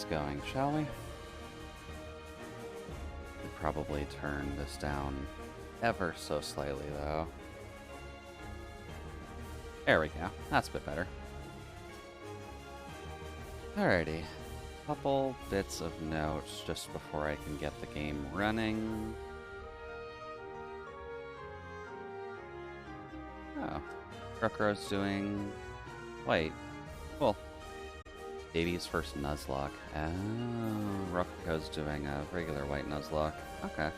going, shall we? Could probably turn this down ever so slightly, though. There we go. That's a bit better. Alrighty. Couple bits of notes just before I can get the game running. Oh. Rookro's doing white. Cool. Baby's first Nuzlocke. Oh, Rookro's doing a regular white Nuzlocke. Okay.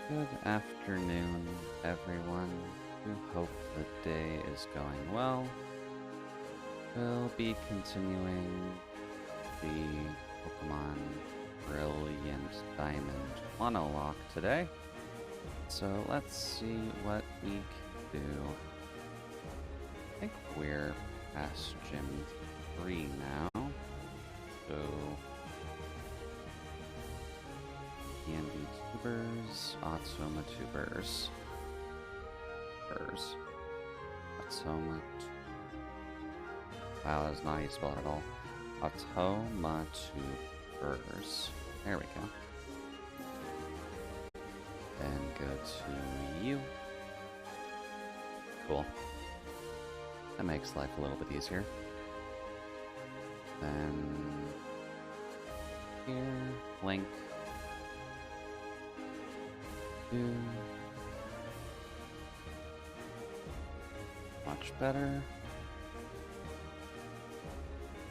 Good afternoon, everyone. We hope the day is going well. We'll be continuing the Pokemon Brilliant Diamond Monolocke today. So let's see what we can do. I think we're past Gym 3 now. So Candy Tubers, Otsuma Tubers. Otsuma. Wow, that's not how you spell it at all. Otsuma Tubers. There we go. Then go to you. Cool. That makes life a little bit easier. Then here, Link. You. Much better.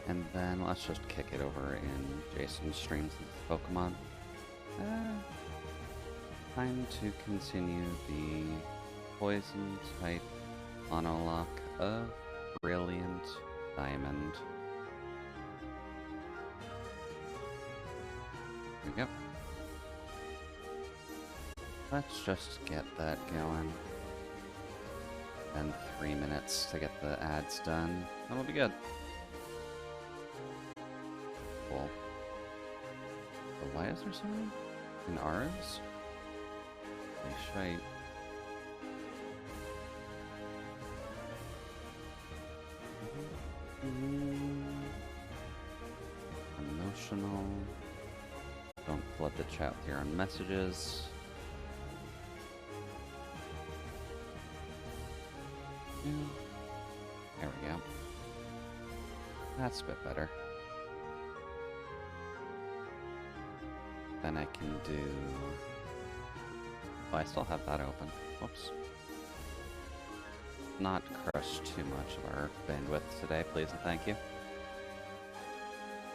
And then let's just kick it over in Jason's streams with Pokemon. Time to continue the Poison type Monolocke of Brilliant Diamond. There we go. Let's just get that going. And 3 minutes to get the ads done. That'll be good. Cool. But why is there so many in ours? Holy shite. Emotional. Don't flood the chat with your own messages. There we go. That's a bit better. Then I can do... Oh, I still have that open. Whoops. Not crush too much of our bandwidth today, please and thank you.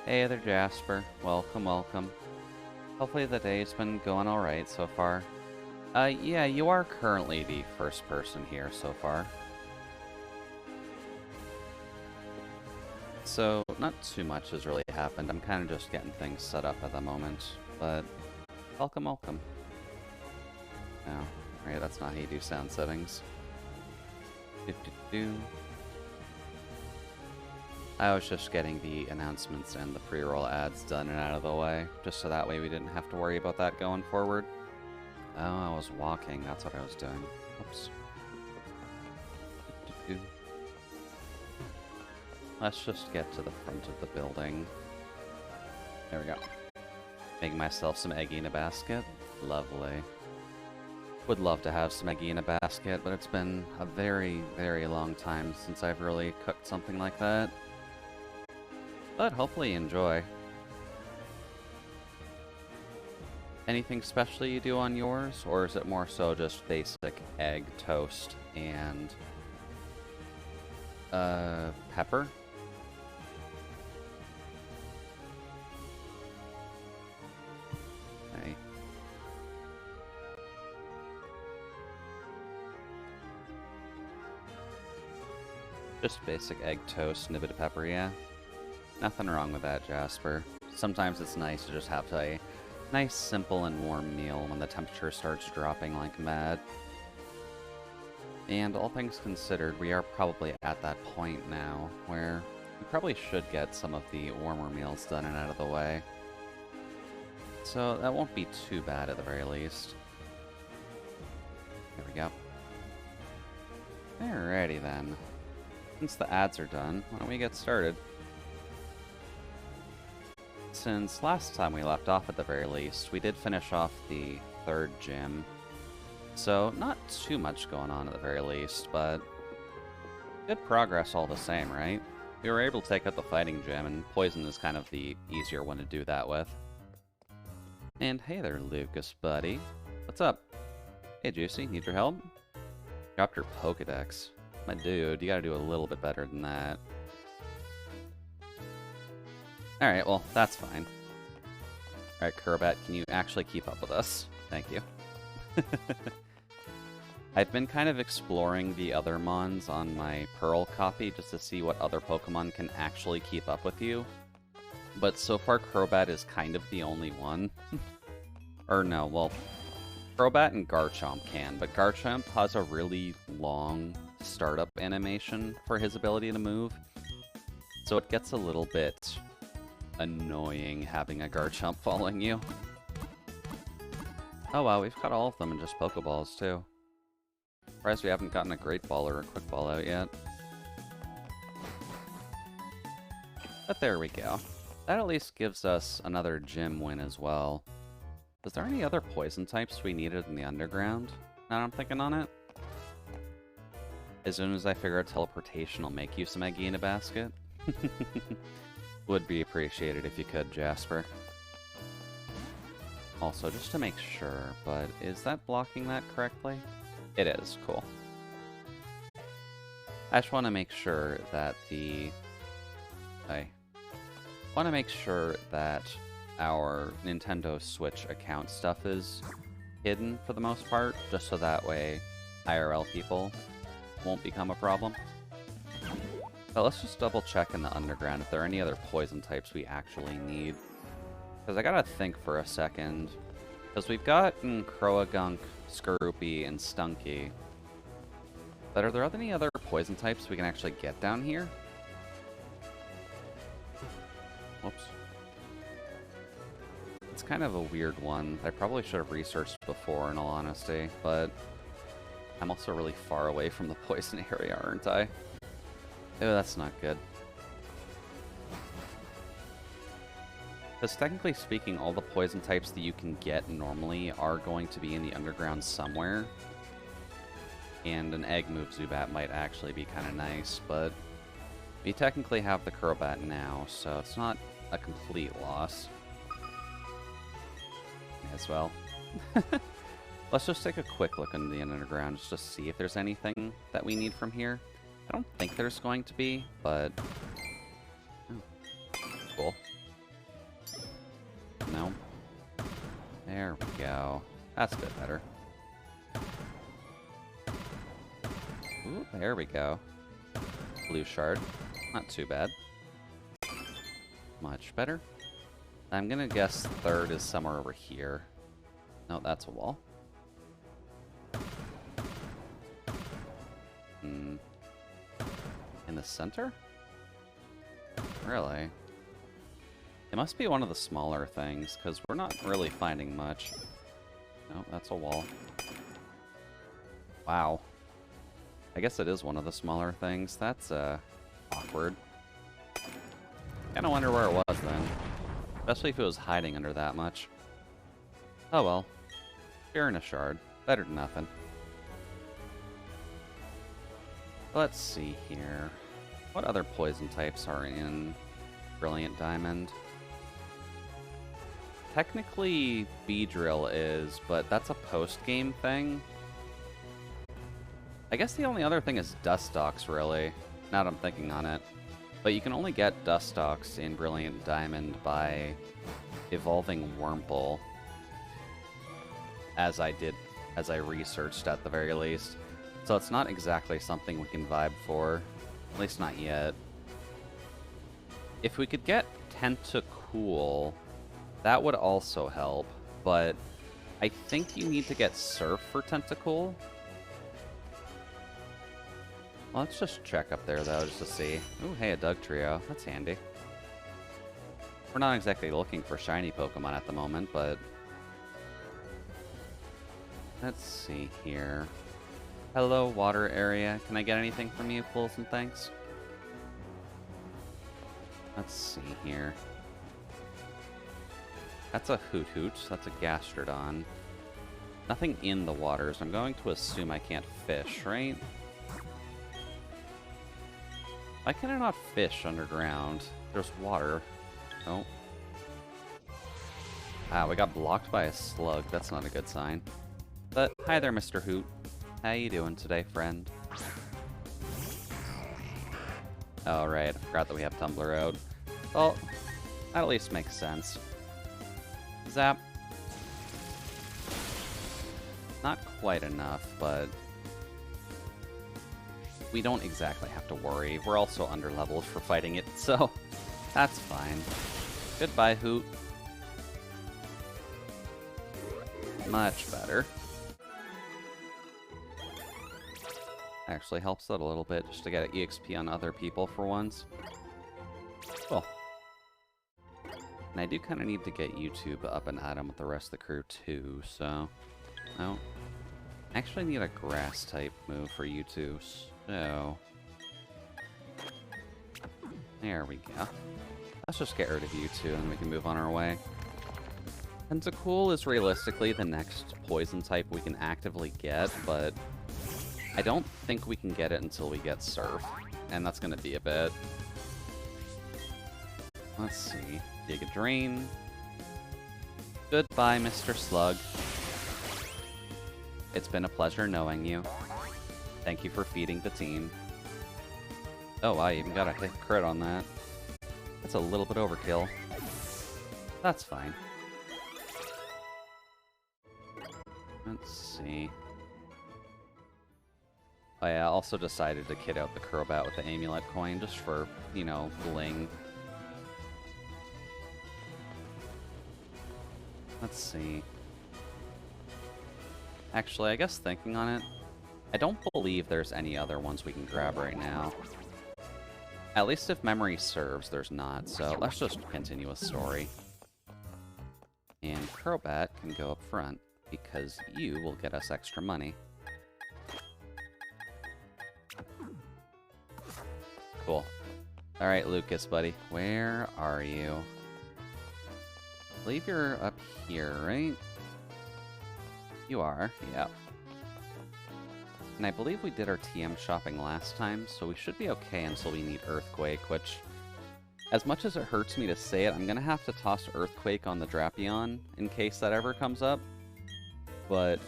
Hey there, Jasper. Welcome, welcome. Hopefully the day's been going alright so far. Yeah, you are currently the first person here so far. So, not too much has really happened. I'm kind of just getting things set up at the moment, but welcome, welcome. Oh, right, that's not how you do sound settings. I was just getting the announcements and the pre-roll ads done and out of the way, just so that way we didn't have to worry about that going forward. Oh, I was walking, that's what I was doing. Oops. Let's just get to the front of the building. There we go. Making myself some eggy in a basket. Lovely. Would love to have some eggy in a basket, but it's been a very, very long time since I've really cooked something like that. But hopefully you enjoy. Anything special you do on yours, or is it more so just basic egg, toast, and pepper? Okay. Just basic egg toast and a bit of pepper, yeah. Nothing wrong with that, Jasper. Sometimes it's nice to just have a nice, simple, and warm meal when the temperature starts dropping like mad. And all things considered, we are probably at that point now where we probably should get some of the warmer meals done and out of the way. So that won't be too bad at the very least. There we go. Alrighty then. Since the ads are done, why don't we get started? since last time we left off at the very least, we did finish off the 3rd gym. So, not too much going on at the very least, but good progress all the same, right? We were able to take out the fighting gym, and Poison is kind of the easier one to do that with. And hey there, Lucas, buddy. What's up? Hey, Juicy, need your help? Dropped your Pokedex. My dude, you gotta do a little bit better than that. Alright, well, that's fine. Alright, Crobat, can you actually keep up with us? Thank you. I've been kind of exploring the other Mons on my Pearl copy just to see what other Pokemon can actually keep up with you. But so far, Crobat is kind of the only one. Or no, well, Crobat and Garchomp can, but Garchomp has a really long startup animation for his ability to move. So it gets a little bit annoying having a Garchomp following you. Oh wow, we've caught all of them in just Pokeballs too. Surprised we haven't gotten a Great Ball or a Quick Ball out yet. But there we go. That at least gives us another gym win as well. Was there any other poison types we needed in the underground? Now I'm thinking on it. As soon as I figure out teleportation, I'll make you some Eggy in a basket. Would be appreciated if you could, Jasper. Also, just to make sure, but is that blocking that correctly? It is, cool. I just want to make sure that our Nintendo Switch account stuff is hidden for the most part, just so that way IRL people won't become a problem. But let's just double check in the underground if there are any other poison types we actually need. Because I gotta think for a second. Because we've gotten Croagunk, Skorupi, and Stunky. But are there any other poison types we can actually get down here? Whoops. It's kind of a weird one. I probably should have researched before, in all honesty, but I'm also really far away from the poison area, aren't I? Oh, that's not good. Because technically speaking, all the poison types that you can get normally are going to be in the underground somewhere. And an Egg move Zubat might actually be kind of nice, but we technically have the Crobat now, so it's not a complete loss. As well. Let's just take a quick look into the underground just to see if there's anything that we need from here. I don't think there's going to be, but... Oh. Cool. No. There we go. That's a bit better. Ooh, there we go. Blue shard. Not too bad. Much better. I'm gonna guess 3rd is somewhere over here. No, that's a wall. In the center? Really? It must be one of the smaller things, because we're not really finding much. No, that's a wall. Wow. I guess it is one of the smaller things. That's, awkward. Kinda wonder where it was then. Especially if it was hiding under that much. Oh well. Fear in a shard. Better than nothing. Let's see here. What other poison types are in Brilliant Diamond? Technically, Beedrill is, but that's a post-game thing. I guess the only other thing is Dustox, really. Now that I'm thinking on it. But you can only get Dustox in Brilliant Diamond by evolving Wurmple. As I researched at the very least. So it's not exactly something we can vibe for. At least not yet. If we could get Tentacool, that would also help. But I think you need to get Surf for Tentacool. Let's just check up there, though, just to see. Ooh, hey, a Dugtrio. That's handy. We're not exactly looking for shiny Pokemon at the moment, but... Let's see here. Hello, water area. Can I get anything from you, please and thanks? Let's see here. That's a Hoot Hoot. That's a Gastrodon. Nothing in the waters. I'm going to assume I can't fish, right? Why can I not fish underground? There's water. Oh. Ah, we got blocked by a slug. That's not a good sign. But, hi there, Mr. Hoot. How you doing today, friend? Oh, right. I forgot that we have Tumbler Road. Well, that at least makes sense. Zap. Not quite enough, but we don't exactly have to worry. We're also under-leveled for fighting it, so that's fine. Goodbye, Hoot. Much better. Actually helps out a little bit just to get an EXP on other people for once. Cool. And I do kind of need to get YouTube up and at 'em with the rest of the crew too, so... Oh. I actually need a grass type move for YouTube, so... There we go. Let's just get rid of you two and then we can move on our way. Tentacool is realistically the next poison type we can actively get, but I don't think we can get it until we get Surf, and that's going to be a bit. Let's see. Giga Drain. Goodbye, Mr. Slug. It's been a pleasure knowing you. Thank you for feeding the team. Oh, I even got a hit crit on that. That's a little bit overkill. That's fine. Let's see. I also decided to kit out the Crobat with the Amulet coin just for, you know, bling. Let's see. Actually, I guess thinking on it, I don't believe there's any other ones we can grab right now. At least if memory serves, there's not, so let's just continue a story. And Crobat can go up front, because you will get us extra money. Cool. Alright, Lucas, buddy. Where are you? I believe you're up here, right? You are, yeah. And I believe we did our TM shopping last time, so we should be okay until we need Earthquake, which, as much as it hurts me to say it, I'm gonna have to toss Earthquake on the Drapion in case that ever comes up. But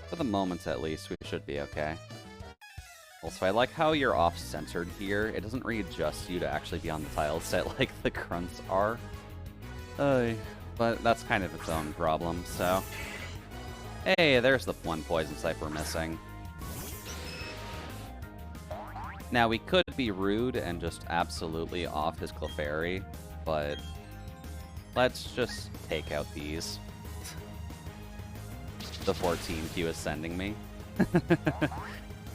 for the moment, at least, we should be okay. Also, I like how you're off-centered here. It doesn't readjust you to actually be on the tile set like the Grunts are. But that's kind of its own problem, so... Hey, there's the one poison type we're missing. Now, we could be rude and just absolutely off his Clefairy, but let's just take out these. The 14 he was sending me.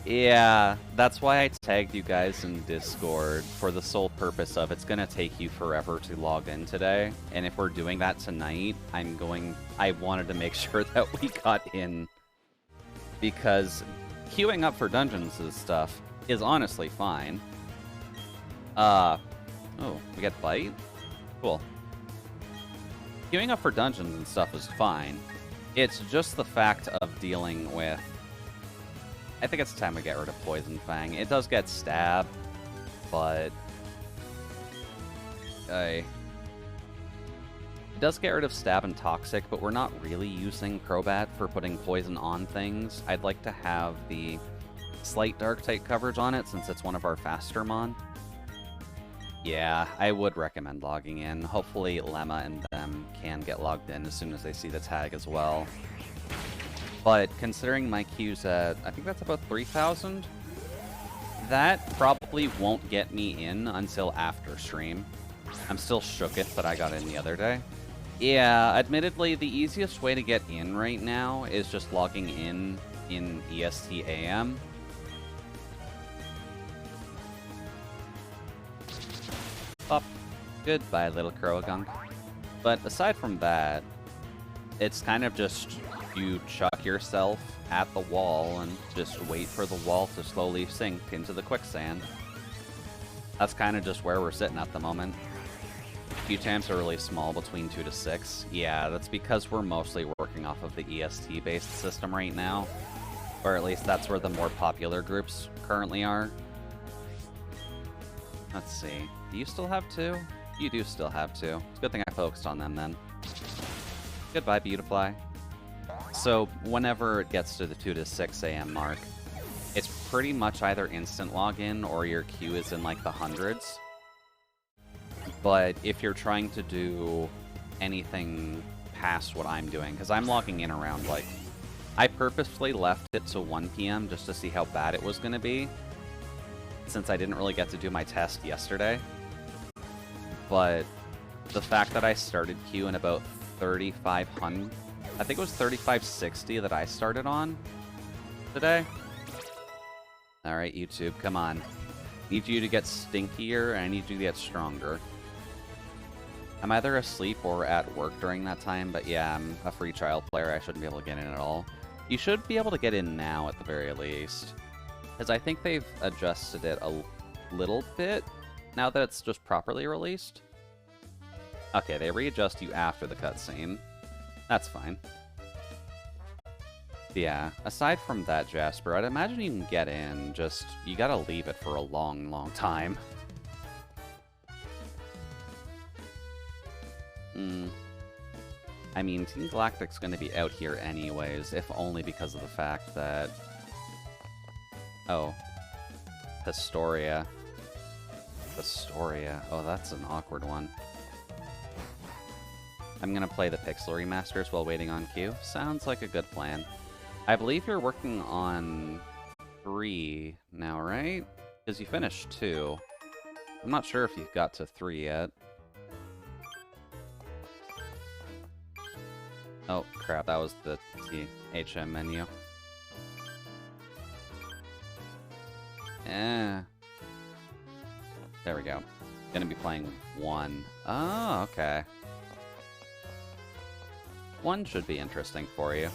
Yeah, that's why I tagged you guys in Discord for the sole purpose of it's gonna take you forever to log in today. And if we're doing that tonight, I wanted to make sure that we got in. Because queuing up for dungeons and stuff is honestly fine. Oh, we get Bite? Cool. Queuing up for dungeons and stuff is fine. It's just the fact of dealing with... I think it's time to get rid of Poison Fang. It does get Stab, but... It does get rid of Stab and Toxic, but we're not really using Crobat for putting poison on things. I'd like to have the slight Dark-type coverage on it, since it's one of our faster mon. Yeah, I would recommend logging in. Hopefully Lemma and them can get logged in as soon as they see the tag as well. But considering my queue's at, I think that's about 3,000, that probably won't get me in until after stream. I'm still shooketh that I got in the other day. Yeah, admittedly, the easiest way to get in right now is just logging in EST AM. Up. Goodbye, little Crowagunk. But aside from that, it's kind of just you chuck yourself at the wall and just wait for the wall to slowly sink into the quicksand. That's kind of just where we're sitting at the moment. Q times are really small, between 2 to 6. Yeah, that's because we're mostly working off of the EST-based system right now. Or at least that's where the more popular groups currently are. Let's see. Do you still have 2? You do still have 2. It's a good thing I focused on them then. Goodbye, Beautifly. So, whenever it gets to the 2 to 6 a.m. mark, it's pretty much either instant login or your queue is in like the hundreds. But if you're trying to do anything past what I'm doing, because I'm logging in around like... I purposefully left it to 1 p.m. just to see how bad it was going to be, since I didn't really get to do my test yesterday. But the fact that I started queuing about 3,500... I think it was 3,560 that I started on today. Alright, YouTube, come on. Need you to get stinkier, and I need you to get stronger. I'm either asleep or at work during that time, but yeah, I'm a free trial player. I shouldn't be able to get in at all. You should be able to get in now at the very least, because I think they've adjusted it a little bit now that it's just properly released. Okay, they readjust you after the cutscene. That's fine. Yeah, aside from that, Jasper, I'd imagine you can get in, just you gotta leave it for a long, long time. I mean, Team Galactic's going to be out here anyways, if only because of the fact that... Oh. Pastoria. Pastoria. Oh, that's an awkward one. I'm going to play the Pixel remasters while waiting on queue. Sounds like a good plan. I believe you're working on 3 now, right? Because you finished 2. I'm not sure if you've got to 3 yet. Oh, crap, that was the HM menu. There we go. Gonna be playing 1. Oh, okay. 1 should be interesting for you.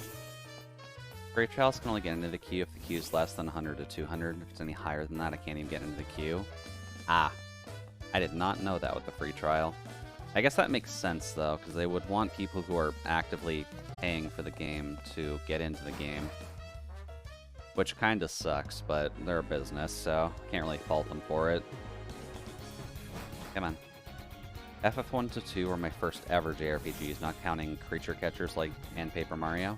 Great Trials can only get into the queue if the queue is less than 100 to 200. If it's any higher than that, I can't even get into the queue. Ah. I did not know that with the free trial. I guess that makes sense, though, because they would want people who are actively paying for the game to get into the game. Which kind of sucks, but they're a business, so can't really fault them for it. Come on. FF1 to 2 were my first ever JRPGs, not counting creature catchers like and Paper Mario.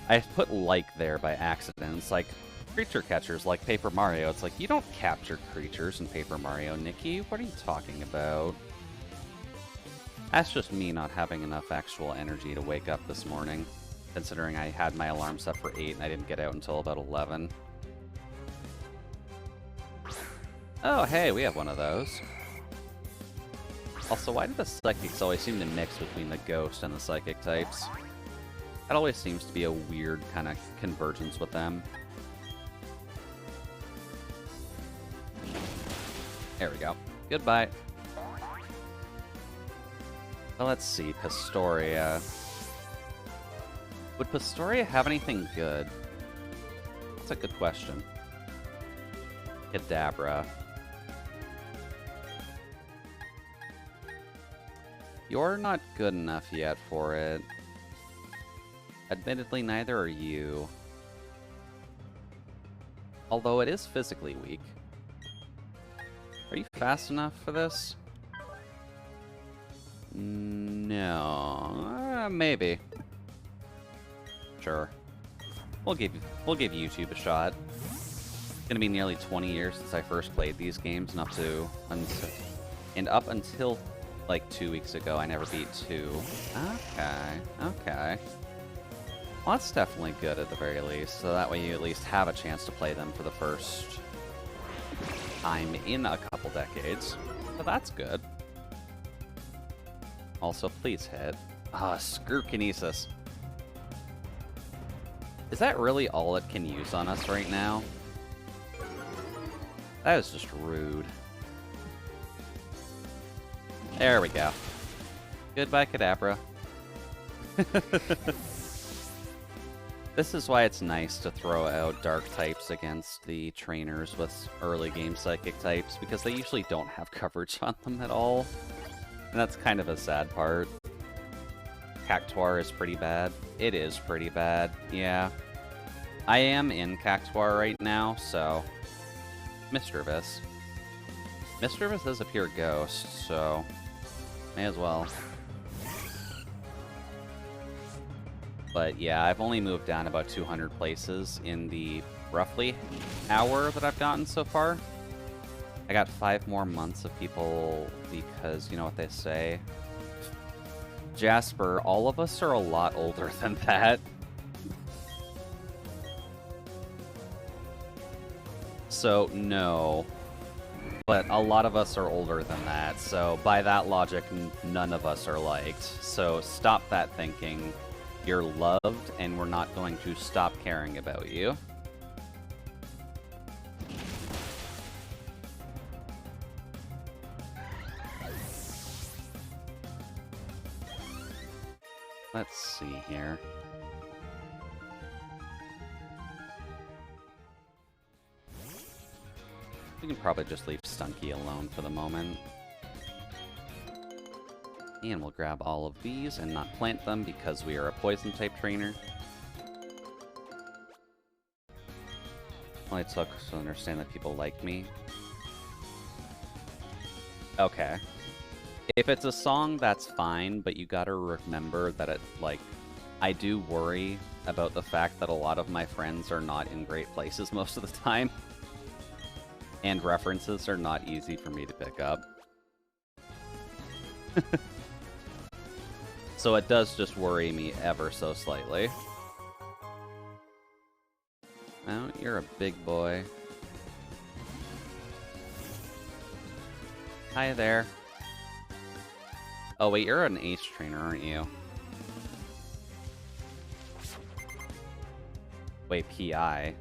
I put like there by accident. It's like, creature catchers like Paper Mario. It's like, you don't capture creatures in Paper Mario, Nikki. What are you talking about? That's just me not having enough actual energy to wake up this morning, considering I had my alarm set for 8 and I didn't get out until about 11. Oh, hey, we have one of those. Also, why do the psychics always seem to mix between the ghost and the psychic types? That always seems to be a weird kind of convergence with them. There we go. Goodbye. Well, let's see. Pastoria. Would Pastoria have anything good? That's a good question. Kadabra. You're not good enough yet for it. Admittedly, neither are you. Although it is physically weak. Are you fast enough for this? No. Maybe. Sure. We'll give YouTube a shot. It's gonna be nearly 20 years since I first played these games, and up until like 2 weeks ago, I never beat 2. Okay. Well, that's definitely good at the very least, so that way you at least have a chance to play them for the first time in a couple decades. So that's good. Also, please hit. Screw Kinesis. Is that really all it can use on us right now? That is just rude. There we go. Goodbye, Kadabra. This is why it's nice to throw out dark types against the trainers with early game psychic types, because they usually don't have coverage on them at all. And that's kind of a sad part. Cactuar is pretty bad. It is pretty bad, yeah. I am in Cactuar right now, so... Mischievous. Mischievous is a pure ghost, so... May as well. But yeah, I've only moved down about 200 places in the roughly hour that I've gotten so far. I got 5 more months of people because, you know what they say? Jasper, all of us are a lot older than that. So, no. But a lot of us are older than that, so by that logic, none of us are liked. So stop that thinking. You're loved, and we're not going to stop caring about you. Let's see here. We can probably just leave Stunky alone for the moment. And we'll grab all of these and not plant them because we are a poison-type trainer. Well, it sucks to understand that people like me. Okay. If it's a song, that's fine, but you gotta remember that it, like, I do worry about the fact that a lot of my friends are not in great places most of the time. And references are not easy for me to pick up. So it does just worry me ever so slightly. Oh, you're a big boy. Hi there. Oh wait, you're an ace trainer, aren't you? Wait, PI.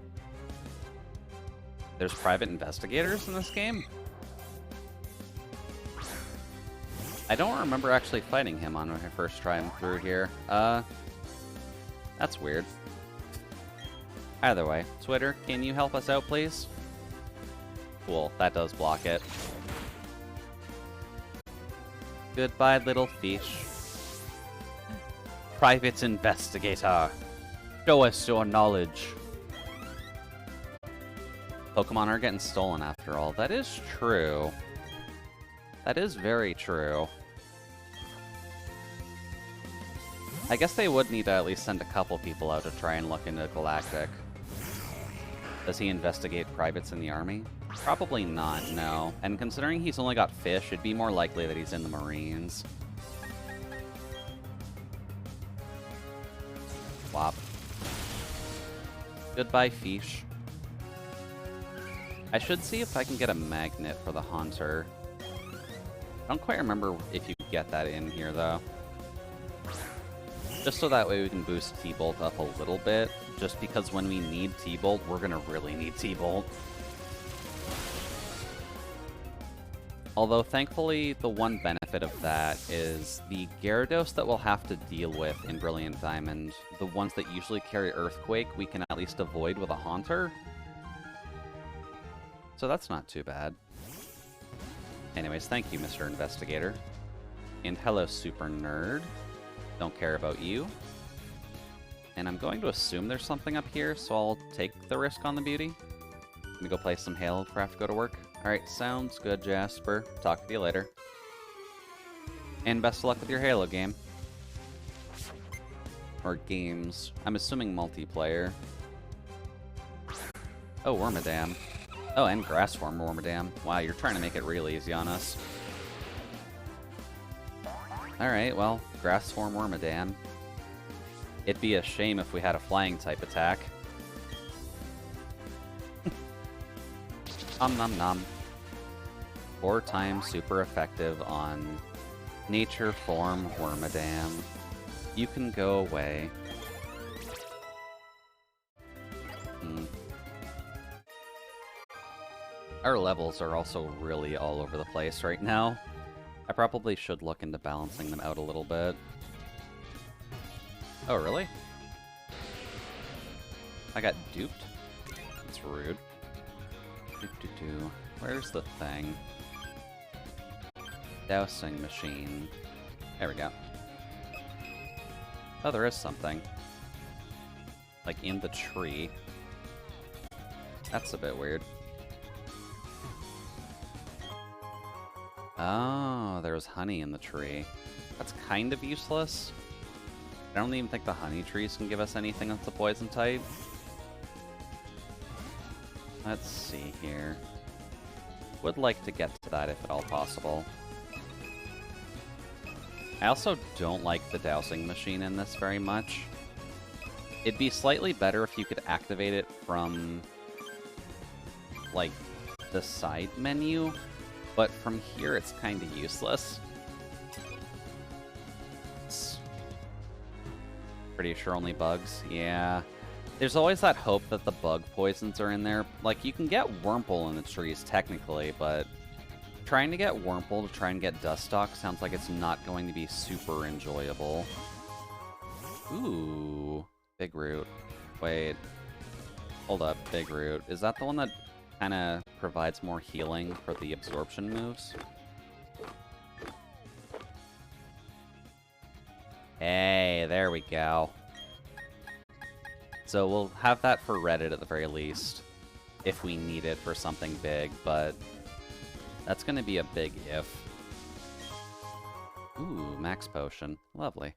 There's private investigators in this game? I don't remember actually fighting him on my first try through here. That's weird. Either way, Twitter, can you help us out, please? Cool, that does block it. Goodbye, little fish. Private investigator, show us your knowledge. Pokemon are getting stolen after all. That is true. That is very true. I guess they would need to at least send a couple people out to try and look into Galactic. Does he investigate privates in the army? Probably not, no. And considering he's only got fish, it'd be more likely that he's in the Marines. Wop. Goodbye, fish. I should see if I can get a magnet for the Haunter. I don't quite remember if you get that in here, though. Just so that way we can boost T-Bolt up a little bit. Just because when we need T-Bolt, we're gonna really need T-Bolt. Although, thankfully, the one benefit of that is the Gyarados that we'll have to deal with in Brilliant Diamond, the ones that usually carry Earthquake, we can at least avoid with a Haunter. So that's not too bad. Anyways, thank you, Mr. Investigator. And hello, Super Nerd. Don't care about you. And I'm going to assume there's something up here, so I'll take the risk on the beauty. Let me go play some Halo before I have to go to work. Alright, sounds good, Jasper. Talk to you later. And best of luck with your Halo game. Or games. I'm assuming multiplayer. Oh, Wormadam. Oh, and Grass Form Wormadam. Wow, you're trying to make it real easy on us. Alright, well, Grass Form Wormadam. It'd be a shame if we had a flying type attack. Nom nom nom. 4 times super effective on Nature Form Wormadam. You can go away. Our levels are also really all over the place right now. I probably should look into balancing them out a little bit. Oh, really? I got duped? That's rude. Where's the thing? Dousing machine. There we go. Oh, there is something. Like in the tree. That's a bit weird. Oh, there's honey in the tree. That's kind of useless. I don't even think the honey trees can give us anything that's a poison type. Let's see here. Would like to get to that if at all possible. I also don't like the dowsing machine in this very much. It'd be slightly better if you could activate it from, like, the side menu, but from here it's kind of useless. It's pretty sure only bugs. Yeah. There's always that hope that the bug poisons are in there. Like, you can get Wurmple in the trees, technically, but trying to get Wurmple to try and get Dustock sounds like it's not going to be super enjoyable. Ooh, Big Root. Wait. Hold up, Big Root. Is that the one that kind of provides more healing for the absorption moves? Hey, there we go. So we'll have that for Reddit at the very least, if we need it for something big, but that's going to be a big if. Ooh, Max Potion. Lovely.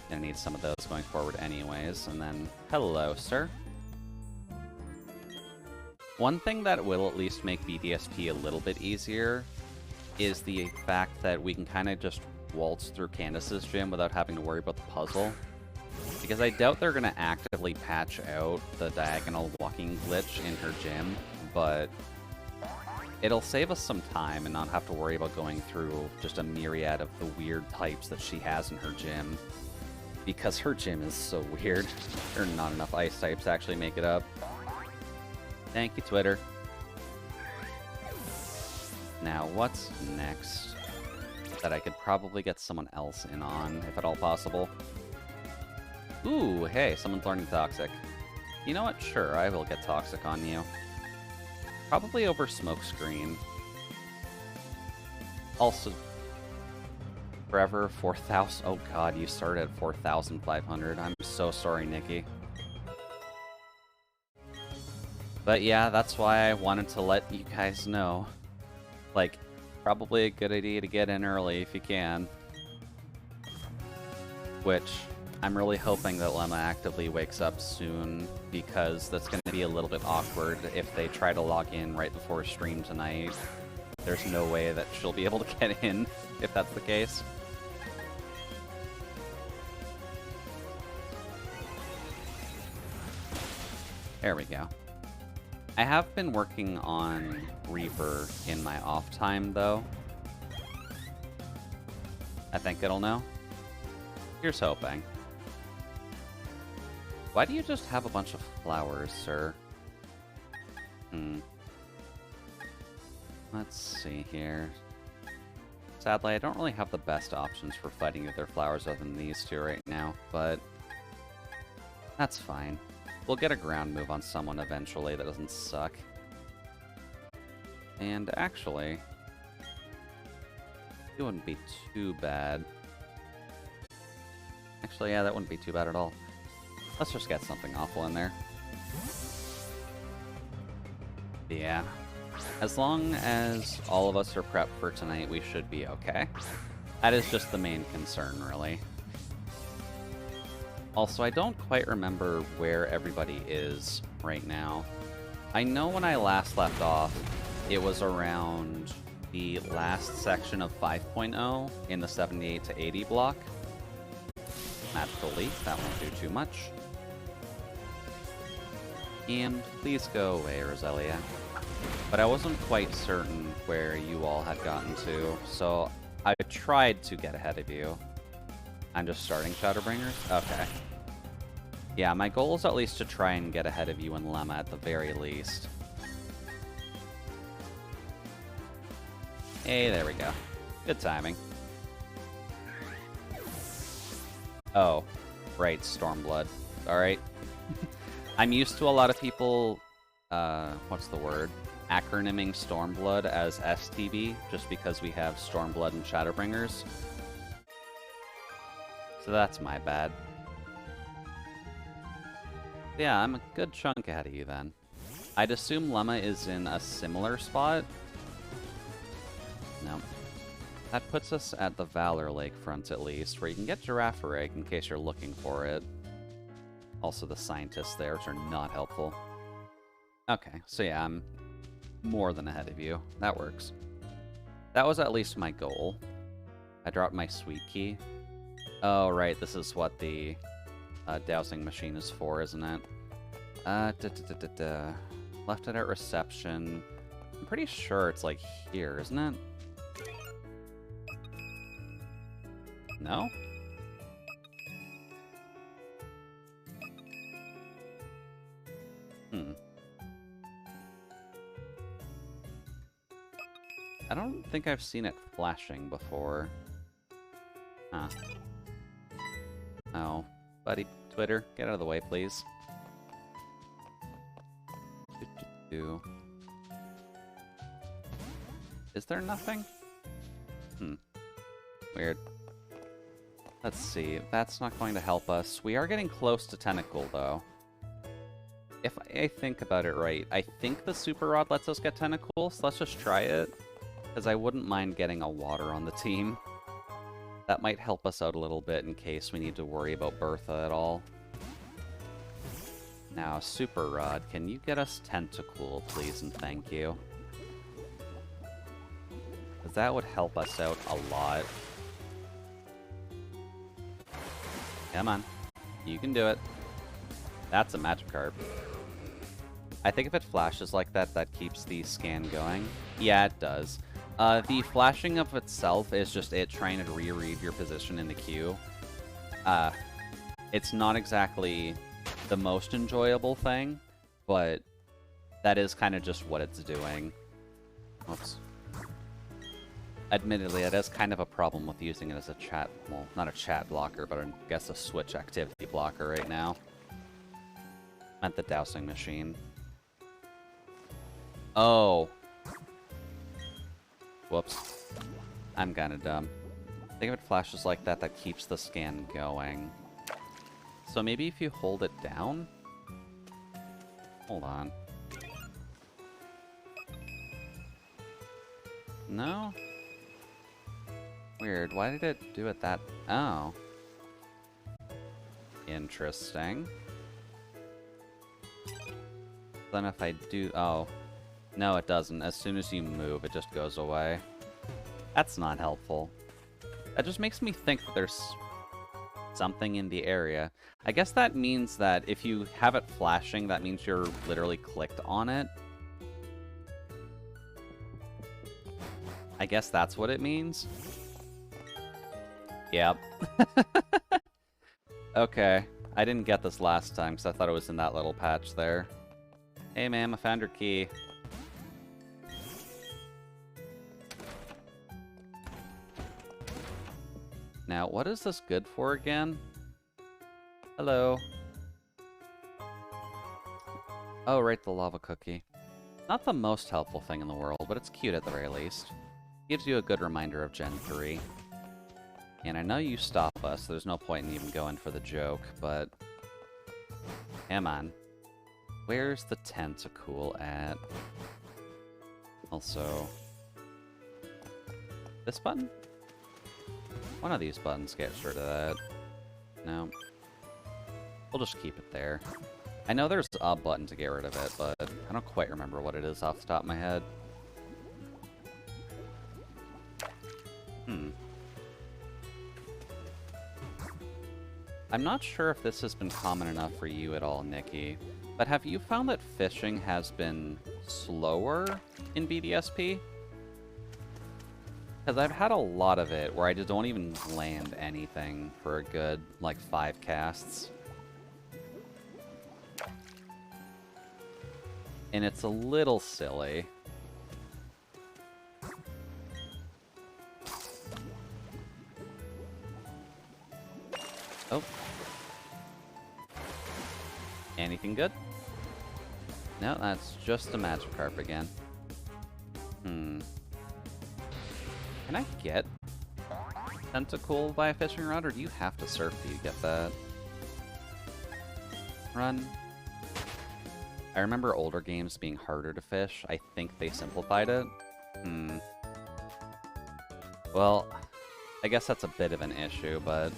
Gonna need some of those going forward anyways, and then, hello, sir. One thing that will at least make BDSP a little bit easier is the fact that we can kind of just waltz through Candace's gym without having to worry about the puzzle. Because I doubt they're going to actively patch out the diagonal walking glitch in her gym, but it'll save us some time and not have to worry about going through just a myriad of the weird types that she has in her gym. Because her gym is so weird. There are not enough ice types to actually make it up. Thank you, Twitter. Now, what's next that I could probably get someone else in on, if at all possible? Ooh, hey, someone's learning Toxic. You know what? Sure, I will get Toxic on you. Probably over Smokescreen. Also, forever 4,000. Oh god, you started at 4,500. I'm so sorry, Nikki. But yeah, that's why I wanted to let you guys know. Like, probably a good idea to get in early if you can. Which, I'm really hoping that Lemma actively wakes up soon, because that's going to be a little bit awkward if they try to log in right before stream tonight. There's no way that she'll be able to get in, if that's the case. There we go. I have been working on Reaper in my off time, though. I think it'll know. Here's hoping. Why do you just have a bunch of flowers, sir? Let's see here. Sadly, I don't really have the best options for fighting with their flowers other than these two right now, but that's fine. We'll get a ground move on someone eventually that doesn't suck. And actually, it wouldn't be too bad. Actually, yeah, that wouldn't be too bad at all. Let's just get something awful in there. Yeah. As long as all of us are prepped for tonight, we should be okay. That is just the main concern, really. Also, I don't quite remember where everybody is right now. I know when I last left off, it was around the last section of 5.0 in the 78 to 80 block. Magical Leaf, that won't do too much. And please go away, Roselia. But I wasn't quite certain where you all had gotten to, so I tried to get ahead of you. I'm just starting Shadowbringers? Okay. Yeah, my goal is at least to try and get ahead of you and Lemma at the very least. Hey, there we go. Good timing. Oh, right, Stormblood. Alright. I'm used to a lot of people, what's the word? acronyming Stormblood as STB just because we have Stormblood and Shadowbringers. So that's my bad. Yeah, I'm a good chunk ahead of you then. I'd assume Lemma is in a similar spot. No. That puts us at the Valor Lakefront at least, where you can get Girafarig in case you're looking for it. Also the scientists there, which are not helpful. Okay, so yeah, I'm more than ahead of you. That works. That was at least my goal. I dropped my sweet key. Oh, right, this is what the dowsing machine is for, isn't it? Left it at reception. I'm pretty sure it's like here, isn't it? No? I don't think I've seen it flashing before. Huh. Oh. Buddy, Twitter, get out of the way, please. Is there nothing? Weird. Let's see. That's not going to help us. We are getting close to Tentacle, though. If I think about it right, I think the Super Rod lets us get Tentacle, so let's just try it. Because I wouldn't mind getting a water on the team. That might help us out a little bit in case we need to worry about Bertha at all. Now, Super Rod, can you get us Tentacool, please, and thank you? Because that would help us out a lot. Come on. You can do it. That's a Magikarp. I think if it flashes like that, that keeps the scan going. Yeah, it does. The flashing of itself is just it trying to reread your position in the queue. It's not exactly the most enjoyable thing, but that is kind of just what it's doing. Oops. Admittedly, that is kind of a problem with using it as a chat, well, not a chat blocker, but I guess a Switch activity blocker right now. Meant the dowsing machine. Oh. Whoops. I'm kinda dumb. I think if it flashes like that, that keeps the scan going. So maybe if you hold it down? Hold on. No? Weird. Why did it do it that... Oh. Interesting. Then if I do... Oh. No, it doesn't. As soon as you move, it just goes away. That's not helpful. That just makes me think that there's something in the area. I guess that means that if you have it flashing, that means you're literally clicked on it. I guess that's what it means. Yep. Okay. I didn't get this last time because I thought it was in that little patch there. Hey, ma'am, I found your key. Now, what is this good for again? Hello. Oh, right, the lava cookie. Not the most helpful thing in the world, but it's cute at the very least. Gives you a good reminder of Gen 3. And I know you stop us, so there's no point in even going for the joke, but... Come on. Where's the Tentacool at? Also... This button? One of these buttons gets rid of that. No. We'll just keep it there. I know there's a button to get rid of it, but I don't quite remember what it is off the top of my head. I'm not sure if this has been common enough for you at all, Nikki, but have you found that fishing has been slower in BDSP? Because I've had a lot of it where I just don't even land anything for a good, like, 5 casts. And it's a little silly. Oh. Anything good? No, that's just a Magikarp again. Can I get Tentacool by a fishing rod, or do you have to surf to get that? Run. I remember older games being harder to fish. I think they simplified it. Well, I guess that's a bit of an issue, but...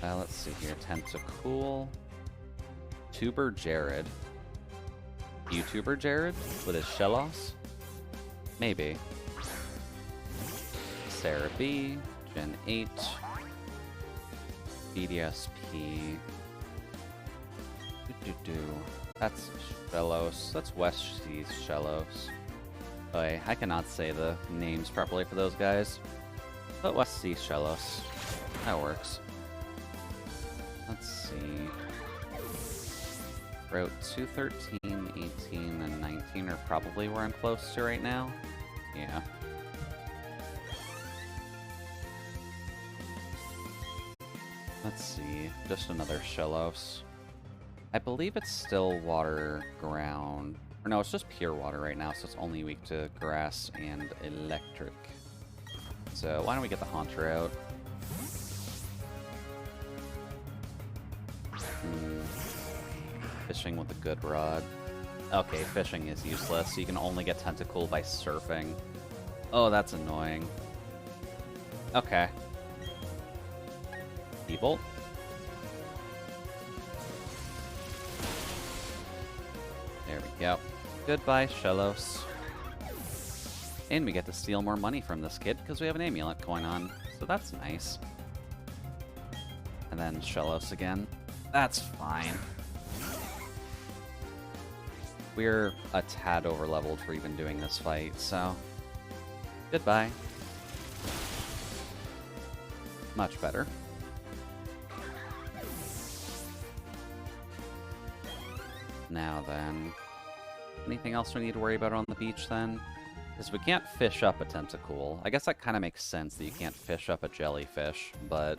let's see here. Tentacool. Tuber Jared. YouTuber Jared with his Shellos? Maybe. Sarah B. Gen 8. BDSP. That's Shellos. That's West Seas Shellos. Boy, I cannot say the names properly for those guys. But West Seas Shellos. That works. Let's see. Route 213, 18, and 19 are probably where I'm close to right now. Yeah. Let's see. Just another Shellos. I believe it's still water, ground. Or no, it's just pure water right now, so it's only weak to grass and electric. So why don't we get the Haunter out? Fishing with a good rod. Okay, fishing is useless. You can only get Tentacool by surfing. Oh, that's annoying. Okay. D-Bolt. There we go. Goodbye, Shellos. And we get to steal more money from this kid because we have an amulet going on. So that's nice. And then Shellos again. That's fine. We're a tad over-leveled for even doing this fight, so... Goodbye. Much better. Now then... Anything else we need to worry about on the beach, then? Because we can't fish up a Tentacool. I guess that kind of makes sense that you can't fish up a jellyfish, but...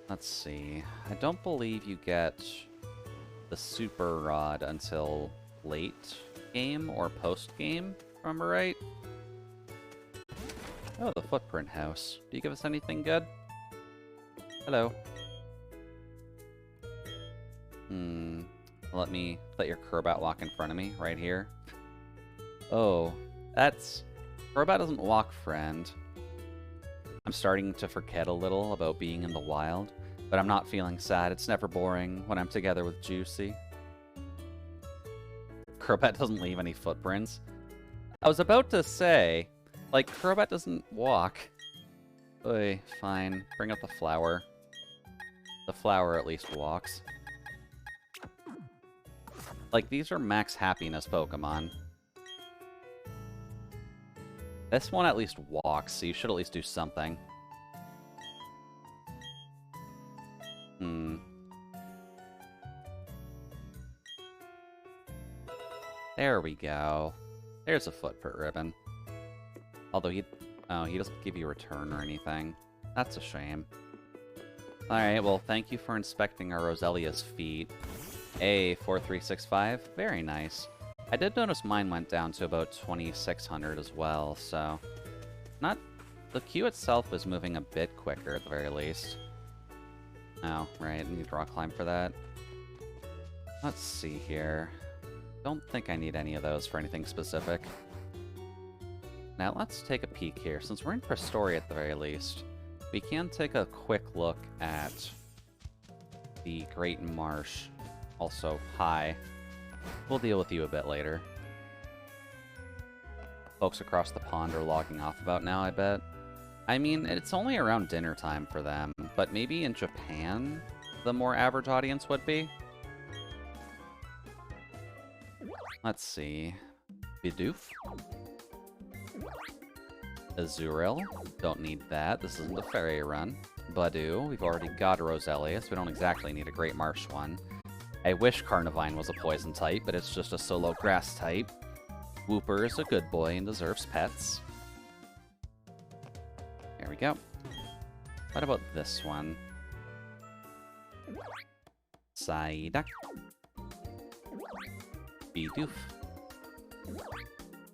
Let's see... I don't believe you get... the Super Rod until late game or post-game, if I remember right. Oh, the Footprint House. Do you give us anything good? Hello. Let your Crobat walk in front of me, right here. Oh, that's... Crobat doesn't walk, friend. I'm starting to forget a little about being in the wild. But I'm not feeling sad. It's never boring when I'm together with Juicy. Crobat doesn't leave any footprints. I was about to say, like, Crobat doesn't walk. Oy, fine. Bring up the flower. The flower at least walks. Like, these are max happiness Pokemon. This one at least walks, so you should at least do something. There we go. There's a footprint ribbon. Although he doesn't give you a return or anything. That's a shame. Alright, well, thank you for inspecting our Roselia's feet. A4365, very nice. I did notice mine went down to about 2600 as well, so... The queue itself was moving a bit quicker at the very least. Oh, right, I need to rock climb for that. Let's see here. Don't think I need any of those for anything specific. Now let's take a peek here. Since we're in Prestoria at the very least, we can take a quick look at the Great Marsh. Also, hi. We'll deal with you a bit later. Folks across the pond are logging off about now, I bet. I mean, it's only around dinner time for them, but maybe in Japan, the more average audience would be. Let's see. Bidoof. Azurill. Don't need that. This isn't a fairy run. Budew. We've already got a Roselia, so we don't exactly need a Great Marsh one. I wish Carnivine was a poison type, but it's just a solo grass type. Wooper is a good boy and deserves pets. There we go. What about this one? Psyduck. Bidoof.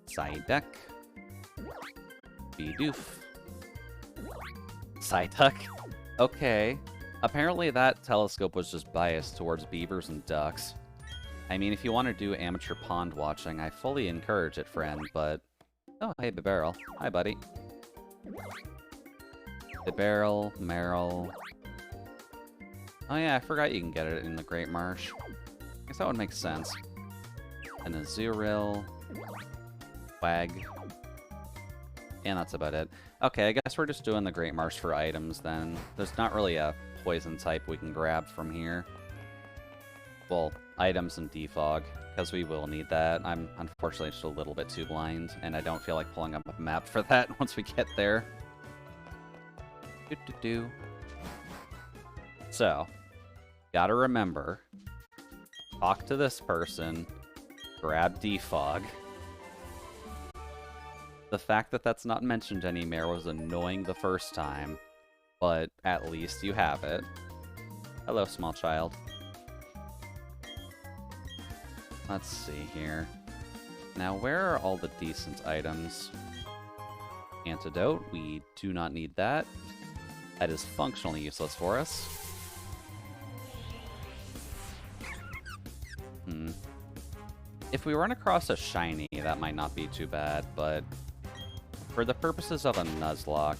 Psyduck. Bidoof. Psyduck. Okay. Apparently that telescope was just biased towards beavers and ducks. I mean, if you want to do amateur pond watching, I fully encourage it, friend, but... Oh, hey, Bibarel. Hi, buddy. Bibarel, Meryl... Oh yeah, I forgot you can get it in the Great Marsh. I guess that would make sense. And a Azurill... Wag... And that's about it. Okay, I guess we're just doing the Great Marsh for items then. There's not really a poison type we can grab from here. Well, items and defog, because we will need that. I'm unfortunately just a little bit too blind, and I don't feel like pulling up a map for that once we get there. So, gotta remember, talk to this person, grab defog. The fact that that's not mentioned anymore was annoying the first time, but at least you have it. Hello, small child. Let's see here. Now, where are all the decent items? Antidote, we do not need that. That is functionally useless for us. If we run across a shiny, that might not be too bad, but for the purposes of a Nuzlocke,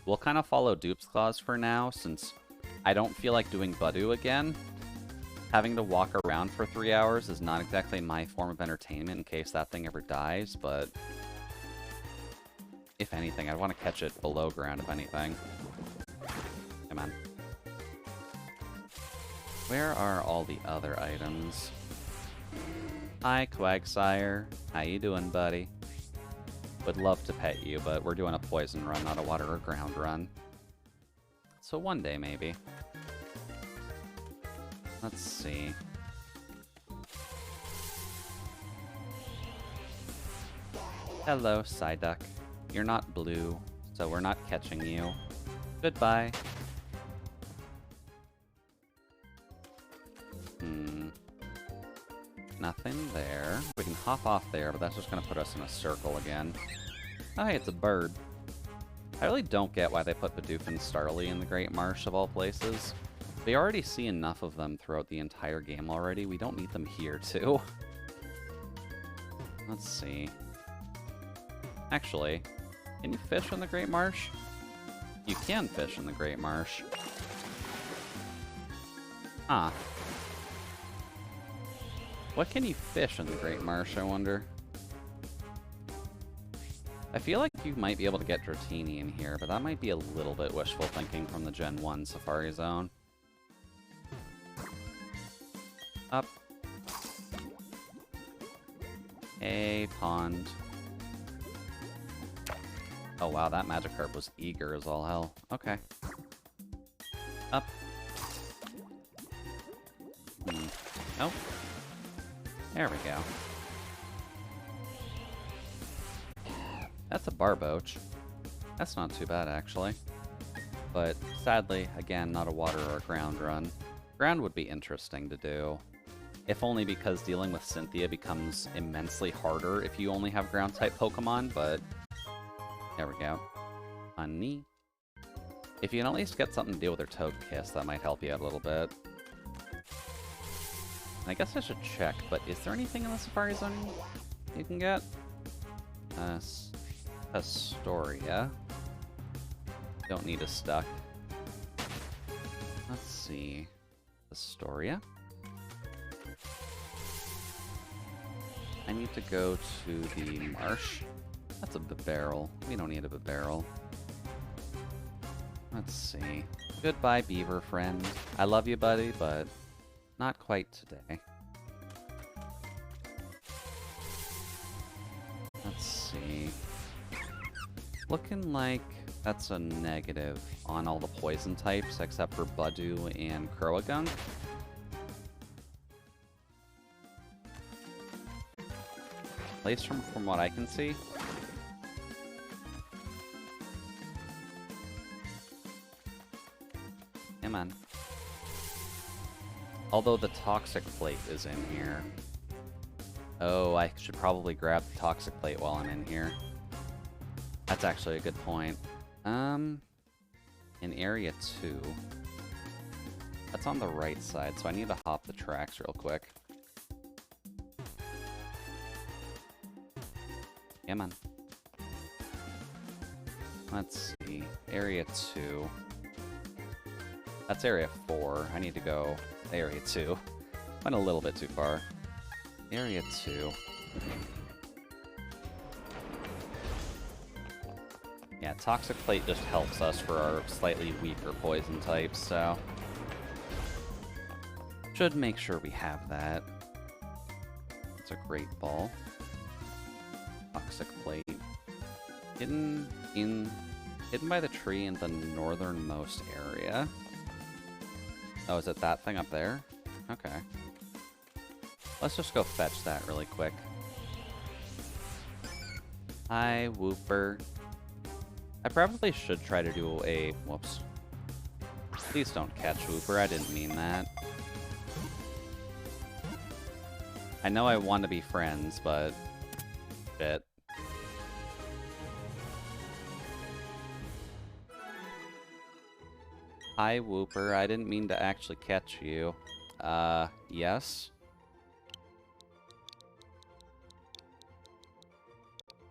we'll kind of follow Dupe's Claws for now, since I don't feel like doing Budu again. Having to walk around for 3 hours is not exactly my form of entertainment in case that thing ever dies, but if anything, I'd want to catch it below ground, if anything. Come on. Where are all the other items? Hi, Quagsire. How you doing, buddy? Would love to pet you, but we're doing a poison run, not a water or ground run. So one day, maybe. Let's see. Hello, Psyduck. You're not blue, so we're not catching you. Goodbye. Nothing there. We can hop off there, but that's just going to put us in a circle again. Oh, hey, it's a bird. I really don't get why they put Bidoof and Starly in the Great Marsh of all places. We already see enough of them throughout the entire game already. We don't need them here, too. Let's see. Actually, can you fish in the Great Marsh? You can fish in the Great Marsh. Huh. What can you fish in the Great Marsh, I wonder? I feel like you might be able to get Dratini in here, but that might be a little bit wishful thinking from the Gen 1 Safari Zone. Up. Hey, pond. Oh wow, that Magikarp was eager as all hell. Okay. Up. Nope. There we go. That's a Barboach. That's not too bad, actually. But sadly, again, not a water or a ground run. Ground would be interesting to do. If only because dealing with Cynthia becomes immensely harder if you only have ground-type Pokemon, but... There we go. Honey. If you can at least get something to deal with her Togekiss, that might help you out a little bit. I guess I should check, but is there anything in the Safari Zone you can get? Astoria. Don't need a stuck. Let's see. Astoria. I need to go to the marsh. That's a Bibarel. We don't need a Bibarel. Let's see. Goodbye, beaver friend. I love you, buddy, but not quite today. Let's see. Looking like that's a negative on all the poison types except for Budu and Croagunk. At least from what I can see. Come on. Although the Toxic Plate is in here. Oh, I should probably grab the Toxic Plate while I'm in here. That's actually a good point. In Area 2... That's on the right side, so I need to hop the tracks real quick. Come on. Let's see. Area 2. That's Area 4. I need to go Area 2. Went a little bit too far. Area 2. Yeah, Toxic Plate just helps us for our slightly weaker poison types, so... Should make sure we have that. It's a great ball. Toxic Plate. Hidden by the tree in the northernmost area. Oh, is it that thing up there? Okay. Let's just go fetch that really quick. Hi, Wooper. I probably should try to do a... Whoops. Please don't catch Wooper, I didn't mean that. I know I want to be friends, but... Shit. Hi, Wooper. I didn't mean to actually catch you. Yes?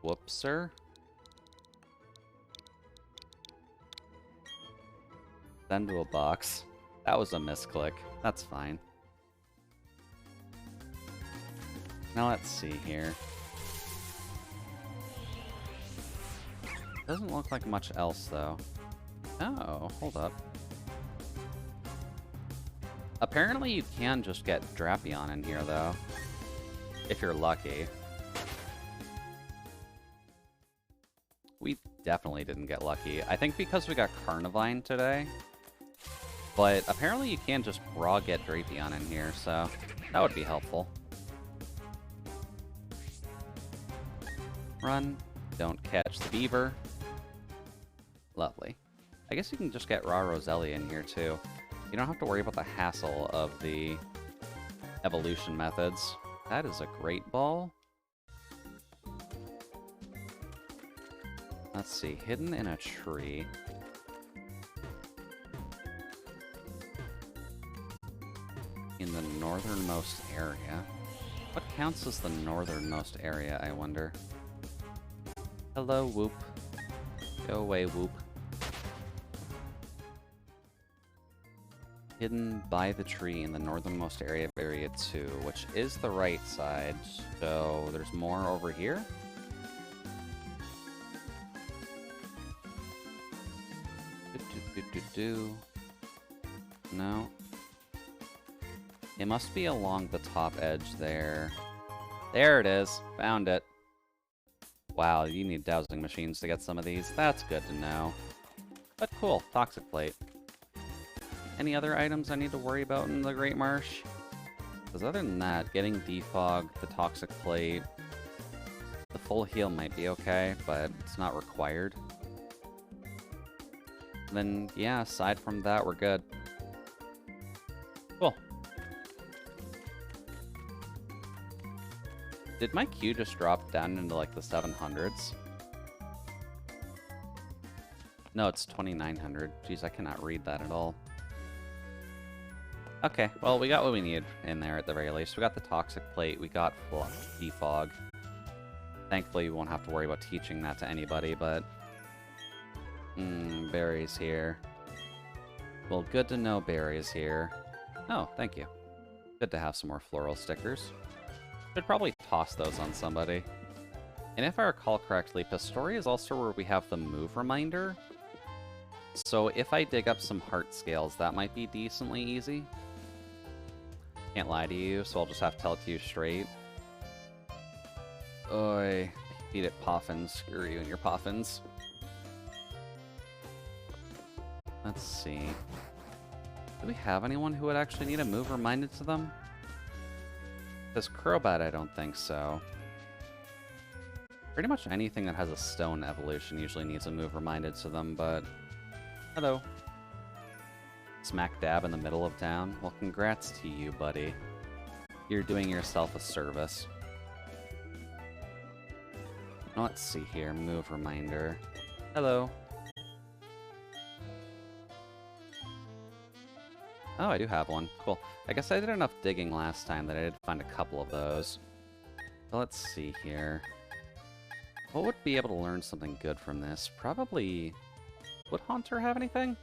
Whoops, sir? Send to a box. That was a misclick. That's fine. Now let's see here. Doesn't look like much else, though. Oh, hold up. Apparently you can just get Drapion in here, though. If you're lucky. We definitely didn't get lucky. I think because we got Carnivine today. But apparently you can just raw get Drapion in here, so that would be helpful. Run. Don't catch the beaver. Lovely. I guess you can just get raw Roselia in here, too. You don't have to worry about the hassle of the evolution methods. That is a great ball. Let's see. Hidden in a tree. In the northernmost area. What counts as the northernmost area, I wonder? Hello, Whoop. Go away, Whoop. Hidden by the tree in the northernmost area of Area 2, which is the right side, so there's more over here? No. It must be along the top edge there. There it is! Found it! Wow, you need dowsing machines to get some of these. That's good to know. But cool, Toxic Plate. Any other items I need to worry about in the Great Marsh? Because other than that, getting Defog, the Toxic Plate, the full heal might be okay, but it's not required. And then, yeah, aside from that, we're good. Cool. Did my Q just drop down into, like, the 700s? No, it's 2900. Jeez, I cannot read that at all. Okay, well, we got what we need in there at the very least. We got the Toxic Plate, we got Defog. Thankfully, we won't have to worry about teaching that to anybody, but... Barry's here. Well, good to know Barry's here. Oh, thank you. Good to have some more floral stickers. Should probably toss those on somebody. And if I recall correctly, Pastoria is also where we have the move reminder. So if I dig up some heart scales, that might be decently easy. Can't lie to you, so I'll just have to tell it to you straight. Oi. Beat it, Poffins. Screw you and your Poffins. Let's see. Do we have anyone who would actually need a move reminded to them? This Crobat, I don't think so. Pretty much anything that has a stone evolution usually needs a move reminded to them, but... Hello. Smack dab in the middle of town. Well, congrats to you, buddy. You're doing yourself a service. Let's see here. Move reminder. Hello. Oh, I do have one. Cool. I guess I did enough digging last time that I did find a couple of those. But let's see here. What would be able to learn something good from this? Probably... Would Haunter have anything?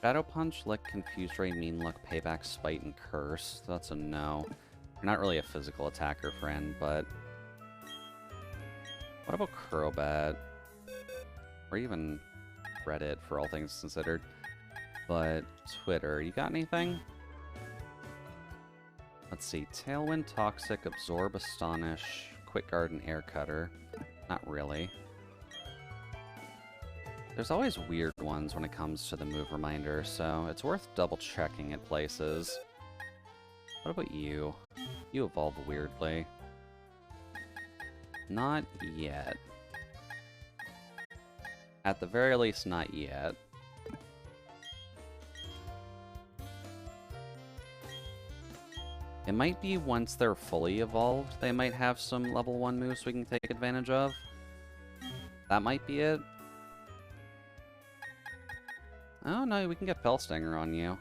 Shadow Punch, Lick, Confuse Ray, Mean Look, Payback, Spite, and Curse. So that's a no. You're not really a physical attacker, friend, but... What about Crobat? Or even Reddit, for all things considered. But Twitter, you got anything? Let's see. Tailwind, Toxic, Absorb, Astonish, Quick Guard, and Air Cutter. Not really. There's always weird ones when it comes to the move reminder, so it's worth double-checking at places. What about you? You evolve weirdly. Not yet. At the very least, not yet. It might be once they're fully evolved, they might have some level 1 moves we can take advantage of. That might be it. Oh no, we can get Fellstinger on you.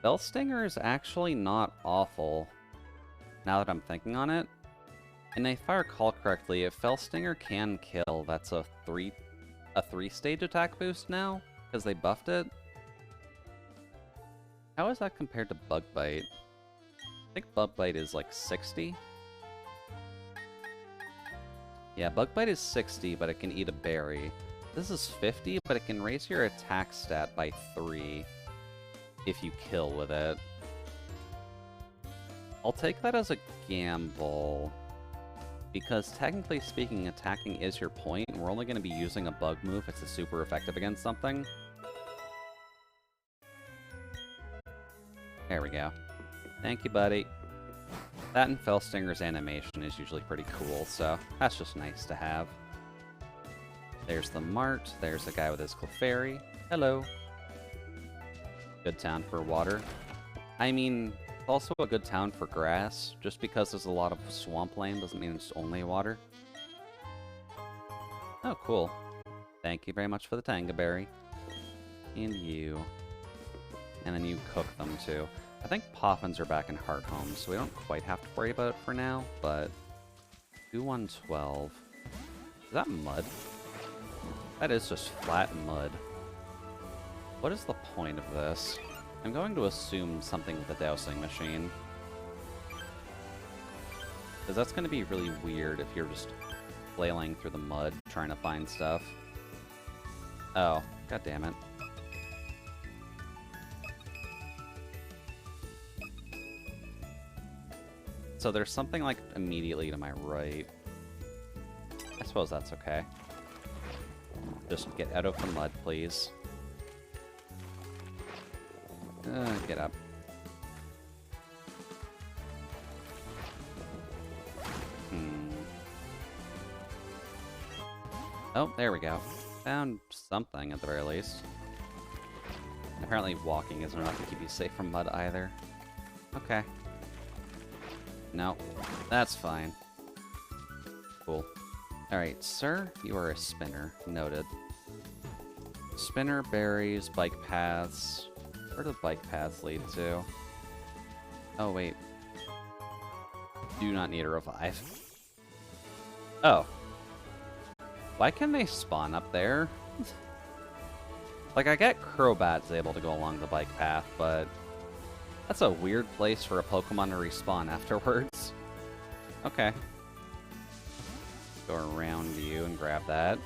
Fellstinger is actually not awful, now that I'm thinking on it. And if I recall correctly, if Fellstinger can kill, that's a three-stage attack boost now, because they buffed it. How is that compared to Bug Bite? I think Bug Bite is like 60. Yeah, Bug Bite is 60, but it can eat a berry. This is 50, but it can raise your attack stat by 3 if you kill with it. I'll take that as a gamble, because technically speaking, attacking is your point, and we're only going to be using a bug move if it's super effective against something. There we go. Thank you, buddy. That and Fellstinger's animation is usually pretty cool, so that's just nice to have. There's the Mart, there's the guy with his Clefairy. Hello. Good town for water. I mean, also a good town for grass. Just because there's a lot of swampland doesn't mean it's only water. Oh, cool. Thank you very much for the Tanga Berry. And you. And then you cook them, too. I think Poffins are back in Heart Home, so we don't quite have to worry about it for now, but... do 112. Is that mud? That is just flat mud. What is the point of this? I'm going to assume something with a dowsing machine. Because that's going to be really weird if you're just flailing through the mud trying to find stuff. Oh, god damn it. So there's something like immediately to my right. I suppose that's okay. Just get out of the mud, please. Get up. Oh, there we go. Found something at the very least. Apparently walking isn't enough to keep you safe from mud either. Okay. No, that's fine. Cool. Alright, sir, you are a spinner. Noted. Spinner, berries, bike paths. Where do the bike paths lead to? Oh, wait. Do not need a revive. Oh. Why can they spawn up there? Like, I get Crobat's able to go along the bike path, but... that's a weird place for a Pokemon to respawn afterwards. Okay. Go around you and grab that.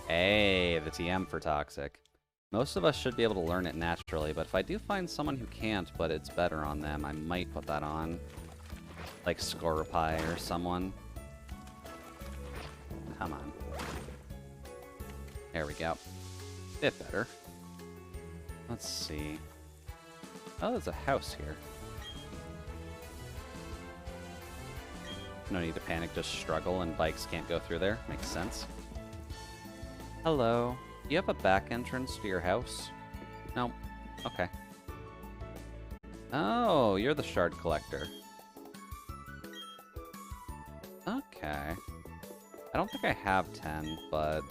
Hey, the TM for Toxic. Most of us should be able to learn it naturally, but if I do find someone who can't, but it's better on them, I might put that on. Like Scorpie or someone. Come on. There we go. Bit better. Let's see. Oh, there's a house here. No need to panic, just struggle and bikes can't go through there. Makes sense. Hello. Do you have a back entrance to your house? No. Okay. Oh, you're the shard collector. Okay. I don't think I have 10, but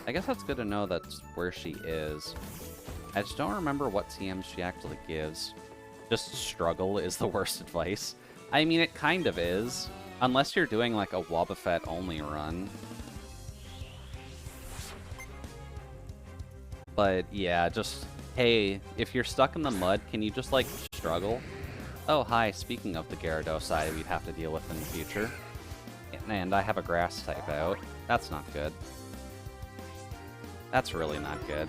I guess that's good to know that's where she is. I just don't remember what TM she actually gives. Just struggle is the worst advice. I mean, it kind of is. Unless you're doing like a Wobbuffet only run. But yeah, just, hey, if you're stuck in the mud, can you just like struggle? Oh, hi, speaking of the Gyarados we'd have to deal with in the future. And I have a grass type out. That's not good. That's really not good.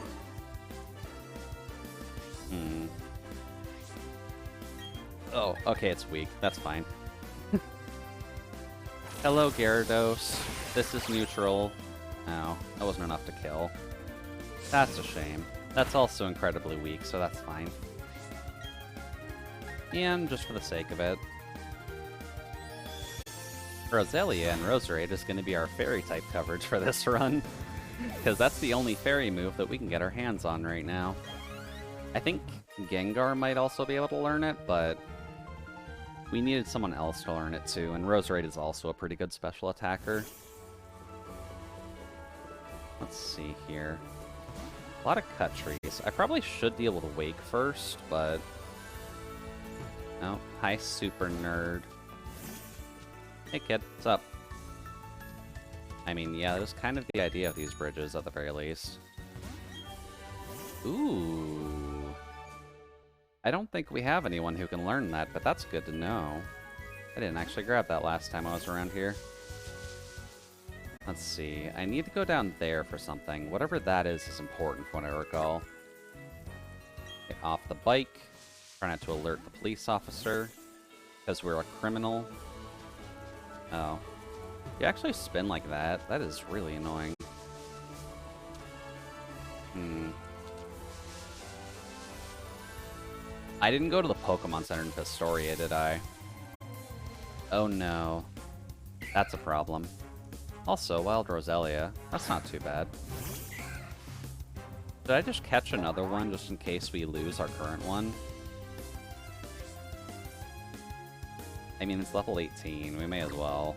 Oh, okay, it's weak. That's fine. Hello, Gyarados. This is neutral. Oh, that wasn't enough to kill. That's a shame. That's also incredibly weak, so that's fine. And just for the sake of it, Roselia and Roserade is going to be our fairy-type coverage for this run. Because that's the only fairy move that we can get our hands on right now. I think Gengar might also be able to learn it, but we needed someone else to learn it too, and Roserade is also a pretty good special attacker. Let's see here. A lot of cut trees. I probably should deal with Wake first, but... Oh, hi, Super Nerd. Hey, kid. What's up? I mean, yeah, that is kind of the idea of these bridges, at the very least. Ooh. I don't think we have anyone who can learn that, but that's good to know. I didn't actually grab that last time I was around here. Let's see. I need to go down there for something. Whatever that is important from what I recall. Get off the bike. Try not to alert the police officer. Because we're a criminal. Oh. You actually spin like that? That is really annoying. I didn't go to the Pokemon Center in Pistoria, did I? Oh no. That's a problem. Also, Wild Roselia. That's not too bad. Did I just catch another one just in case we lose our current one? I mean, it's level 18. We may as well.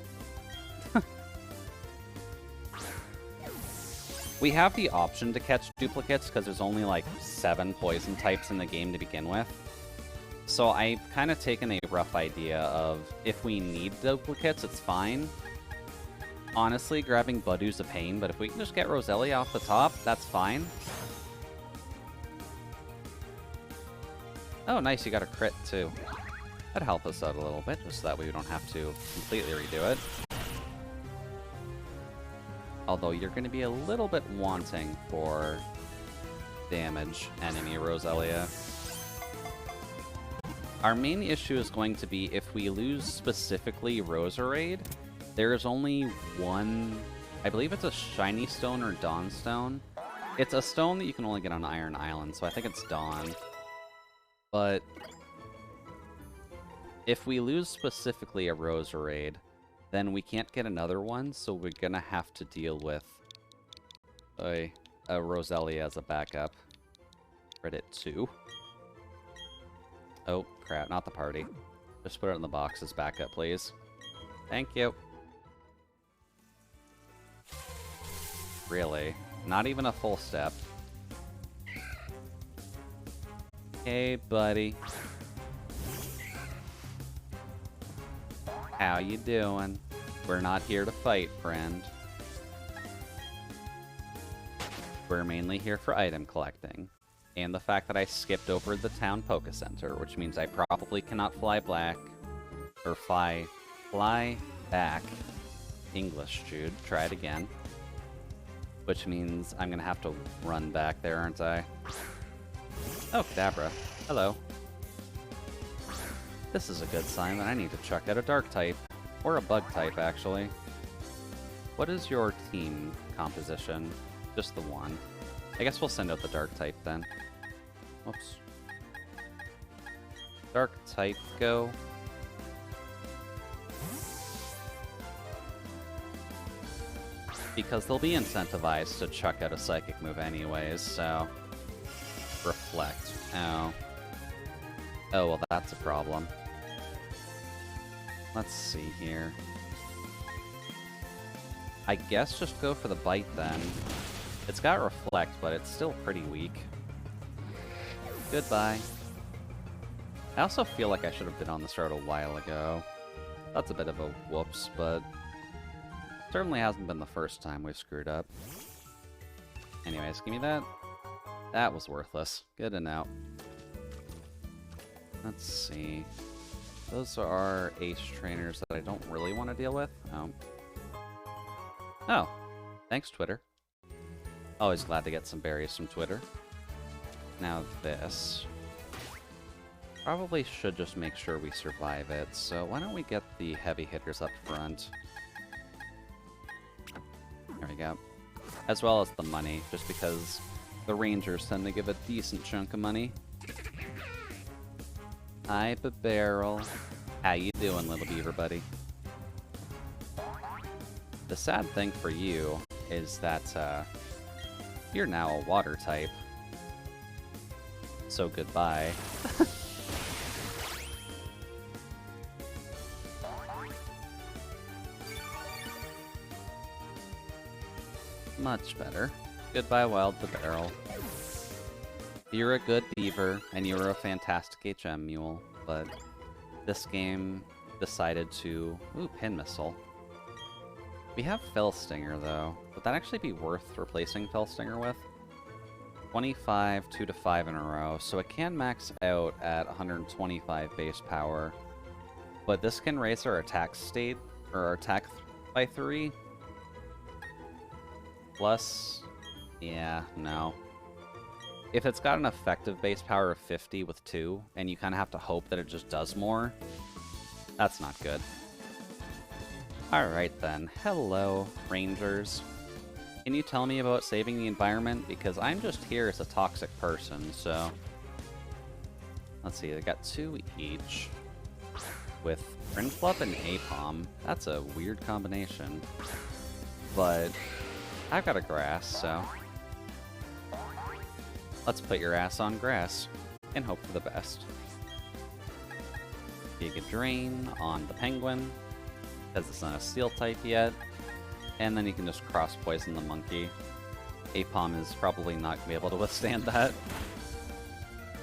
We have the option to catch duplicates because there's only like 7 poison types in the game to begin with. So I've kind of taken a rough idea of if we need duplicates, it's fine. Honestly, grabbing Budu's a pain, but if we can just get Roselia off the top, that's fine. Oh, nice, you got a crit too. That'd help us out a little bit, just so that way we don't have to completely redo it. Although you're going to be a little bit wanting for damage, enemy Roselia. Our main issue is going to be if we lose specifically Roserade, there's only one, I believe it's a Shiny Stone or Dawn Stone. It's a stone that you can only get on Iron Island, so I think it's Dawn. But if we lose specifically a Roserade, then we can't get another one, so we're gonna have to deal with a Roselia as a backup. Credit 2. Oh, crap, not the party. Just put it in the box as backup, please. Thank you. Really? Not even a full step. Hey, buddy. How you doing? We're not here to fight, friend. We're mainly here for item collecting. And the fact that I skipped over the town Poké Center, which means I probably cannot fly back. Or fly back. English, Jude. Try it again. Which means I'm gonna have to run back there, aren't I? Oh, Kadabra. Hello. This is a good sign that I need to check out a dark type. Or a bug type, actually. What is your team composition? Just the one. I guess we'll send out the dark type then. Oops. Dark type go. Because they'll be incentivized to chuck out a psychic move anyways, so... Reflect. Oh. Oh, well, that's a problem. Let's see here. I guess just go for the bite then. It's got Reflect, but it's still pretty weak. Goodbye. I also feel like I should have been on this road a while ago. That's a bit of a whoops, but certainly hasn't been the first time we've screwed up. Anyways, give me that. That was worthless. Good to know. Let's see. Those are ace trainers that I don't really want to deal with. Oh. Thanks, Twitter. Always glad to get some berries from Twitter. Now this. Probably should just make sure we survive it, so why don't we get the heavy hitters up front. There we go. As well as the money, just because the rangers tend to give a decent chunk of money. Hi, Barrel. How you doing, little beaver buddy? The sad thing for you is that you're now a water type. So goodbye. Much better. Goodbye, Wild the Barrel. You're a good beaver, and you're a fantastic HM mule, but this game decided to... Ooh, Pin Missile. We have Fell Stinger, though. Would that actually be worth replacing Fell Stinger with? 25, 2 to 5 in a row, so it can max out at 125 base power. But this can raise our attack state, or our attack by 3. Plus... yeah, no. If it's got an effective base power of 50 with 2, and you kind of have to hope that it just does more, that's not good. Alright then. Hello, Rangers. Can you tell me about saving the environment? Because I'm just here as a toxic person, so... Let's see, they got 2 each. With Fringeflup and Apom. That's a weird combination. But I've got a grass, so... let's put your ass on grass and hope for the best. Giga Drain on the Penguin, because it's not a Steel type yet. And then you can just cross poison the monkey. Apom is probably not going to be able to withstand that.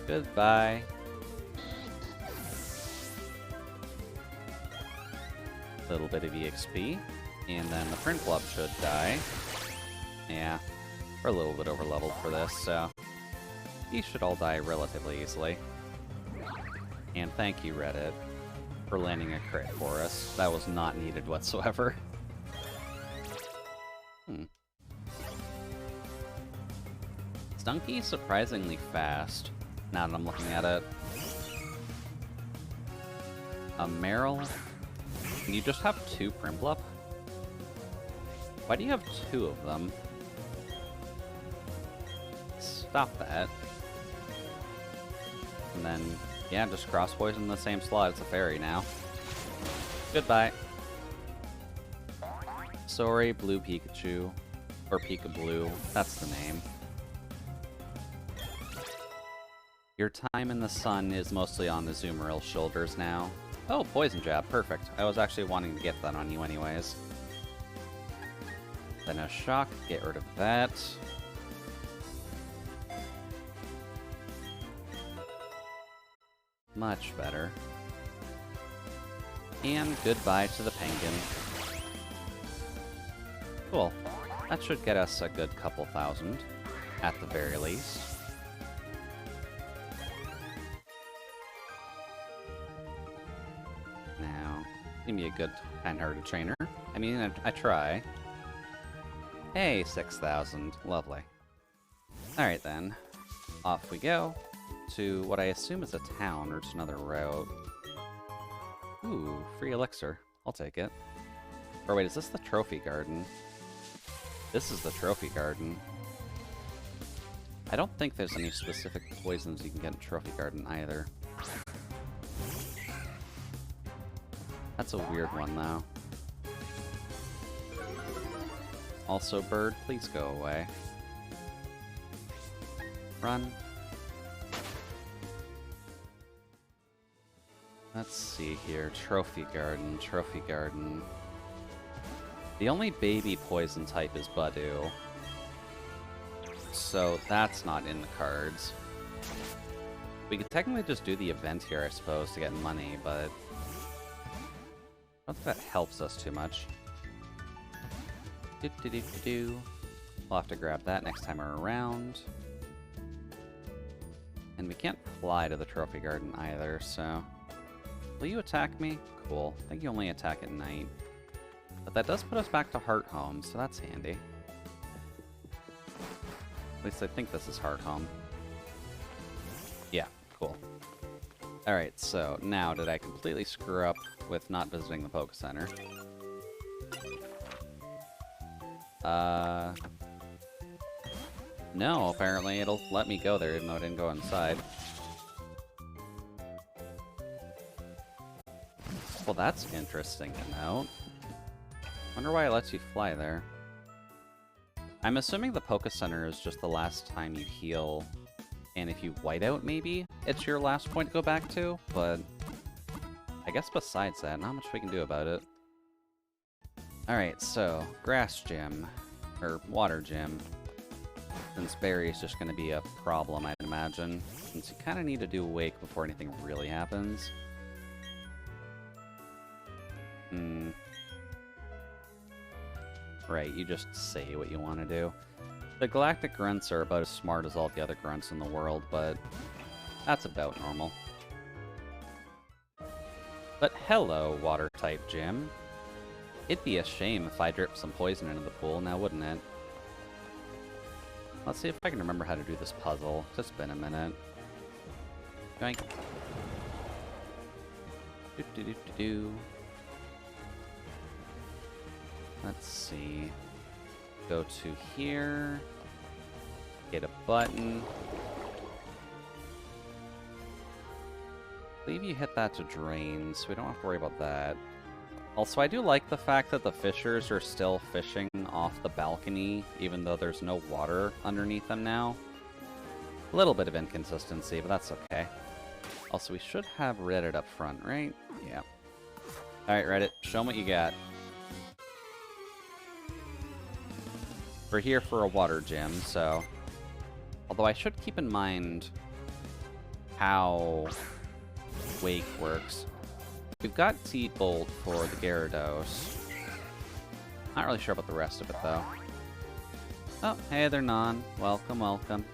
Goodbye. Little bit of EXP. And then the Fringeflup should die. Yeah, we're a little bit over leveled for this, so these should all die relatively easily. And thank you, Reddit, for landing a crit for us. That was not needed whatsoever. Stunky's surprisingly fast, now that I'm looking at it. A Meryl? Can you just have 2 Primblup? Why do you have 2 of them? Stop that. And then, yeah, just cross poison the same slot. It's a fairy now. Goodbye. Sorry, Blue Pikachu. Or Pika-Blue. That's the name. Your time in the sun is mostly on the Zoomeril's shoulders now. Oh, Poison Jab. Perfect. I was actually wanting to get that on you anyways. Then a Shock. Get rid of that. Much better. And goodbye to the Penguin. Cool. That should get us a good couple thousand, at the very least. Now, give me a good kind-hearted trainer. I mean, I try. Hey, 6,000. Lovely. Alright then. Off we go to what I assume is a town, or just another route. Ooh, free elixir. I'll take it. Or wait, is this the trophy garden? This is the trophy garden. I don't think there's any specific poisons you can get in trophy garden either. That's a weird one, though. Also, bird, please go away. Run. Let's see here. Trophy garden, trophy garden. The only baby poison type is Budew. So that's not in the cards. We could technically just do the event here, I suppose, to get money, but I don't think that helps us too much. We'll have to grab that next time we're around. And we can't fly to the trophy garden either, so... Will you attack me? Cool. I think you only attack at night. But that does put us back to Heart Home, so that's handy. At least I think this is Heart Home. Yeah, cool. Alright, so now did I completely screw up with not visiting the Poke Center? No, apparently it'll let me go there even though I didn't go inside. Well, that's interesting to note. Wonder why it lets you fly there. I'm assuming the Poke Center is just the last time you heal, and if you white out, maybe it's your last point to go back to, but I guess besides that, not much we can do about it. Alright, so, Grass Gym, or Water Gym. Since Berry is just going to be a problem, I'd imagine, since you kind of need to do Wake before anything really happens. Right, you just say what you want to do. The Galactic Grunts are about as smart as all the other grunts in the world, but that's about normal. But hello, Water-type Gym. It'd be a shame if I dripped some poison into the pool, now wouldn't it? Let's see if I can remember how to do this puzzle. It's been a minute. Yoink. Do-do-do-do-do. Let's see. Go to here. Hit a button. I believe you hit that to drain, so we don't have to worry about that. Also, I do like the fact that the fishers are still fishing off the balcony, even though there's no water underneath them now. A little bit of inconsistency, but that's okay. Also, we should have Reddit up front, right? Yeah. Alright, Reddit, show them what you got. We're here for a water gym, so... Although I should keep in mind how Wake works. We've got T-Bolt for the Gyarados. Not really sure about the rest of it, though. Oh, hey there, Non. Welcome, welcome.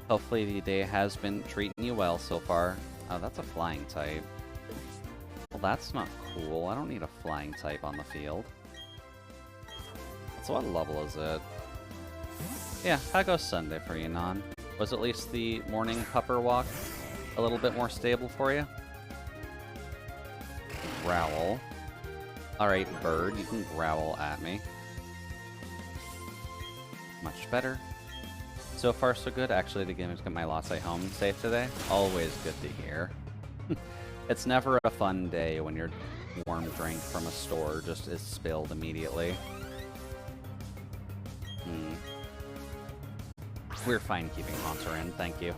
Hopefully the day has been treating you well so far. Oh, that's a flying type. Well, that's not cool. I don't need a flying type on the field. So what level is it? Yeah, that goes Sunday for you, Non. Was at least the morning pupper walk a little bit more stable for you? Growl. Alright, bird, you can growl at me. Much better. So far, so good. Actually, the game has got my Lotsite home safe today. Always good to hear. It's never a fun day when your warm drink from a store just is spilled immediately. We're fine keeping Haunter in, thank you.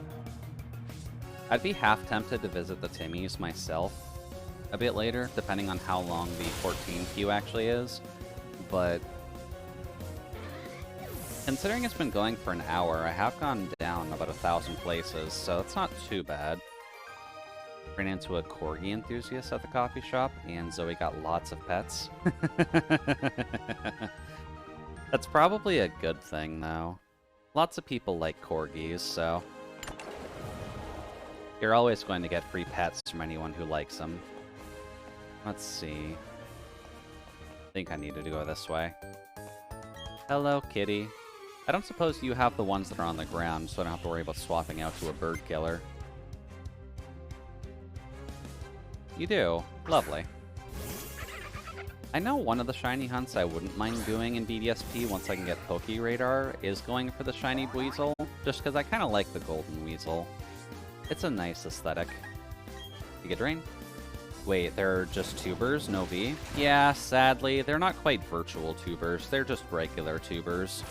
I'd be half tempted to visit the Timmies myself a bit later, depending on how long the 14 queue actually is, but considering it's been going for an hour, I have gone down about 1,000 places, so it's not too bad. Ran into a corgi enthusiast at the coffee shop, and Zoe got lots of pets. That's probably a good thing, though. Lots of people like corgis, so you're always going to get free pets from anyone who likes them. Let's see. I think I need to go this way. Hello, kitty. I don't suppose you have the ones that are on the ground, so I don't have to worry about swapping out to a bird killer. You do. Lovely. I know one of the shiny hunts I wouldn't mind doing in BDSP once I can get Poke Radar is going for the shiny Weasel, just because I kind of like the golden Weasel. It's a nice aesthetic. You get drain? Wait, they're just tubers, no V? Yeah, sadly, they're not quite virtual tubers, they're just regular tubers.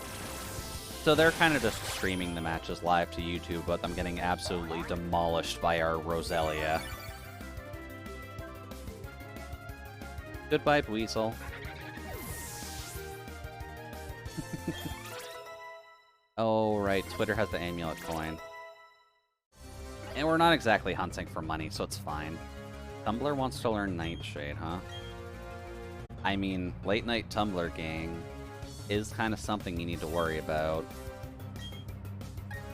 So they're kind of just streaming the matches live to YouTube, but I'm getting absolutely demolished by our Roselia. Goodbye, Weasel. Oh, right, Twitter has the amulet coin. And we're not exactly hunting for money, so it's fine. Tumblr wants to learn Nightshade, huh? I mean, late night Tumblr gang is kind of something you need to worry about.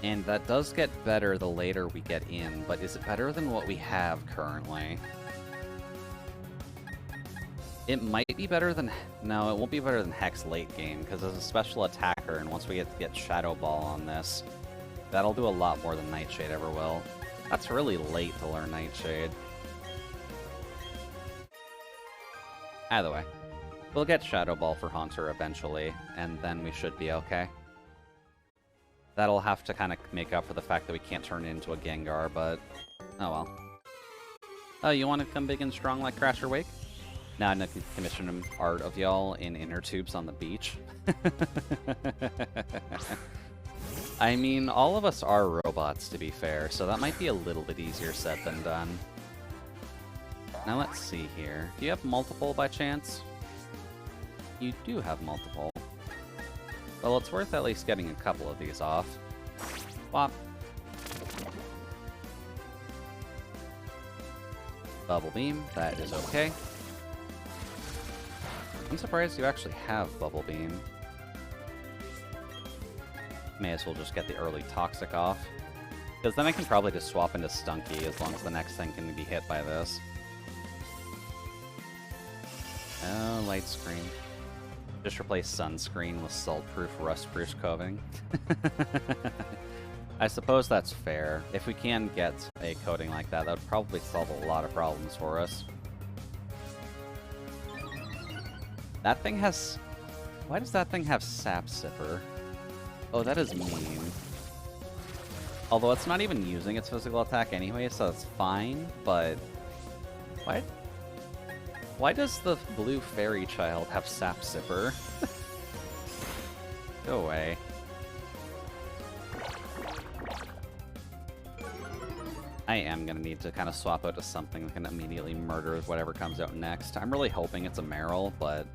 And that does get better the later we get in, but is it better than what we have currently? It might be better than... No, it won't be better than Hex late game, because as a special attacker, and once we get Shadow Ball on this, that'll do a lot more than Nightshade ever will. That's really late to learn Nightshade. Either way, we'll get Shadow Ball for Haunter eventually, and then we should be okay. That'll have to kind of make up for the fact that we can't turn it into a Gengar, but... oh well. Oh, you want to come big and strong like Crasher Wake? Now I'm gonna commission art of y'all in inner tubes on the beach. I mean, all of us are robots, to be fair, so that might be a little bit easier said than done. Now let's see here. Do you have multiple by chance? You do have multiple. Well, it's worth at least getting a couple of these off. Whop. Bubble Beam, that is okay. I'm surprised you actually have Bubble Beam. May as well just get the early Toxic off. Because then I can probably just swap into Stunky as long as the next thing can be hit by this. Oh, Light Screen. Just replace Sunscreen with Salt-Proof, Rust-Proof coating. I suppose that's fair. If we can get a coating like that, that would probably solve a lot of problems for us. That thing has... Why does that thing have Sap Sipper? Oh, that is mean. Although it's not even using its physical attack anyway, so it's fine, but... Why does the blue fairy child have Sap Sipper? Go away. I am gonna need to kind of swap out to something that can immediately murder whatever comes out next. I'm really hoping it's a Meryl, but...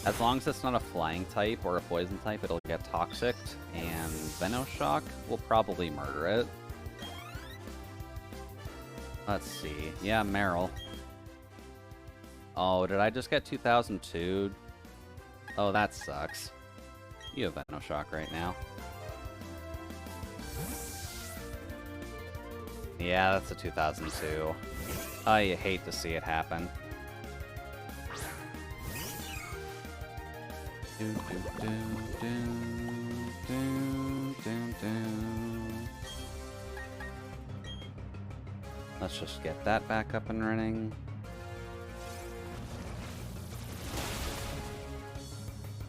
as long as it's not a flying type or a poison type, it'll get Toxic, and Venoshock will probably murder it. Let's see. Yeah, Meryl. Oh, did I just get 2002? Oh, that sucks. You have Venoshock right now. Yeah, that's a 2002. Oh, you hate to see it happen. Let's just get that back up and running.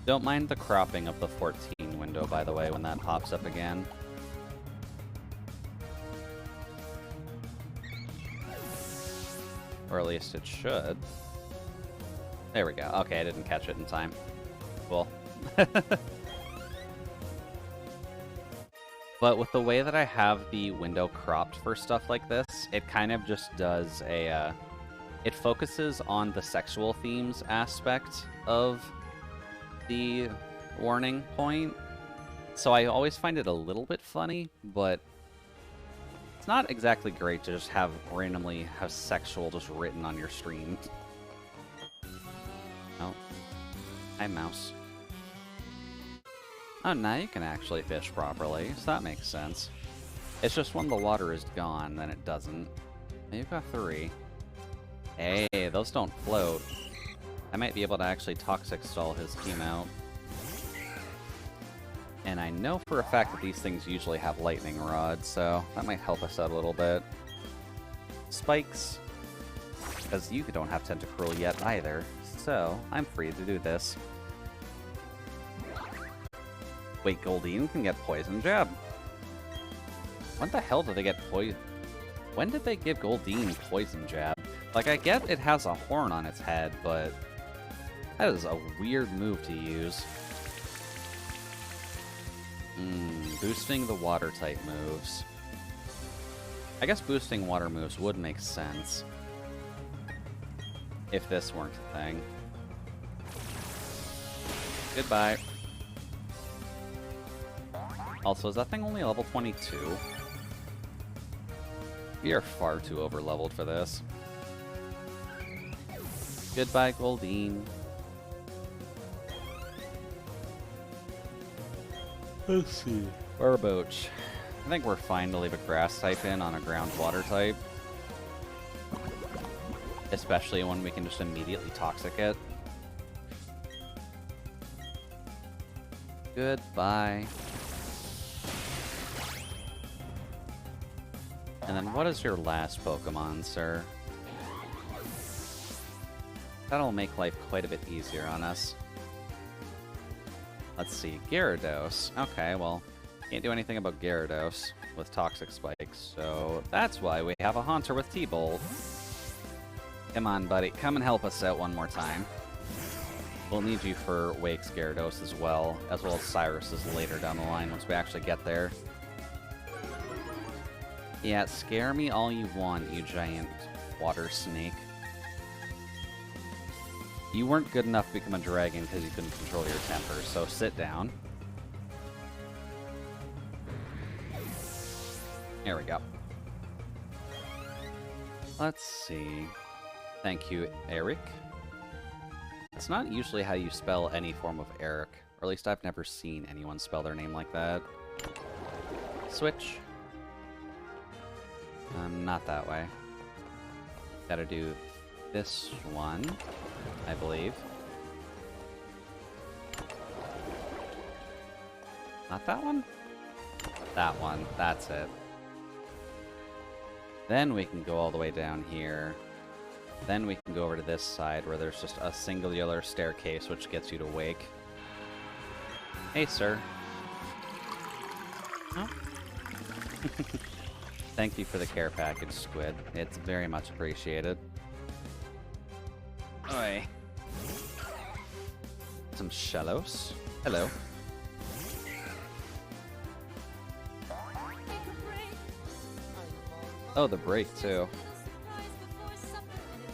Don't mind the cropping of the 14 window, by the way, when that pops up again. Or at least it should. There we go. Okay, I didn't catch it in time. Cool. But with the way that I have the window cropped for stuff like this, it kind of just does a... it focuses on the sexual themes aspect of the warning point. So I always find it a little bit funny, but it's not exactly great to just randomly have sexual just written on your stream. Oh. Hi, mouse. Oh, now you can actually fish properly, so that makes sense. It's just when the water is gone, then it doesn't. You've got 3. Hey, those don't float. I might be able to actually Toxic stall his team out. And I know for a fact that these things usually have Lightning Rod, so that might help us out a little bit. Spikes. Because you don't have Tentacruel yet either, so I'm free to do this. Wait, Goldeen can get Poison Jab. When the hell did they get Poison... When did they give Goldeen Poison Jab? Like, I get it has a horn on its head, but... that is a weird move to use. Boosting the water-type moves. I guess boosting water moves would make sense. If this weren't a thing. Goodbye. Also, is that thing only level 22? We are far too over-leveled for this. Goodbye, Goldeen. Let's see. Barboach. I think we're fine to leave a grass type in on a ground water type. Especially when we can just immediately toxic it. Goodbye. And then what is your last Pokemon, sir? That'll make life quite a bit easier on us. Let's see, Gyarados. Okay, well, can't do anything about Gyarados with Toxic Spikes, so that's why we have a Haunter with T-Bolt. Come on, buddy, come and help us out one more time. We'll need you for Wake's Gyarados as well as Cyrus's later down the line once we actually get there. Yeah, scare me all you want, you giant water snake. You weren't good enough to become a dragon because you couldn't control your temper, so sit down. There we go. Let's see. Thank you, Eric. It's not usually how you spell any form of Eric, or at least I've never seen anyone spell their name like that. Switch. Not that way. Gotta do this one, I believe. Not that one? That one. That's it. Then we can go all the way down here. Then we can go over to this side where there's just a singular staircase which gets you to Wake. Hey, sir. Oh. Thank you for the care package, Squid. It's very much appreciated. Oi. Some Shellos. Hello. Oh, the break, too.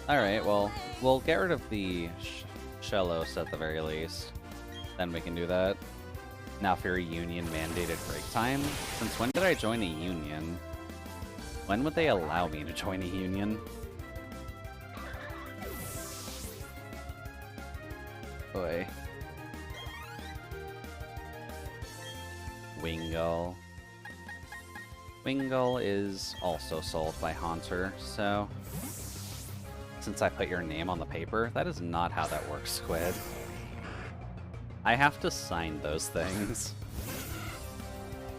Alright, well, we'll get rid of the Shellos at the very least. Then we can do that. Now for a union-mandated break time. Since when did I join a union? When would they allow me to join a union? Boy. Wingull. Wingull is also sold by Haunter, so... Since I put your name on the paper, that is not how that works, Squid. I have to sign those things.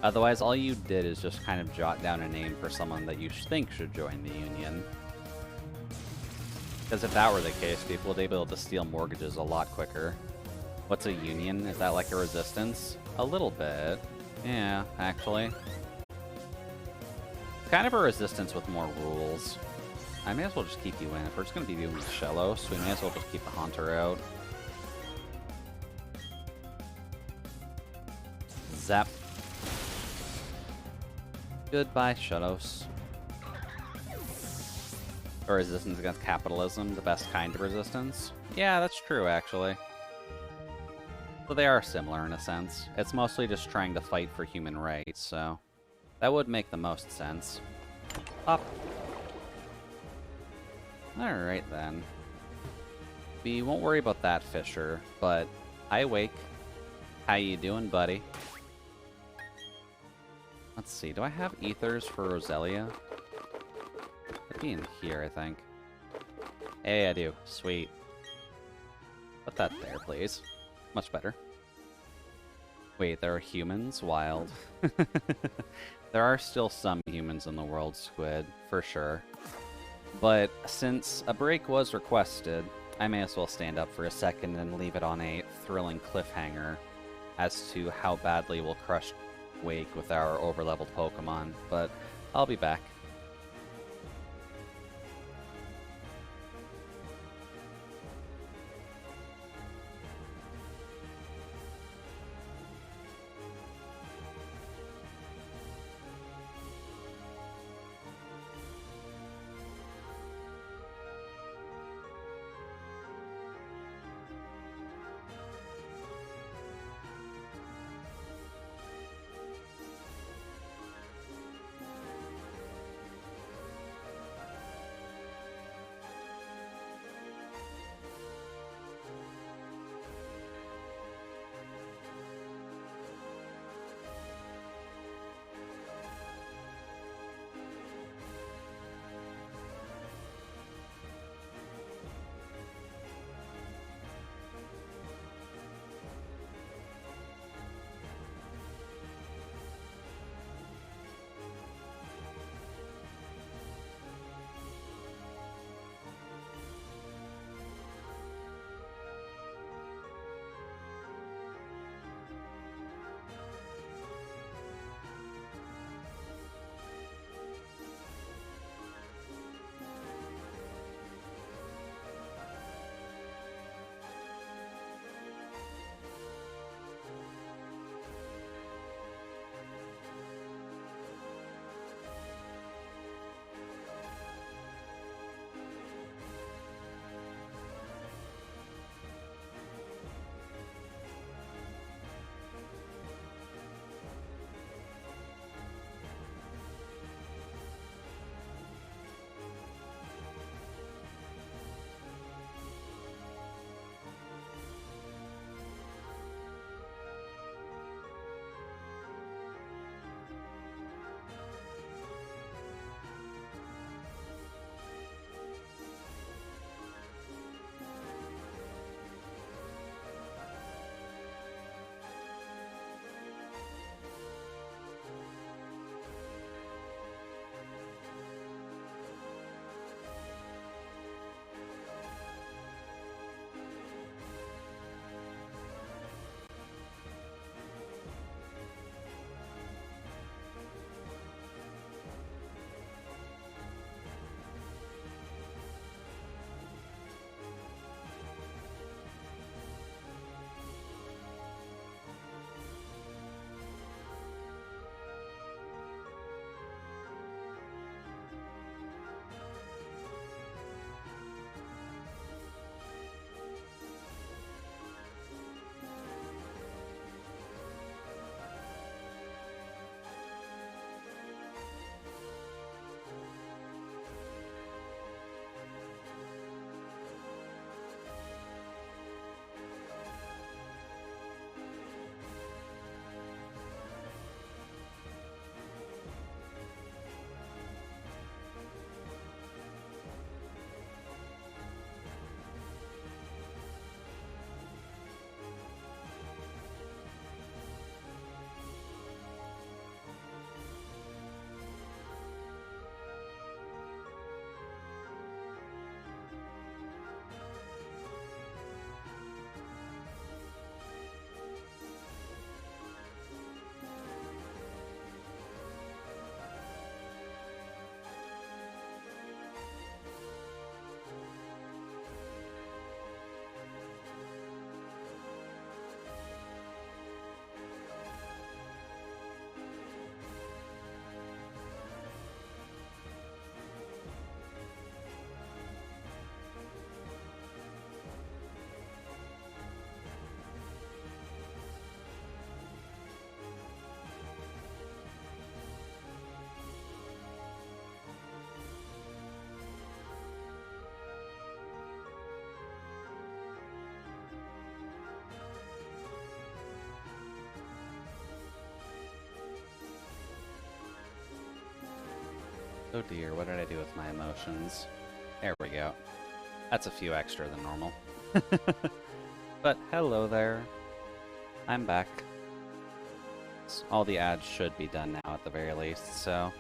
Otherwise, all you did is just kind of jot down a name for someone that you think should join the union. Because if that were the case, people would be able to steal mortgages a lot quicker. What's a union? Is that like a resistance? A little bit. Yeah, actually. Kind of a resistance with more rules. I may as well just keep you in. If we're just going to be doing Shellos, we may as well just keep the Haunter out. Zap. Goodbye, Shellos. Or resistance against capitalism, the best kind of resistance? Yeah, that's true, actually. So they are similar in a sense. It's mostly just trying to fight for human rights, so... That would make the most sense. Up. Alright then. We won't worry about that, Fisher, but... Hi, Wake. How you doing, buddy? Let's see, do I have ethers for Roselia? It'd be in here, I think. Hey, I do. Sweet. Put that there, please. Much better. Wait, there are humans? Wild. There are still some humans in the world, Squid, for sure. But since a break was requested, I may as well stand up for a second and leave it on a thrilling cliffhanger as to how badly we'll crush Wake with our overleveled Pokemon, but I'll be back. Oh dear, what did I do with my emotions? There we go. That's a few extra than normal. But hello there. I'm back. All the ads should be done now at the very least, so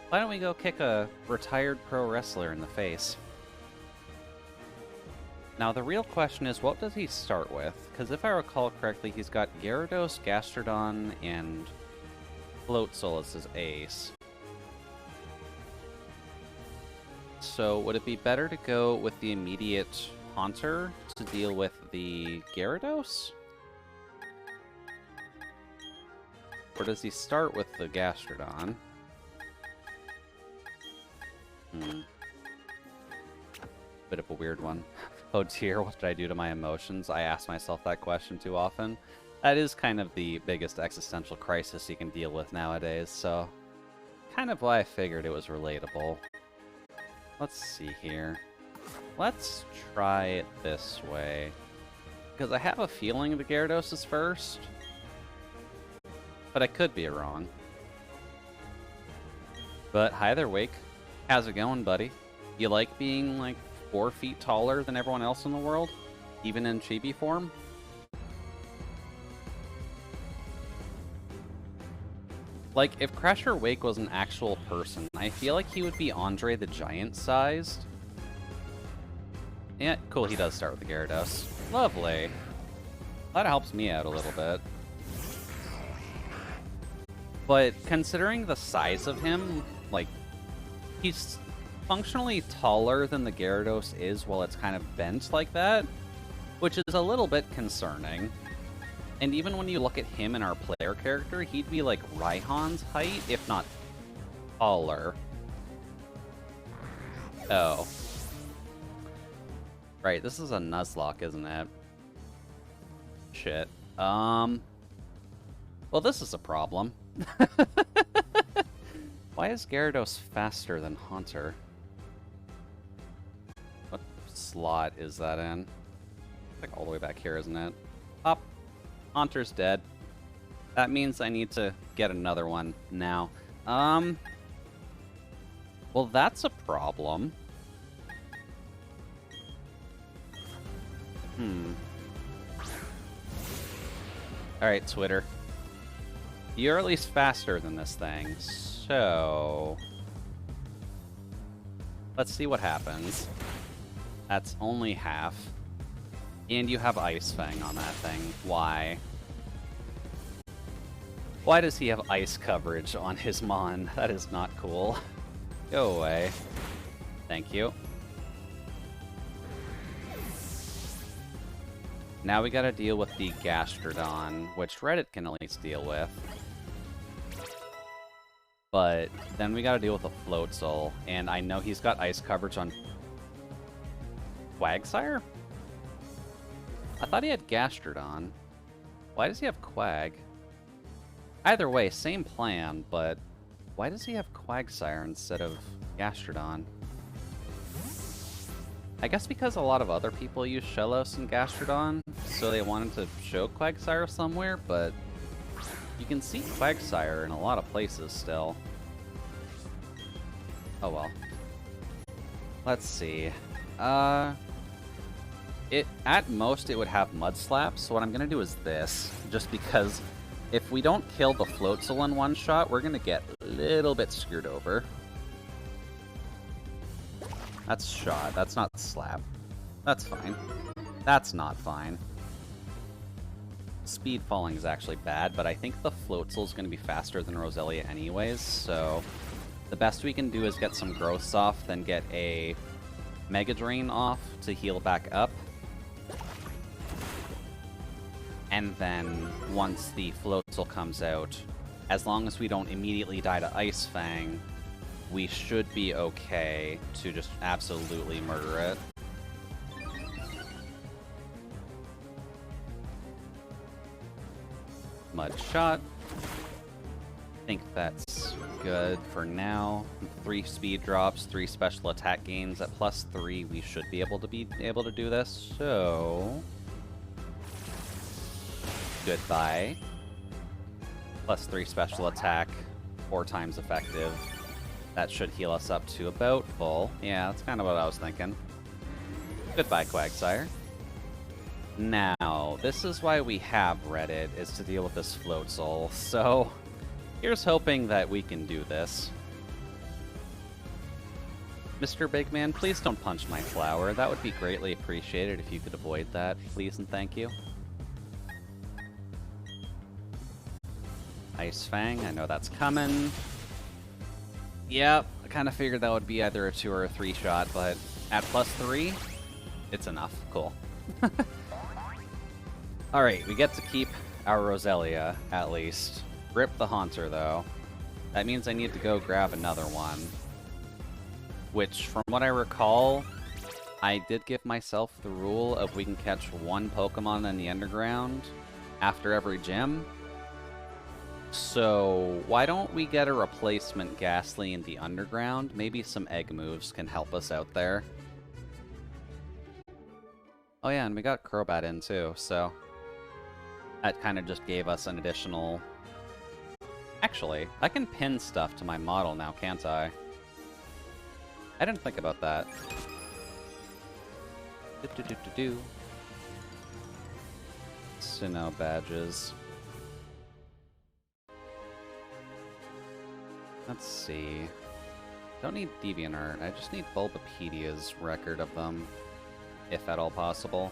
why don't we go kick a retired pro wrestler in the face? Now the real question is, what does he start with? Because if I recall correctly, he's got Gyarados, Gastrodon, and Floatzel as his ace. So would it be better to go with the immediate Haunter to deal with the Gyarados? Or does he start with the Gastrodon? Bit of a weird one. Oh dear, what did I do to my emotions? I ask myself that question too often. That is kind of the biggest existential crisis you can deal with nowadays, so kind of why I figured it was relatable. Let's see here. Let's try it this way. Because I have a feeling the Gyarados is first. But I could be wrong. But hi there, Wake. How's it going, buddy? You like being, like, 4 feet taller than everyone else in the world? Even in chibi form? Like, if Crasher Wake was an actual person, I feel like he would be Andre the Giant-sized. Yeah, cool, he does start with the Gyarados. Lovely. That helps me out a little bit. But considering the size of him, like, he's functionally taller than the Gyarados is while it's kind of bent like that, which is a little bit concerning. And even when you look at him and our player character, he'd be like Raihan's height, if not taller. Oh. Right, this is a Nuzlocke, isn't it? Shit. Well, this is a problem. Why is Gyarados faster than Haunter? What slot is that in? Like all the way back here, isn't it? Up. Haunter's dead. That means I need to get another one now. Well, that's a problem. Alright, Twitter. You're at least faster than this thing, so let's see what happens. That's only half. And you have Ice Fang on that thing. Why? Why does he have ice coverage on his Mon? That is not cool. Go away. Thank you. Now we gotta deal with the Gastrodon, which Reddit can at least deal with. But then we gotta deal with the Floatzel, and I know he's got ice coverage on Quagsire? I thought he had Gastrodon. Why does he have Quag? Either way, same plan, but why does he have Quagsire instead of Gastrodon? I guess because a lot of other people use Shellos and Gastrodon, so they wanted to show Quagsire somewhere, but you can see Quagsire in a lot of places still. Oh well. Let's see. At most, it would have Mud Slap, so what I'm going to do is this, just because if we don't kill the Floatzel in one shot, we're going to get a little bit screwed over. That's Shot, that's not Slap. That's fine. That's not fine. Speed falling is actually bad, but I think the Floatzel is going to be faster than Roselia anyways, so the best we can do is get some growths off, then get a Mega Drain off to heal back up. And then, once the Floatzel comes out, as long as we don't immediately die to Ice Fang, we should be okay to just absolutely murder it. Mud Shot. I think that's good for now. 3 speed drops, 3 special attack gains. At +3, we should be able to do this, so goodbye. +3 special attack, 4 times effective. That should heal us up to about full. Yeah, that's kind of what I was thinking. Goodbye, Quagsire. Now, this is why we have Reddit, is to deal with this Floatzel. So, here's hoping that we can do this. Mr. Big Man, please don't punch my flower. That would be greatly appreciated if you could avoid that. Please and thank you. Ice Fang, I know that's coming. Yep, I kind of figured that would be either a 2 or a 3 shot, but at +3, it's enough. Cool. Alright, we get to keep our Roselia, at least. Rip the Haunter, though. That means I need to go grab another one. Which, from what I recall, I did give myself the rule of we can catch one Pokemon in the Underground after every gym. So, why don't we get a replacement Gastly in the Underground? Maybe some egg moves can help us out there. Oh yeah, and we got Crobat in too, so that kind of just gave us an additional... Actually, I can pin stuff to my model now, can't I? I didn't think about that. Sinnoh badges. Let's see. Don't need DeviantArt, I just need Bulbapedia's record of them, if at all possible.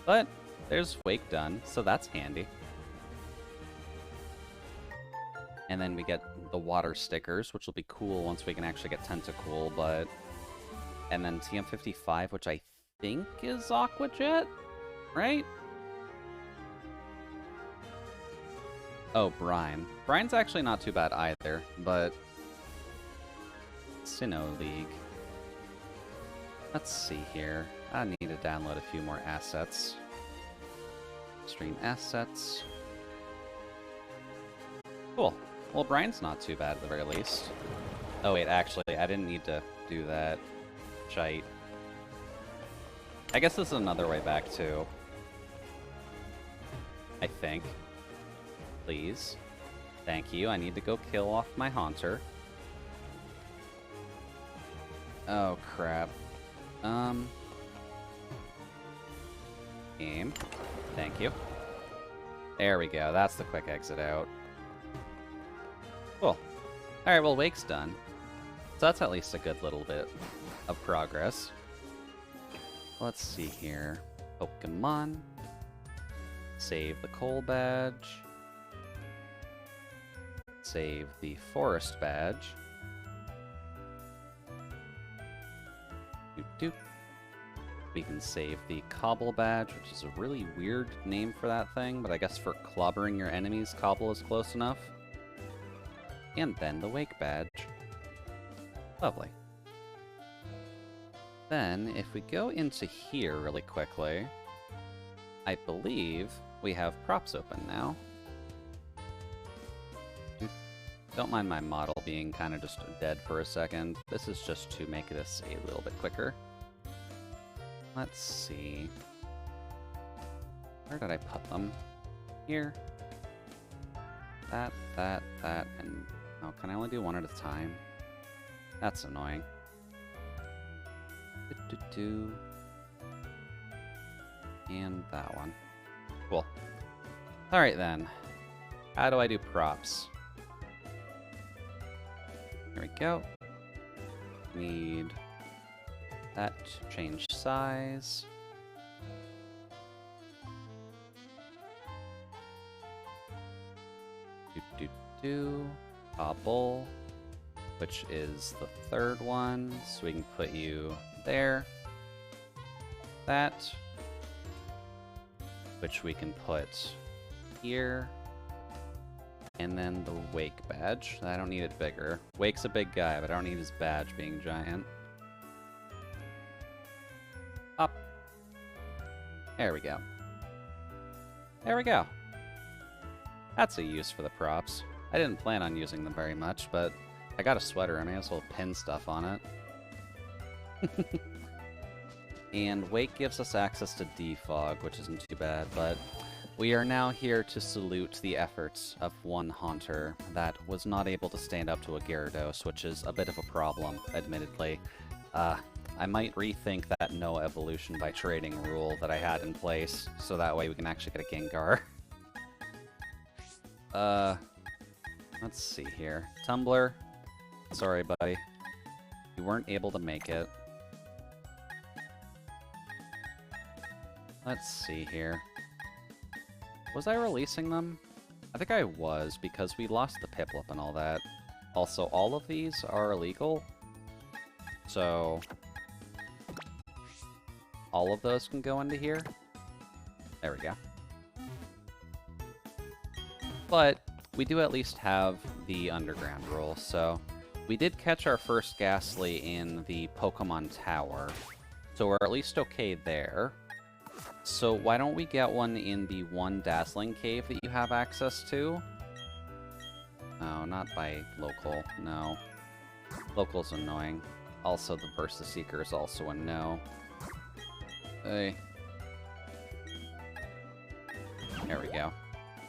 But there's Wake done, so that's handy. And then we get the water stickers, which will be cool once we can actually get Tentacool, but... And then TM55, which I think is Aqua Jet, right? Oh, Brine. Brine's actually not too bad either, but... Sinnoh League. Let's see here. I need to download a few more assets. Stream assets. Cool. Well, Brine's not too bad at the very least. Oh wait, actually, I didn't need to do that. Shite. I guess this is another way back too. I think. Please. Thank you. I need to go kill off my Haunter. Oh, crap. Game. Thank you. There we go. That's the quick exit out. Cool. Alright, well, Wake's done. So that's at least a good little bit of progress. Let's see here. Pokemon. Save the Coal badge. Save the Forest badge. Doop doop. We can save the Cobble badge, which is a really weird name for that thing, but I guess for clobbering your enemies, Cobble is close enough. And then the Wake badge. Lovely. Then, if we go into here really quickly, I believe we have props open now. Don't mind my model being kind of just dead for a second. This is just to make this a little bit quicker. Let's see. Where did I put them? Here. That, and... Oh, can I only do one at a time? That's annoying. And that one. Cool. Alright then. How do I do props? Here we go. Need that to change size. Cobble, which is the third one, so we can put you there. That, which we can put here. And then the Wake badge. I don't need it bigger. Wake's a big guy, but I don't need his badge being giant. Up. There we go. There we go. That's a use for the props. I didn't plan on using them very much, but I got a sweater. I may as well pin stuff on it. And Wake gives us access to Defog, which isn't too bad, but we are now here to salute the efforts of one Haunter that was not able to stand up to a Gyarados, which is a bit of a problem, admittedly. I might rethink that no evolution by trading rule that I had in place, so that way we can actually get a Gengar. Let's see here. Tumblr, sorry buddy. You weren't able to make it. Let's see here. Was I releasing them? I think I was, because we lost the Piplup and all that. Also, all of these are illegal. So, all of those can go into here. There we go. But, we do at least have the Underground rule, so we did catch our first Gastly in the Pokemon Tower. So we're at least okay there. So why don't we get one in the one Dazzling Cave that you have access to? No, not by local, no. Local's annoying. Also, the Burst Seeker is also a no. Hey. There we go.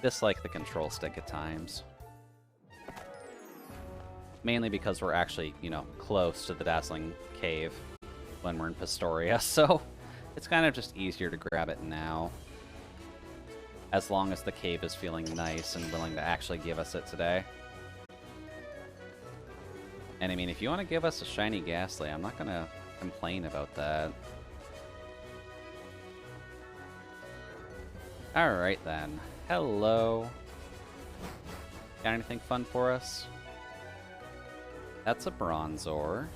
Dislike the control stick at times. Mainly because we're actually, you know, close to the Dazzling Cave when we're in Pastoria, so it's kind of just easier to grab it now. As long as the cave is feeling nice and willing to actually give us it today. And I mean, if you want to give us a shiny Gastly, I'm not going to complain about that. Alright then. Hello. Got anything fun for us? That's a Bronzor.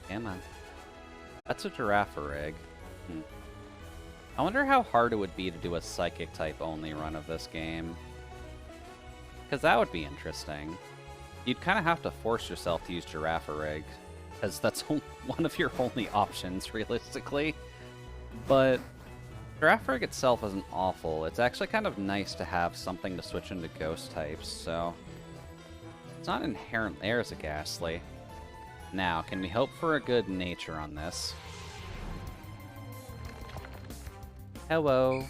Come on. That's a Girafarig. I wonder how hard it would be to do a Psychic-type only run of this game. Because that would be interesting. You'd kind of have to force yourself to use Girafarig, because that's one of your only options, realistically. But Girafarig itself isn't awful. It's actually kind of nice to have something to switch into Ghost types, so it's not inherent there as a Gastly. Now, can we hope for a good nature on this? Hello.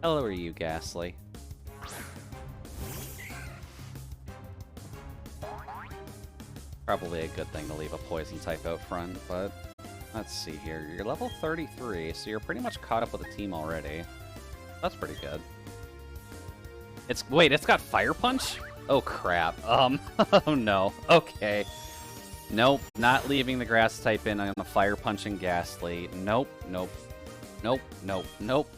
Hello, are you, Gastly? Probably a good thing to leave a poison type out front, but let's see here. You're level 33, so you're pretty much caught up with the team already. That's pretty good. Wait, it's got Fire Punch? Oh crap. Oh no. Okay. Nope, not leaving the grass type in on the Fire Punching Gastly. Nope, nope. Nope, nope, nope.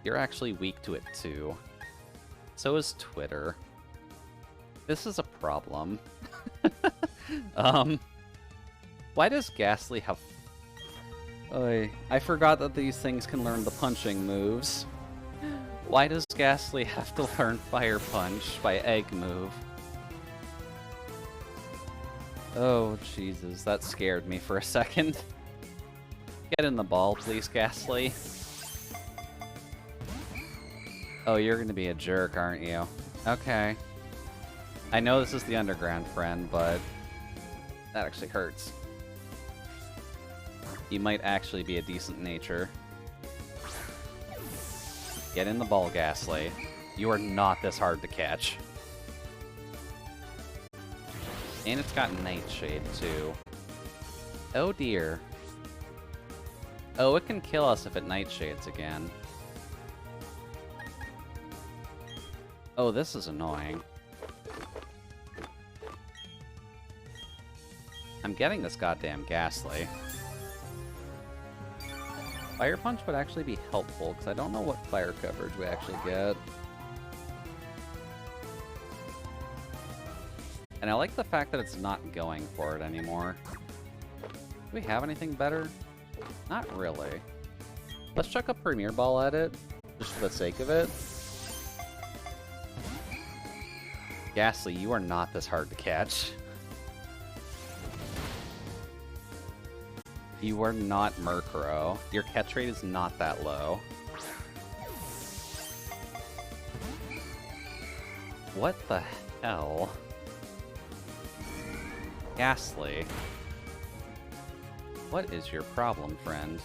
You're actually weak to it too. So is Twitter. This is a problem. Why does Gastly have... I forgot that these things can learn the punching moves. Why does Gastly have to learn Fire Punch by Egg move? Oh, Jesus, that scared me for a second. Get in the ball, please, Gastly. Oh, you're gonna be a jerk, aren't you? Okay. I know this is the Underground friend, but that actually hurts. You might actually be a decent nature. Get in the ball, Gastly. You are not this hard to catch. And it's got Nightshade, too. Oh dear. Oh, it can kill us if it Nightshades again. Oh, this is annoying. I'm getting this goddamn Gastly. Fire Punch would actually be helpful, because I don't know what fire coverage we actually get. And I like the fact that it's not going for it anymore. Do we have anything better? Not really. Let's chuck a Premier Ball at it, just for the sake of it. Gastly, you are not this hard to catch. You are not Murkrow. Your catch rate is not that low. What the hell? Gastly. What is your problem, friend?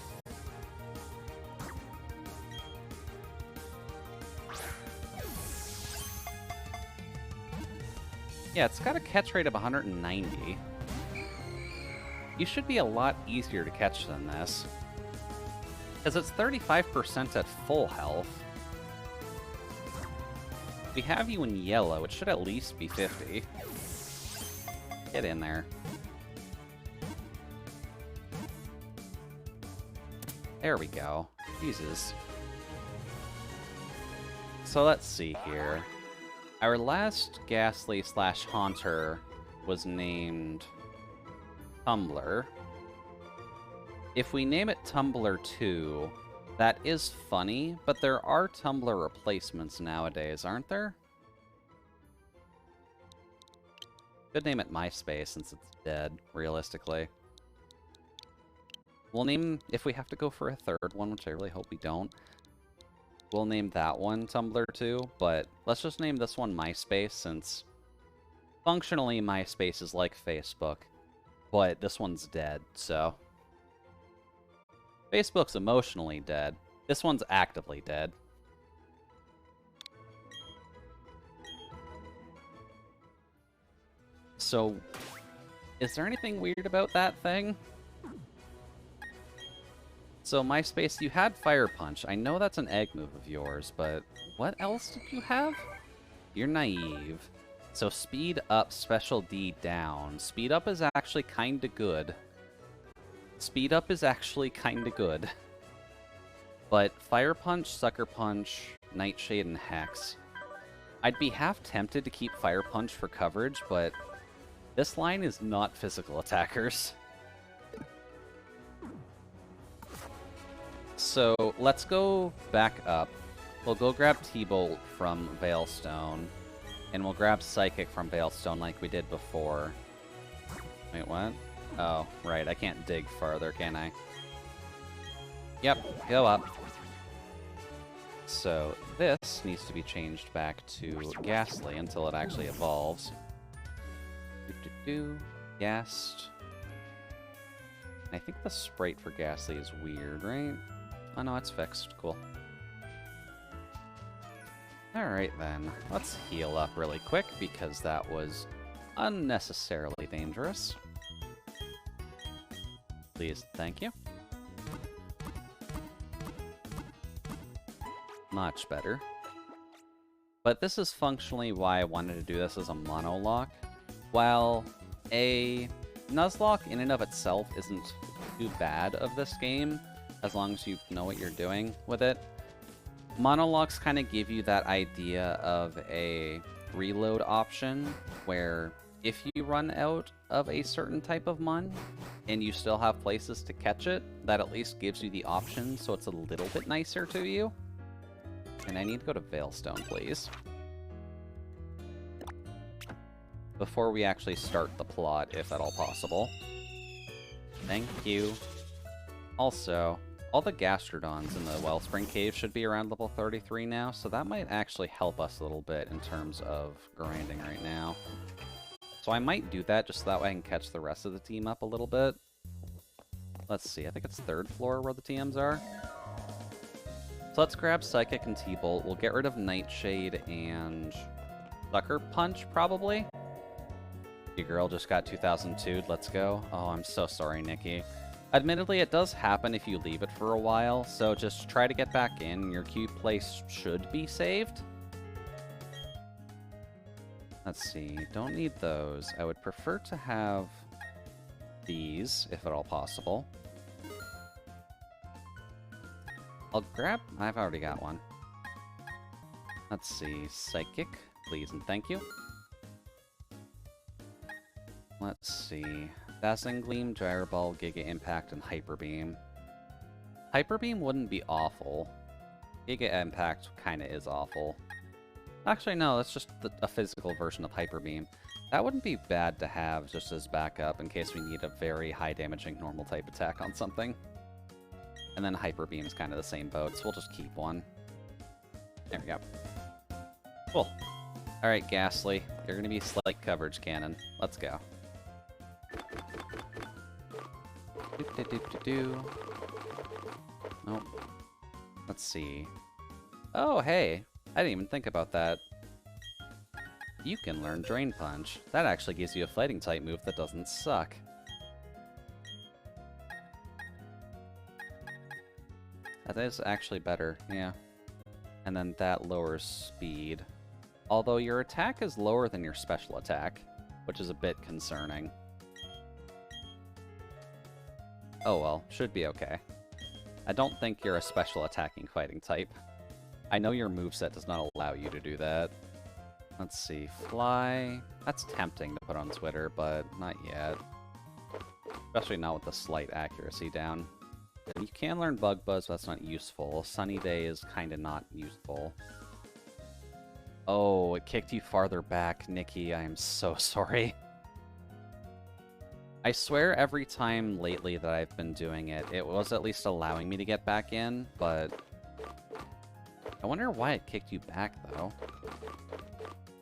Yeah, it's got a catch rate of 190. You should be a lot easier to catch than this. Because it's 35% at full health. We have you in yellow. It should at least be 50. Get in there. There we go. Jesus. So let's see here. Our last Gastly / Haunter was named Tumbler. If we name it Tumbler 2, that is funny, but there are Tumbler replacements nowadays, aren't there? Could name it MySpace since it's dead, realistically. We'll name, if we have to go for a third one, which I really hope we don't, we'll name that one Tumblr 2, but let's just name this one MySpace since functionally MySpace is like Facebook, but this one's dead, so... Facebook's emotionally dead. This one's actively dead. So, is there anything weird about that thing? So, MySpace, you had Fire Punch. I know that's an egg move of yours, but what else did you have? You're naive. So, Speed Up, Special D down. Speed Up is actually kinda good. Speed Up is actually kinda good. But Fire Punch, Sucker Punch, Nightshade, and Hex. I'd be half tempted to keep Fire Punch for coverage, but this line is not physical attackers. So, let's go back up. We'll go grab T-Bolt from Veilstone, and we'll grab Psychic from Veilstone like we did before. Wait, what? Oh, right, I can't dig farther, can I? Yep, go up. So, this needs to be changed back to Gastly until it actually evolves. Gast. I think the sprite for Gastly is weird, right? Oh no, it's fixed. Cool. Alright then, let's heal up really quick because that was unnecessarily dangerous. Please, thank you. Much better. But this is functionally why I wanted to do this as a Monolocke. While a Nuzlocke in and of itself isn't too bad of this game, as long as you know what you're doing with it, Monolocks kind of give you that idea of a reload option where if you run out of a certain type of Mun and you still have places to catch it, that at least gives you the option so it's a little bit nicer to you. And I need to go to Veilstone, please. Before we actually start the plot, if at all possible. Thank you. Also, all the Gastrodons in the Wellspring Cave should be around level 33 now, so that might actually help us a little bit in terms of grinding right now. So I might do that just so that way I can catch the rest of the team up a little bit. Let's see, I think it's 3rd floor where the TMs are. So let's grab Psychic and T-Bolt. We'll get rid of Nightshade and Sucker Punch, probably. Your girl just got 2002'd, let's go. Oh, I'm so sorry, Nikki. Admittedly, it does happen if you leave it for a while, so just try to get back in. Your queue place should be saved. Let's see, don't need those. I would prefer to have these, if at all possible. I'll grab... I've already got one. Let's see, Psychic, please and thank you. Let's see, Dazzling Gleam, Gyro Ball, Giga Impact, and Hyper Beam. Hyper Beam wouldn't be awful. Giga Impact kinda is awful. Actually, no, that's just a physical version of Hyper Beam. That wouldn't be bad to have just as backup in case we need a very high damaging normal type attack on something. And then Hyper Beam is kind of the same boat, so we'll just keep one. There we go. Cool. Alright, Gastly, you're gonna be Slight Coverage Cannon. Let's go. Nope. Let's see. Oh, hey! I didn't even think about that. You can learn Drain Punch. That actually gives you a fighting type move that doesn't suck. That is actually better, yeah. And then that lowers speed. Although your attack is lower than your special attack, which is a bit concerning. Oh well, should be okay. I don't think you're a special attacking fighting type. I know your moveset does not allow you to do that. Let's see, Fly... That's tempting to put on Twitter, but not yet. Especially not with the slight accuracy down. You can learn Bug Buzz, but that's not useful. Sunny Day is kinda not useful. Oh, it kicked you farther back, Nikki. I am so sorry. I swear every time lately that I've been doing it, it was at least allowing me to get back in, but... I wonder why it kicked you back, though.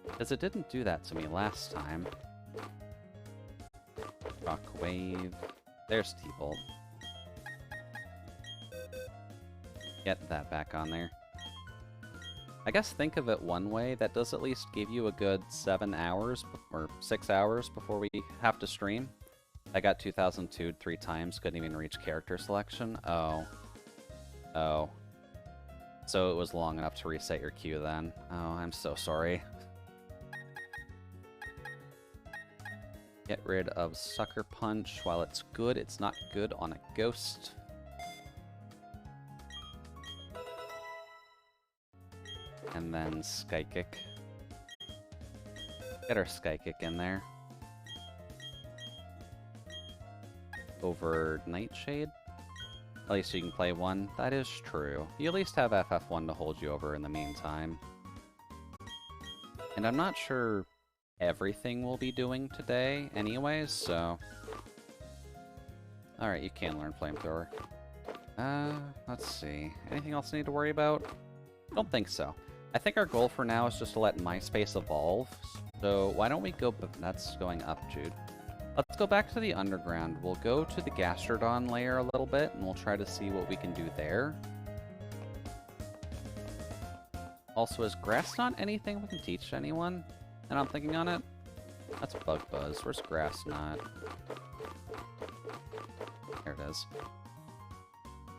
Because it didn't do that to me last time. Shockwave. There's T-Bolt. Get that back on there. I guess think of it one way, that does at least give you a good 7 hours, or 6 hours before we have to stream. I got 2002 3 times, couldn't even reach character selection. Oh. Oh. So it was long enough to reset your queue then. Oh, I'm so sorry. Get rid of Sucker Punch. While it's good, it's not good on a ghost. And then Sky Kick. Get our Sky Kick in there. Over Nightshade? At least you can play one. That is true. You at least have FF1 to hold you over in the meantime. And I'm not sure everything we'll be doing today anyways, so... Alright, you can learn Flamethrower. Let's see. Anything else I need to worry about? I don't think so. I think our goal for now is just to let MySpace evolve. So why don't we go... That's going up, Jude. Let's go back to the underground. We'll go to the Gastrodon layer a little bit, and we'll try to see what we can do there. Also, is Grass Knot anything we can teach anyone? And I'm thinking on it? That's Bug Buzz. Where's Grass Knot? There it is.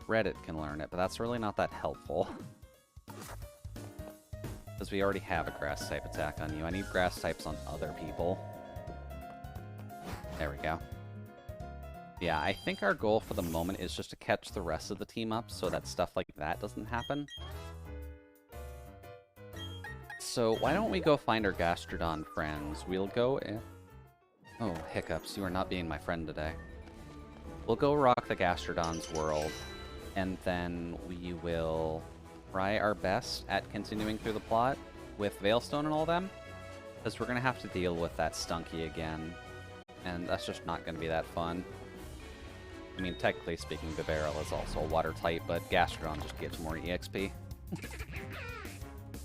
Reddit can learn it, but that's really not that helpful. Because we already have a Grass type attack on you. I need Grass types on other people. There we go. Yeah, I think our goal for the moment is just to catch the rest of the team up so that stuff like that doesn't happen. So why don't we go find our Gastrodon friends? We'll go in... Oh, hiccups. You are not being my friend today. We'll go rock the Gastrodon's world, and then we will try our best at continuing through the plot with Veilstone and all them, because we're going to have to deal with that Stunky again, and that's just not going to be that fun. I mean, technically speaking, Bibarel is also a water type, but Gastrodon just gives more EXP.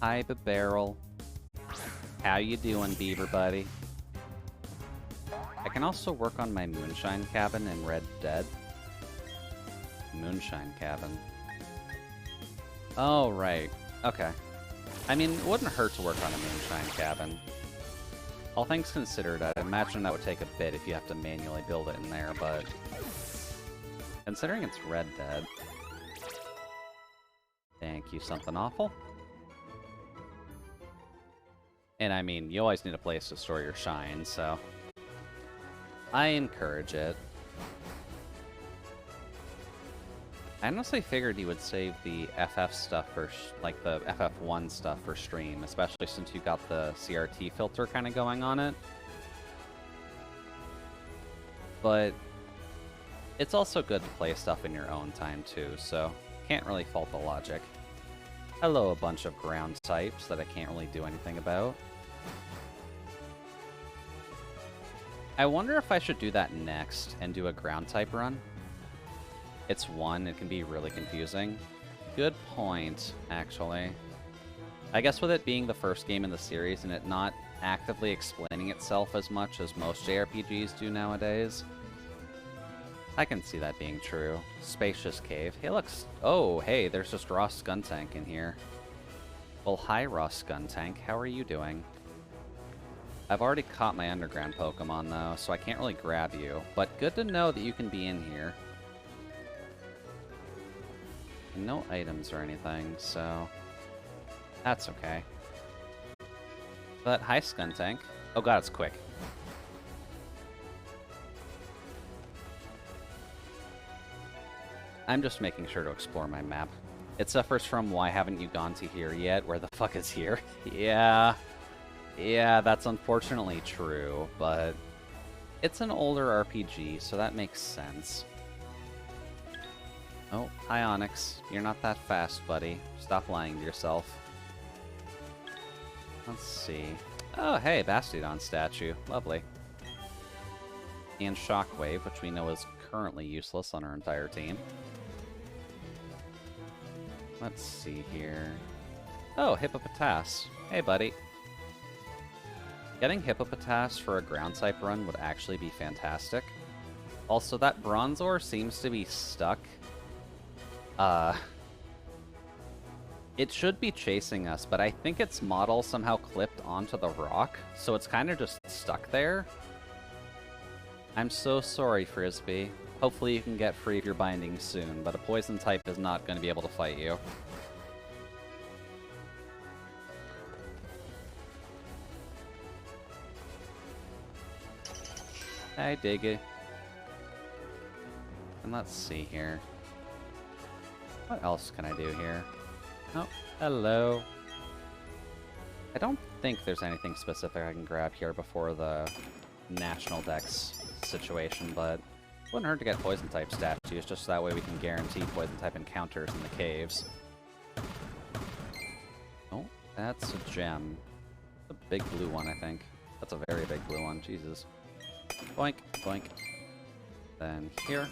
Hi, Bibarel. How you doing, Beaver buddy? I can also work on my Moonshine Cabin in Red Dead. Moonshine Cabin. Oh, right. Okay. I mean, it wouldn't hurt to work on a Moonshine Cabin. All things considered, I imagine that would take a bit if you have to manually build it in there, but... Considering it's Red Dead... Thank you, something awful. And I mean, you always need a place to store your shine, so... I encourage it. I honestly figured you would save the FF stuff for, like, the FF1 stuff for stream, especially since you got the CRT filter kind of going on it. But it's also good to play stuff in your own time, too, so can't really fault the logic. Hello, a bunch of ground types that I can't really do anything about. I wonder if I should do that next and do a ground type run. It's one, it can be really confusing. Good point, actually. I guess with it being the first game in the series and it not actively explaining itself as much as most JRPGs do nowadays, I can see that being true. Spacious cave. Hey, looks. Oh, hey, there's just raw Skuntank in here. Well, hi, raw Skuntank. How are you doing? I've already caught my underground Pokemon, though, so I can't really grab you. But good to know that you can be in here. No items or anything, so that's okay. But hi, Skuntank. Oh god, it's quick. I'm just making sure to explore my map. It suffers from why haven't you gone to here yet? Where the fuck is here? Yeah, that's unfortunately true, but it's an older RPG, so that makes sense. Oh, hi Onyx. You're not that fast, buddy. Stop lying to yourself. Let's see. Oh, hey, Gastrodon statue. Lovely. And Shockwave, which we know is currently useless on our entire team. Let's see here. Oh, Hippopotas. Hey, buddy. Getting Hippopotas for a ground-type run would actually be fantastic. Also, that Bronzor seems to be stuck. It should be chasing us, but I think its model somehow clipped onto the rock, so it's kind of just stuck there. I'm so sorry, Frisbee. Hopefully you can get free of your binding soon, but a poison type is not going to be able to fight you. I dig it. And let's see here. What else can I do here? Oh, hello. I don't think there's anything specific I can grab here before the National Dex situation, but it wouldn't hurt to get Poison-type statues, just so that way we can guarantee Poison-type encounters in the caves. Oh, that's a gem. A big blue one, I think. That's a very big blue one, Jesus. Boink, boink. Then here.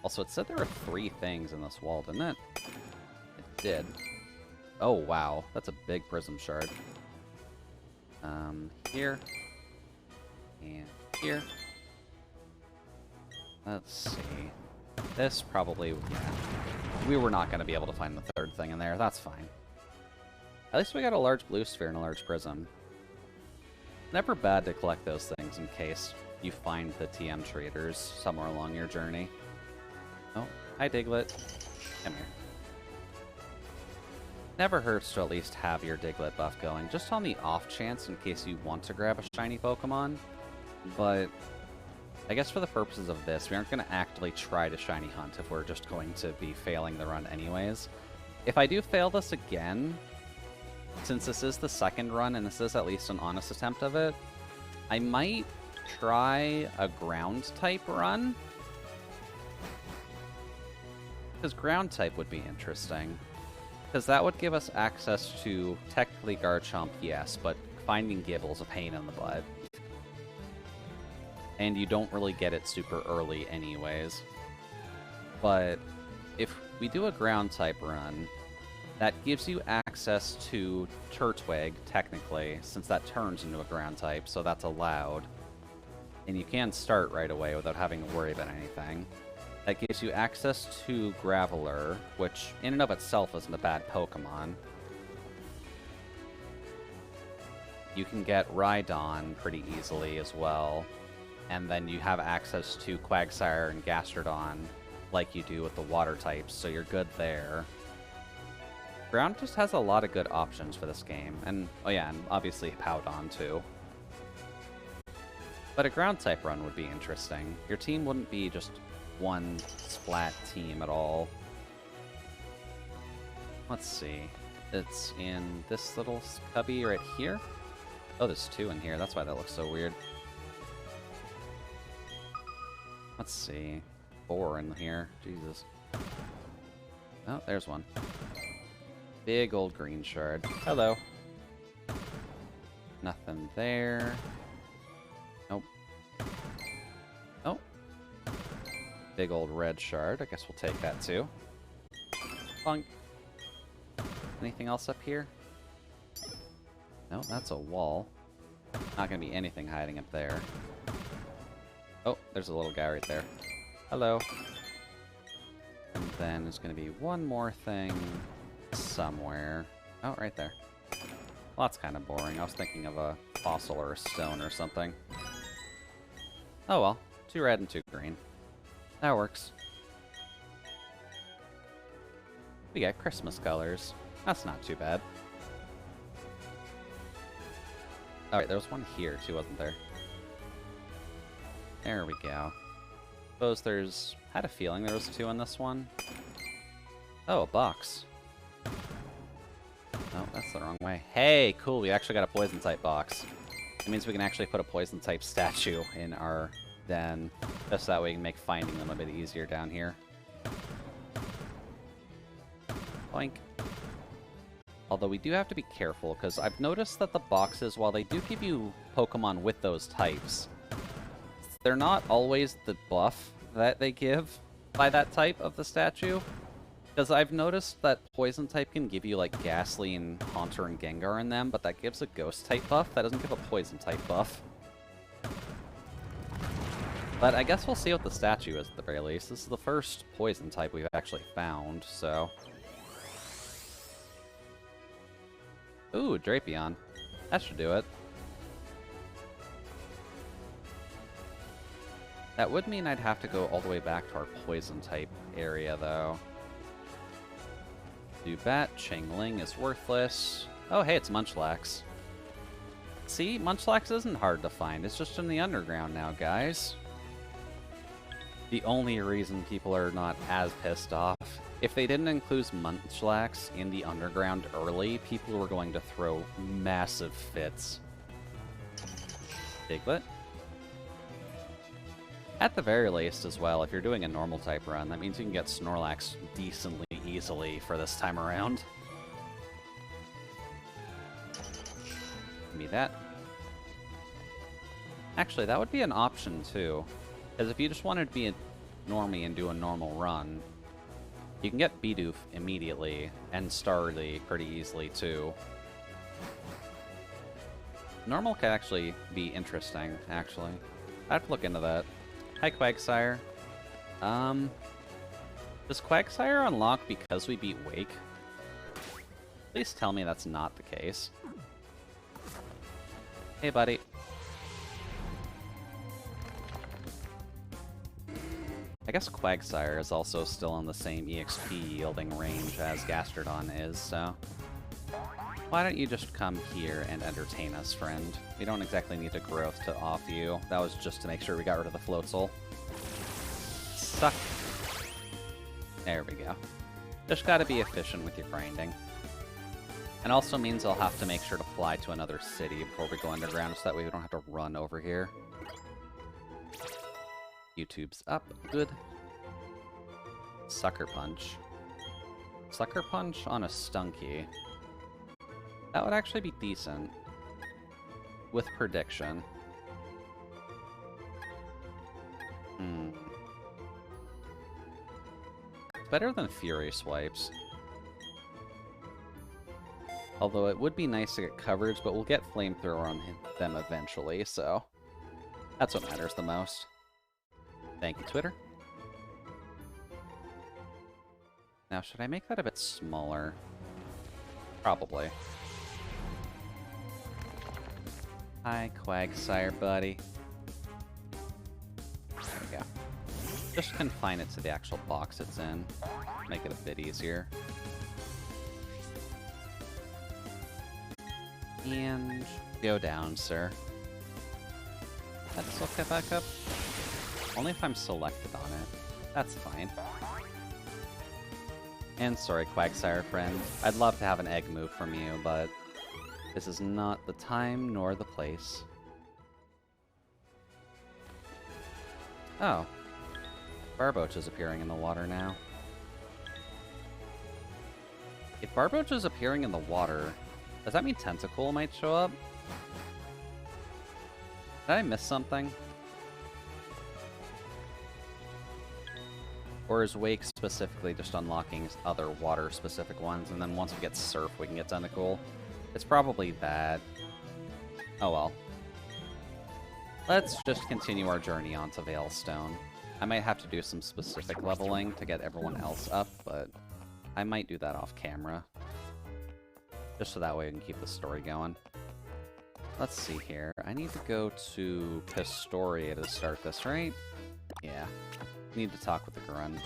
Also, it said there were 3 things in this wall, didn't it? It did. Oh, wow. That's a big prism shard. Here. And here. Let's see. This probably, yeah. We were not going to be able to find the 3rd thing in there. That's fine. At least we got a large blue sphere and a large prism. Never bad to collect those things in case you find the TM traders somewhere along your journey. Oh, hi Diglett. Come here. Never hurts to at least have your Diglett buff going, just on the off chance in case you want to grab a shiny Pokemon. But I guess for the purposes of this, we aren't going to actively try to shiny hunt if we're just going to be failing the run anyways. If I do fail this again, since this is the 2nd run and this is at least an honest attempt of it, I might try a ground type run. Because ground type would be interesting. Because that would give us access to technically Garchomp, yes, but finding Gibble's a pain in the butt. And you don't really get it super early anyways. But if we do a ground type run, that gives you access to Turtwig, technically, since that turns into a ground type, so that's allowed. And you can start right away without having to worry about anything. That gives you access to Graveler, which in and of itself isn't a bad Pokemon. You can get Rhydon pretty easily as well. And then you have access to Quagsire and Gastrodon like you do with the water types, so you're good there. Ground just has a lot of good options for this game. And, oh yeah, and obviously Powdon too. But a ground type run would be interesting. Your team wouldn't be just one splat team at all. Let's see. It's in this little cubby right here. Oh, there's 2 in here. That's why that looks so weird. Let's see. 4 in here. Jesus. Oh, there's one. Big old green shard. Hello. Nothing there. Nope. Oh. Big old red shard. I guess we'll take that too. Bonk. Anything else up here? No, that's a wall. Not gonna be anything hiding up there. there's a little guy right there. Hello. And then there's going to be one more thing somewhere. Oh, right there. Well, that's kind of boring. I was thinking of a fossil or a stone or something. Oh well. 2 red and 2 green. That works. We got Christmas colors. That's not too bad. Alright, there was one here too, wasn't there? There we go. Suppose there's... had a feeling there was 2 in this one. Oh, a box. Oh, that's the wrong way. Hey, cool, we actually got a poison-type box. It means we can actually put a poison-type statue in our den. Just that way we can make finding them a bit easier down here. Boink. Although we do have to be careful, because I've noticed that the boxes, while they do give you Pokemon with those types, they're not always the buff that they give by that type of the statue. Because I've noticed that Poison type can give you, like, Gastly and Haunter and Gengar in them, but that gives a Ghost type buff. That doesn't give a Poison type buff. But I guess we'll see what the statue is at the very least. This is the first Poison type we've actually found, so... Ooh, Drapion. That should do it. That would mean I'd have to go all the way back to our Poison-type area, though. Zubat, Changling is worthless. Oh, hey, it's Munchlax. See, Munchlax isn't hard to find. It's just in the underground now, guys. The only reason people are not as pissed off, if they didn't include Munchlax in the underground early, people were going to throw massive fits. Diglett. At the very least, as well, if you're doing a normal type run, that means you can get Snorlax decently easily for this time around. Give me that. Actually, that would be an option, too. Because if you just wanted to be a normie and do a normal run, you can get Bidoof immediately, and Starly pretty easily, too. Normal could actually be interesting, actually. I have to look into that. Hi, Quagsire. Does Quagsire unlock because we beat Wake? Please tell me that's not the case. Hey, buddy. I guess Quagsire is also still in the same EXP yielding range as Gastrodon is, so... Why don't you just come here and entertain us, friend? We don't exactly need a growth to off you. That was just to make sure we got rid of the Floatzel. Suck. There we go. Just gotta be efficient with your grinding. And also means I'll have to make sure to fly to another city before we go underground, so that way we don't have to run over here. YouTube's up. Good. Sucker Punch. Sucker Punch on a Stunky. That would actually be decent. With Prediction. It's better than Fury Swipes. Although it would be nice to get coverage, but we'll get Flamethrower on them eventually, so... That's what matters the most. Thank you, Twitter. Now, should I make that a bit smaller? Probably. Hi, Quagsire, buddy. There we go. Just confine it to the actual box it's in. Make it a bit easier. And go down, sir. Let's still get back up. Only if I'm selected on it. That's fine. And sorry, Quagsire friend. I'd love to have an egg move from you, but this is not the time nor the place. Oh. Barboach is appearing in the water now. If Barboach is appearing in the water, does that mean Tentacool might show up? Did I miss something? Or is Wake specifically just unlocking other water-specific ones, and then once we get Surf, we can get Tentacool? It's probably that. Oh well. Let's just continue our journey onto Veilstone. I might have to do some specific leveling to get everyone else up, but I might do that off camera. Just so that way we can keep the story going. Let's see here. I need to go to Pistoria to start this, right? Yeah. Need to talk with the Grunt.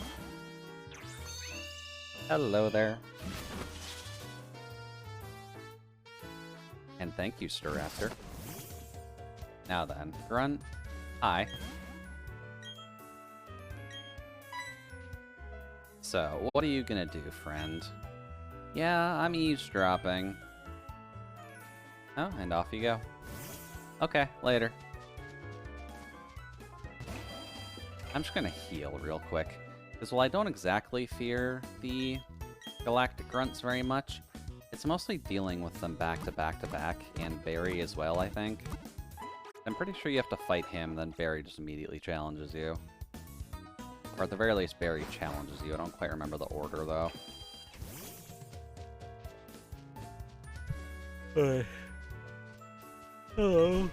Hello there. And thank you, Staraptor. Now then, Grunt, hi. So, what are you gonna do, friend? Yeah, I'm eavesdropping. Oh, and off you go. Okay, later. I'm just gonna heal real quick. Because while I don't exactly fear the Galactic Grunts very much, it's mostly dealing with them back to back to back, and Barry as well, I think. I'm pretty sure you have to fight him, then Barry just immediately challenges you. Or at the very least, Barry challenges you. I don't quite remember the order, though. Hey. Hello.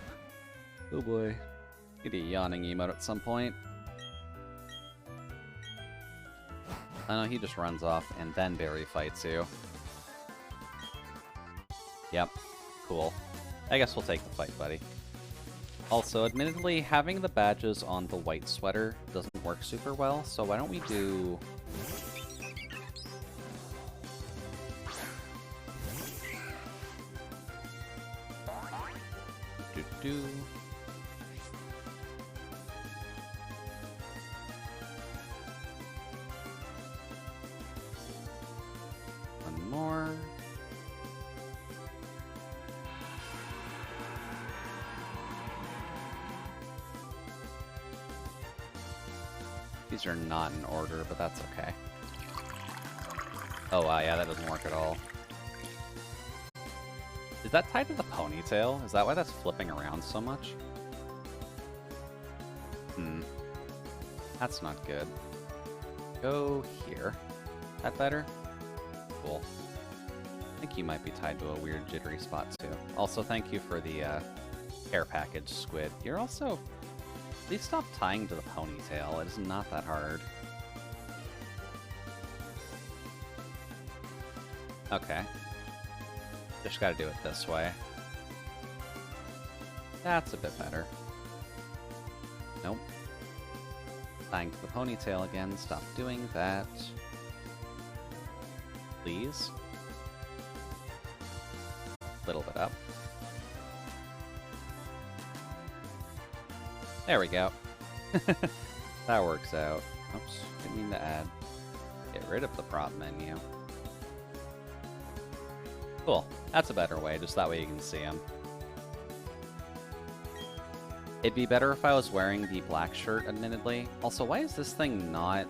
Oh boy. Get a yawning emote at some point. I know he just runs off, and then Barry fights you. Yep. Cool. I guess we'll take the fight, buddy. Also, admittedly, having the badges on the white sweater doesn't work super well, so why don't we do... One more. These are not in order, but that's okay. Oh wow, yeah, that doesn't work at all. Is that tied to the ponytail? Is that why that's flipping around so much? That's not good. Go here. That better? Cool. I think you might be tied to a weird jittery spot too. Also, thank you for the care package, Squid. You're also... Please stop tying to the ponytail. It is not that hard. Okay. Just gotta do it this way. That's a bit better. Nope. Tying to the ponytail again. Stop doing that. Please. Little bit up. There we go. That works out. Oops, didn't mean to add. Get rid of the prop menu. Cool. That's a better way, just that way you can see him. It'd be better if I was wearing the black shirt, admittedly. Also, why is this thing not...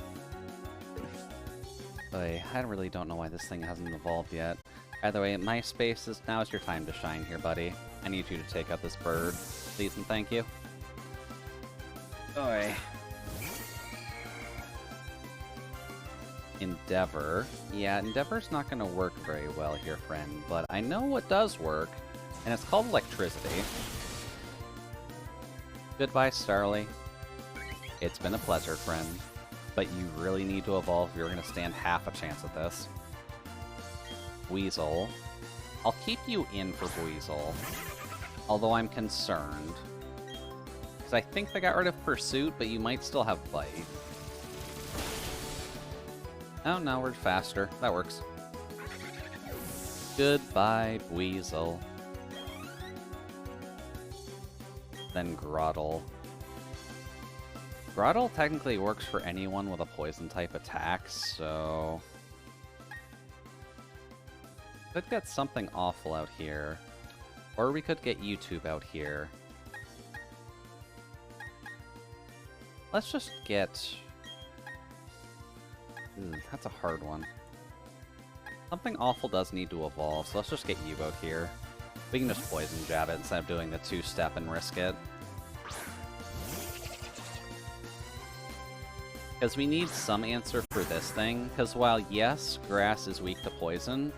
I really don't know why this thing hasn't evolved yet. Either way, my space is... Now is your time to shine here, buddy. I need you to take up this bird. Please and thank you. Oi. Endeavor. Yeah, Endeavor's not going to work very well here, friend, but I know what does work, and it's called electricity. Goodbye, Starly. It's been a pleasure, friend, but you really need to evolve if you're going to stand half a chance at this. Weasel. I'll keep you in for Weasel, although I'm concerned. Because I think they got rid of Pursuit, but you might still have Bite. Oh, no, we're faster. That works. Goodbye, Weasel. Then Grottle. Grottle technically works for anyone with a poison-type attack, so... Could get something awful out here. Or we could get YouTube out here. Let's just get... that's a hard one. Something awful does need to evolve, so let's just get you out here. We can just poison jab it instead of doing the two-step and risk it. Because we need some answer for this thing, because while yes, grass is weak to poison,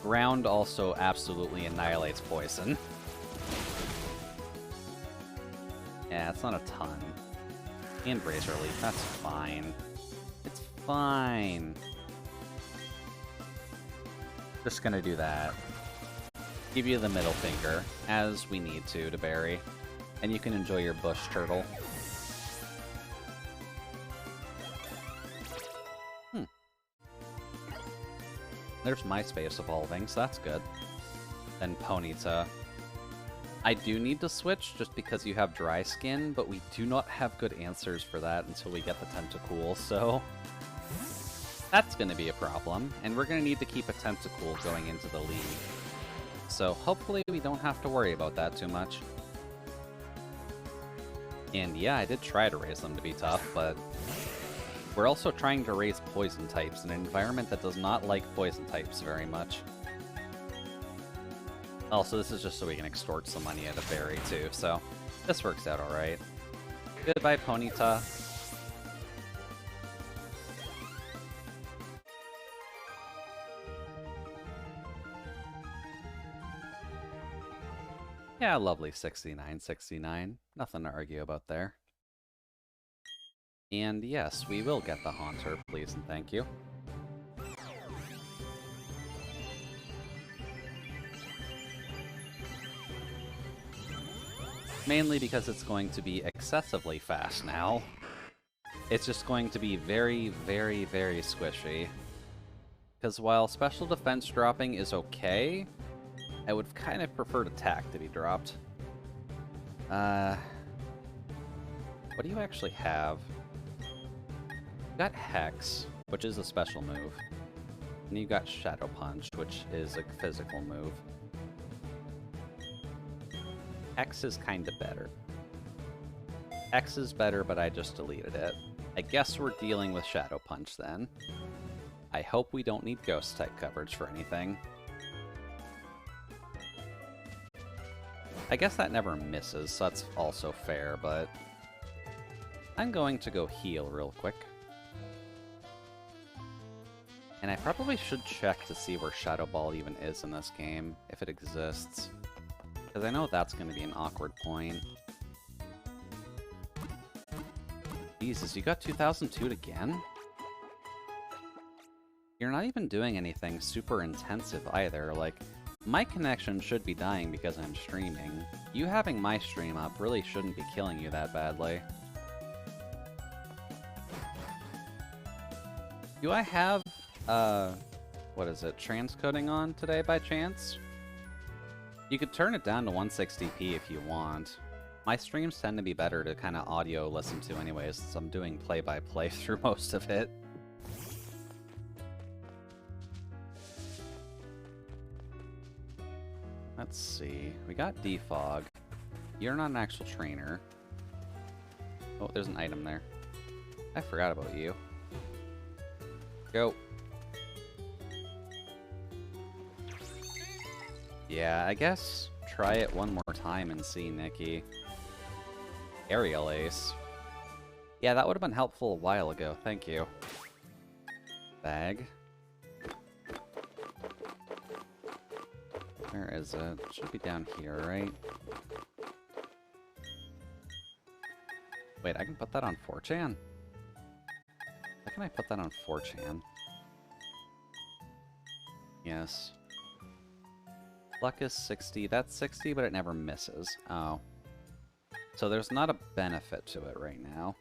ground also absolutely annihilates poison. It's not a ton. And Razor Leaf, that's fine. It's fine. Just gonna do that. Give you the middle finger, as we need to bury. And you can enjoy your bush turtle. There's MySpace evolving, so that's good. Then Ponyta. I do need to switch just because you have dry skin, but we do not have good answers for that until we get the Tentacool, so that's going to be a problem, and we're going to need to keep a Tentacool going into the league. So hopefully we don't have to worry about that too much. And yeah, I did try to raise them to be tough, but we're also trying to raise poison types in an environment that does not like poison types very much. Also, this is just so we can extort some money at a berry too, so this works out alright. Goodbye, Ponyta. Yeah, lovely 6969. Nothing to argue about there. And yes, we will get the Haunter, please and thank you. Mainly because it's going to be excessively fast now. It's just going to be very, very, very squishy. Because while special defense dropping is okay, I would kind of prefer attack to be dropped. What do you actually have? You got Hex, which is a special move. And you got Shadow Punch, which is a physical move. Hex is kind of better. Hex is better, but I just deleted it. I guess we're dealing with Shadow Punch then. I hope we don't need Ghost type coverage for anything. I guess that never misses, so that's also fair, but I'm going to go heal real quick. And I probably should check to see where Shadow Ball even is in this game, if it exists. Because I know that's going to be an awkward point. Jesus, you got 2002 again? You're not even doing anything super intensive either, like, my connection should be dying because I'm streaming. You having my stream up really shouldn't be killing you that badly. Do I have, what is it, transcoding on today by chance? You could turn it down to 160p if you want. My streams tend to be better to kind of audio listen to anyways, since I'm doing play-by-play through most of it. Let's see. We got Defog. You're not an actual trainer. Oh, there's an item there. I forgot about you. Go. Yeah, I guess try it one more time and see, Nikki. Aerial Ace. Yeah, that would have been helpful a while ago. Thank you. Bag. Where is it? It should be down here, right? Wait, I can put that on 4chan? How can I put that on 4chan? Yes. Luck is 60. That's 60, but it never misses. Oh. So there's not a benefit to it right now.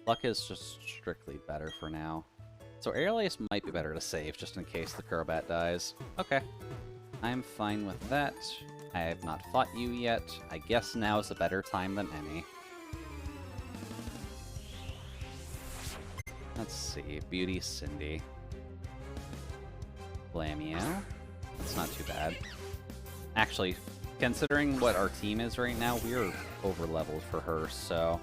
Luck is just strictly better for now. So Aerial Ace might be better to save, just in case the Crobat dies. Okay. I'm fine with that. I have not fought you yet. I guess now is a better time than any. Let's see. Beauty Cindy. Blamio. That's not too bad. Actually, considering what our team is right now, we're over-leveled for her, so...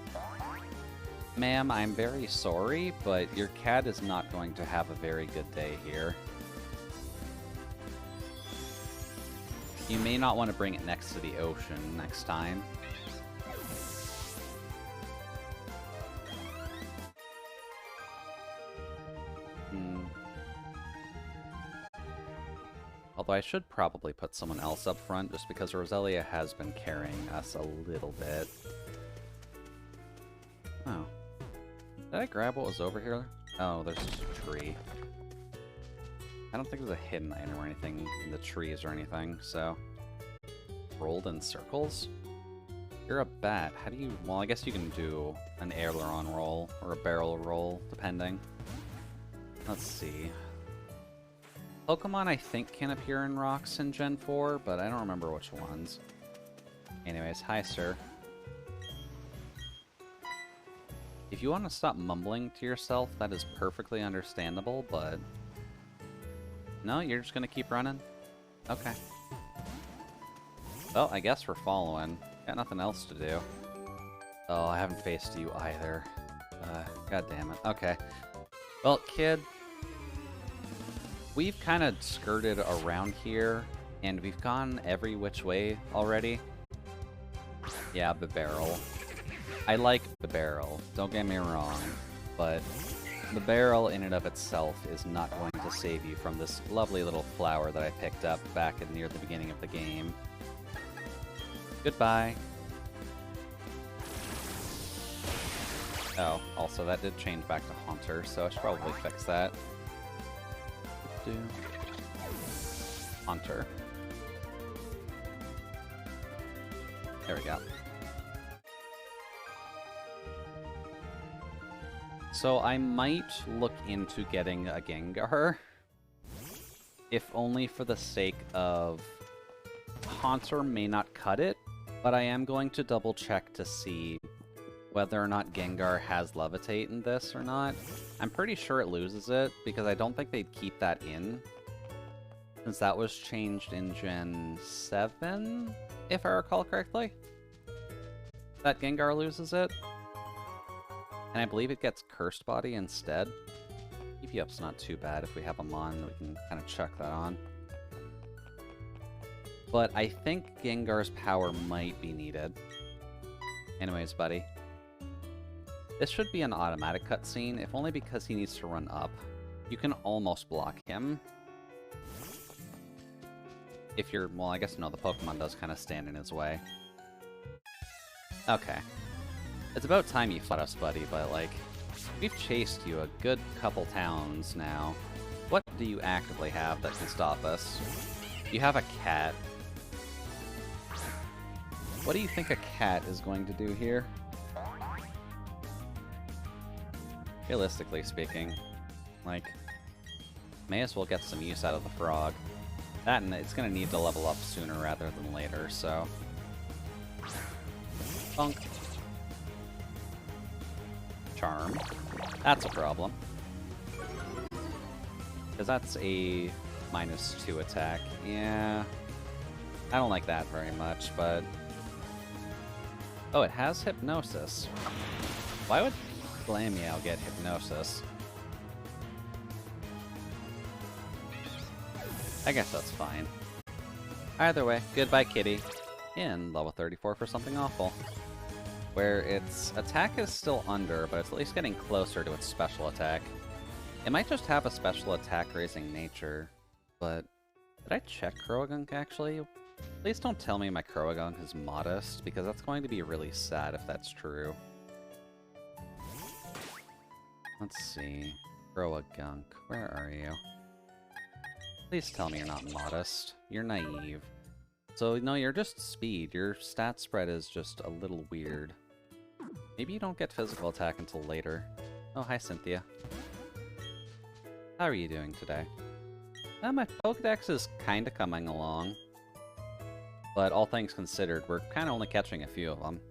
Ma'am, I'm very sorry, but your cat is not going to have a very good day here. You may not want to bring it next to the ocean next time. Although I should probably put someone else up front, just because Roselia has been carrying us a little bit. Oh. Did I grab what was over here? Oh, there's just a tree. I don't think there's a hidden item or anything in the trees or anything, so... Rolled in circles? You're a bat. How do you... Well, I guess you can do an aileron roll, or a barrel roll, depending. Let's see. Pokemon, I think, can appear in rocks in Gen 4, but I don't remember which ones. Anyways, hi, sir. If you want to stop mumbling to yourself, that is perfectly understandable, but... No, you're just gonna keep running? Okay. Well, I guess we're following. Got nothing else to do. Oh, I haven't faced you either. God damn it. Okay. Well, kid... We've kind of skirted around here, and we've gone every which way already. Yeah, the barrel. I like the barrel, don't get me wrong, but the barrel in and of itself is not going to save you from this lovely little flower that I picked up back near the beginning of the game. Goodbye. Oh, also that did change back to Haunter, so I should probably fix that. Haunter. There we go. So I might look into getting a Gengar, if only for the sake of Haunter may not cut it, but I am going to double check to see whether or not Gengar has Levitate in this or not. I'm pretty sure it loses it, because I don't think they'd keep that in, since that was changed in Gen 7, if I recall correctly. That Gengar loses it. And I believe it gets Cursed Body instead. EP up's not too bad. If we have them on, we can kind of chuck that on. But I think Gengar's power might be needed. Anyways, buddy. This should be an automatic cutscene, if only because he needs to run up. You can almost block him. If you're... Well, I guess no, the Pokemon does kind of stand in his way. Okay. It's about time you fought us, buddy, but, like, we've chased you a good couple towns now. What do you actively have that can stop us? You have a cat. What do you think a cat is going to do here? Realistically speaking, like, may as well get some use out of the frog. That, and it's gonna need to level up sooner rather than later, so... Bonk. Charm. That's a problem. Because that's a -2 attack. Yeah. I don't like that very much, but... Oh, it has Hypnosis. Why would Glameow get Hypnosis? I guess that's fine. Either way, goodbye, kitty. In level 34 for something awful. Where its attack is still under, but it's at least getting closer to its special attack. It might just have a special attack raising nature, but... Did I check Croagunk, actually? Please don't tell me my Croagunk is modest, because that's going to be really sad if that's true. Let's see. Croagunk, where are you? Please tell me you're not modest. You're naive. So, no, you're just speed. Your stat spread is just a little weird. Maybe you don't get physical attack until later. Oh, hi, Cynthia. How are you doing today? My Pokedex is kinda coming along. But all things considered, we're kinda only catching a few of them.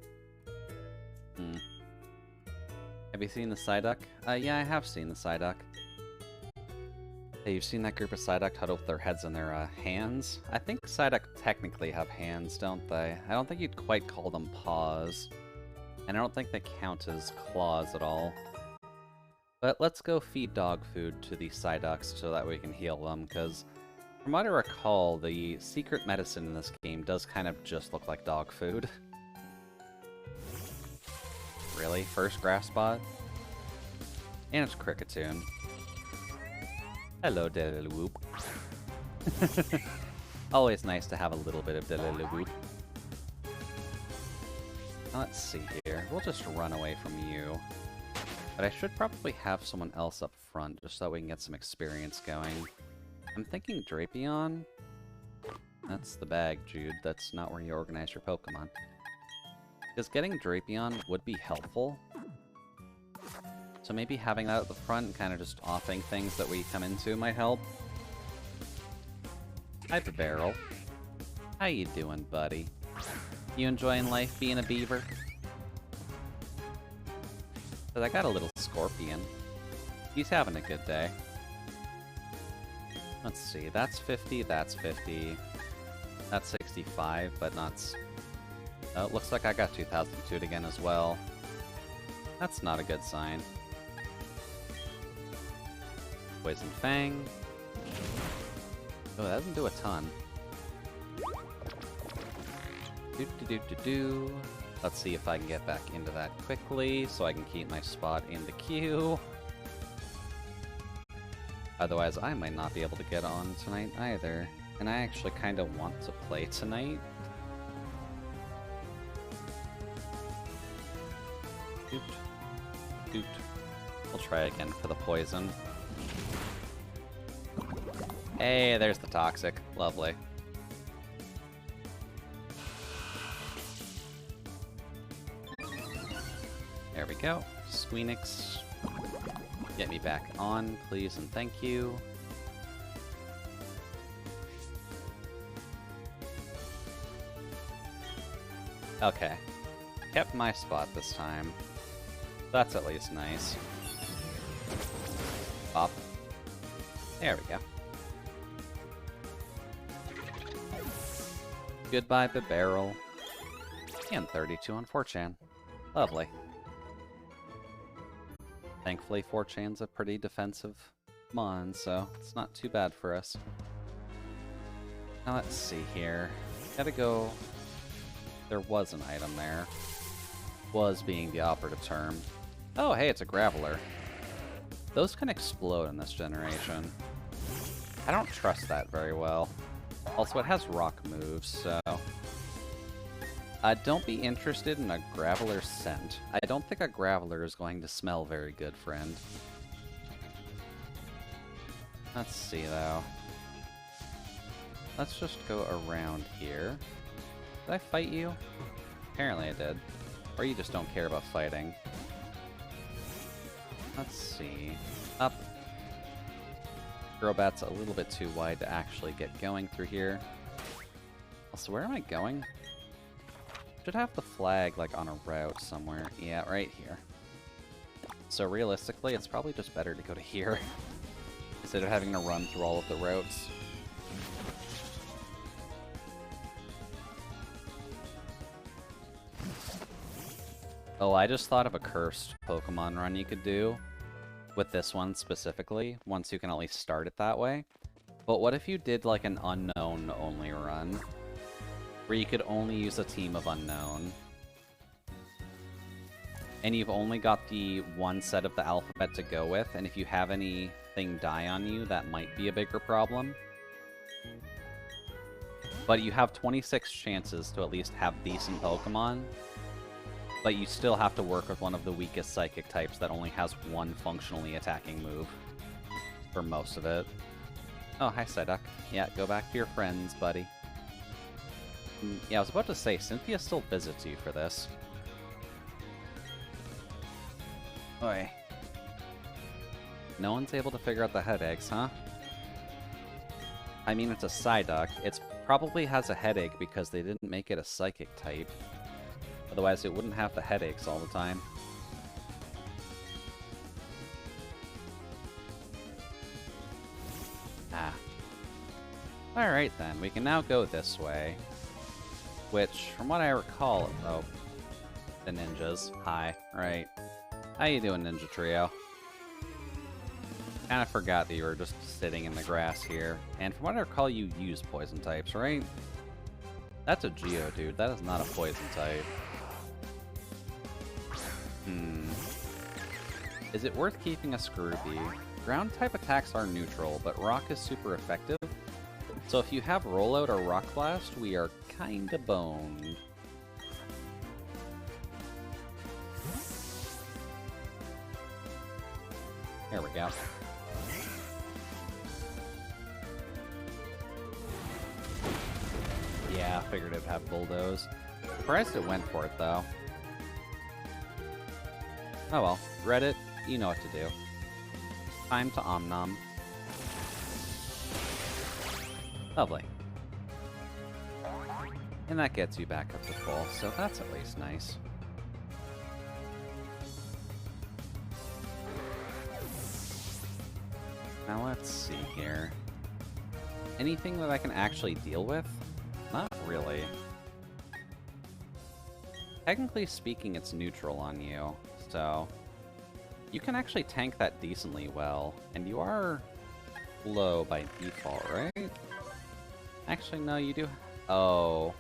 Have you seen the Psyduck? Yeah, I have seen the Psyduck. Hey, you've seen that group of Psyduck huddle with their heads in their hands? I think Psyduck technically have hands, don't they? I don't think you'd quite call them paws. And I don't think they count as claws at all. But let's go feed dog food to the Psyducks so that we can heal them, because from what I recall, the secret medicine in this game does kind of just look like dog food. Really? First grass spot? And it's Cricketune. Hello, Diddly Whoop. Always nice to have a little bit of Delilywhoop. Let's see here. We'll just run away from you. But I should probably have someone else up front, just so we can get some experience going. I'm thinking Drapion. That's the bag, Jude. That's not where you organize your Pokemon. Because getting Drapion would be helpful. So maybe having that at the front and kind of just offing things that we come into might help. Hi, Barrel. How you doing, buddy? You enjoying life being a beaver? But I got a little Scorpion. He's having a good day. Let's see, that's 50, that's 50. That's 65, but not... Oh, it looks like I got 2002 again as well. That's not a good sign. Poison Fang. Oh, that doesn't do a ton. Let's see if I can get back into that quickly, so I can keep my spot in the queue. Otherwise, I might not be able to get on tonight either. And I actually kind of want to play tonight. Doot. We'll try again for the poison. Hey, there's the Toxic. Lovely. There we go. Squeenix. Get me back on, please, and thank you. Okay. Kept my spot this time. That's at least nice. Pop. There we go. Goodbye, Barrel. And 32 on 4chan. Lovely. Thankfully, 4chan's a pretty defensive mon, so it's not too bad for us. Now let's see here. Gotta go... There was an item there. Was being the operative term. Oh, hey, it's a Graveler. Those can explode in this generation. I don't trust that very well. Also, it has rock moves, so... don't be interested in a Graveler scent. I don't think a Graveler is going to smell very good, friend. Let's see, though. Let's just go around here. Did I fight you? Apparently I did. Or you just don't care about fighting. Let's see. Up. Crobat's a little bit too wide to actually get going through here. Also, where am I going? Should have the flag, like, on a route somewhere. Yeah, right here. So realistically, it's probably just better to go to here instead of having to run through all of the routes. Oh, I just thought of a cursed Pokemon run you could do with this one specifically, once you can at least start it that way. But what if you did like an unknown only run, where you could only use a team of unknown, and you've only got the one set of the alphabet to go with, and if you have anything die on you, that might be a bigger problem. But you have 26 chances to at least have decent Pokemon, but you still have to work with one of the weakest Psychic types that only has one functionally attacking move for most of it. Oh, hi, Psyduck. Yeah, go back to your friends, buddy. Yeah, I was about to say, Cynthia still visits you for this. Oi. No one's able to figure out the headaches, huh? I mean, it's a Psyduck. It probably has a headache because they didn't make it a Psychic type. Otherwise, it wouldn't have the headaches all the time. Ah. Alright then, we can now go this way. Which, from what I recall... Oh. The ninjas. Hi. Right. How you doing, Ninja Trio? Kinda forgot that you were just sitting in the grass here. And from what I recall, you use poison types, right? That's a Geodude. That is not a poison type. Is it worth keeping a Scrooby? Ground type attacks are neutral, but Rock is super effective. So if you have Rollout or Rock Blast, we are kinda boned. There we go. Yeah, figured it'd have Bulldoze. Surprised it went for it, though. Oh well. Reddit, you know what to do. Time to Omnom. Lovely. And that gets you back up to full, so that's at least nice. Now let's see here. Anything that I can actually deal with? Not really. Technically speaking, it's neutral on you, so you can actually tank that decently well, and you are low by default, right? Actually, no, you do. Oh.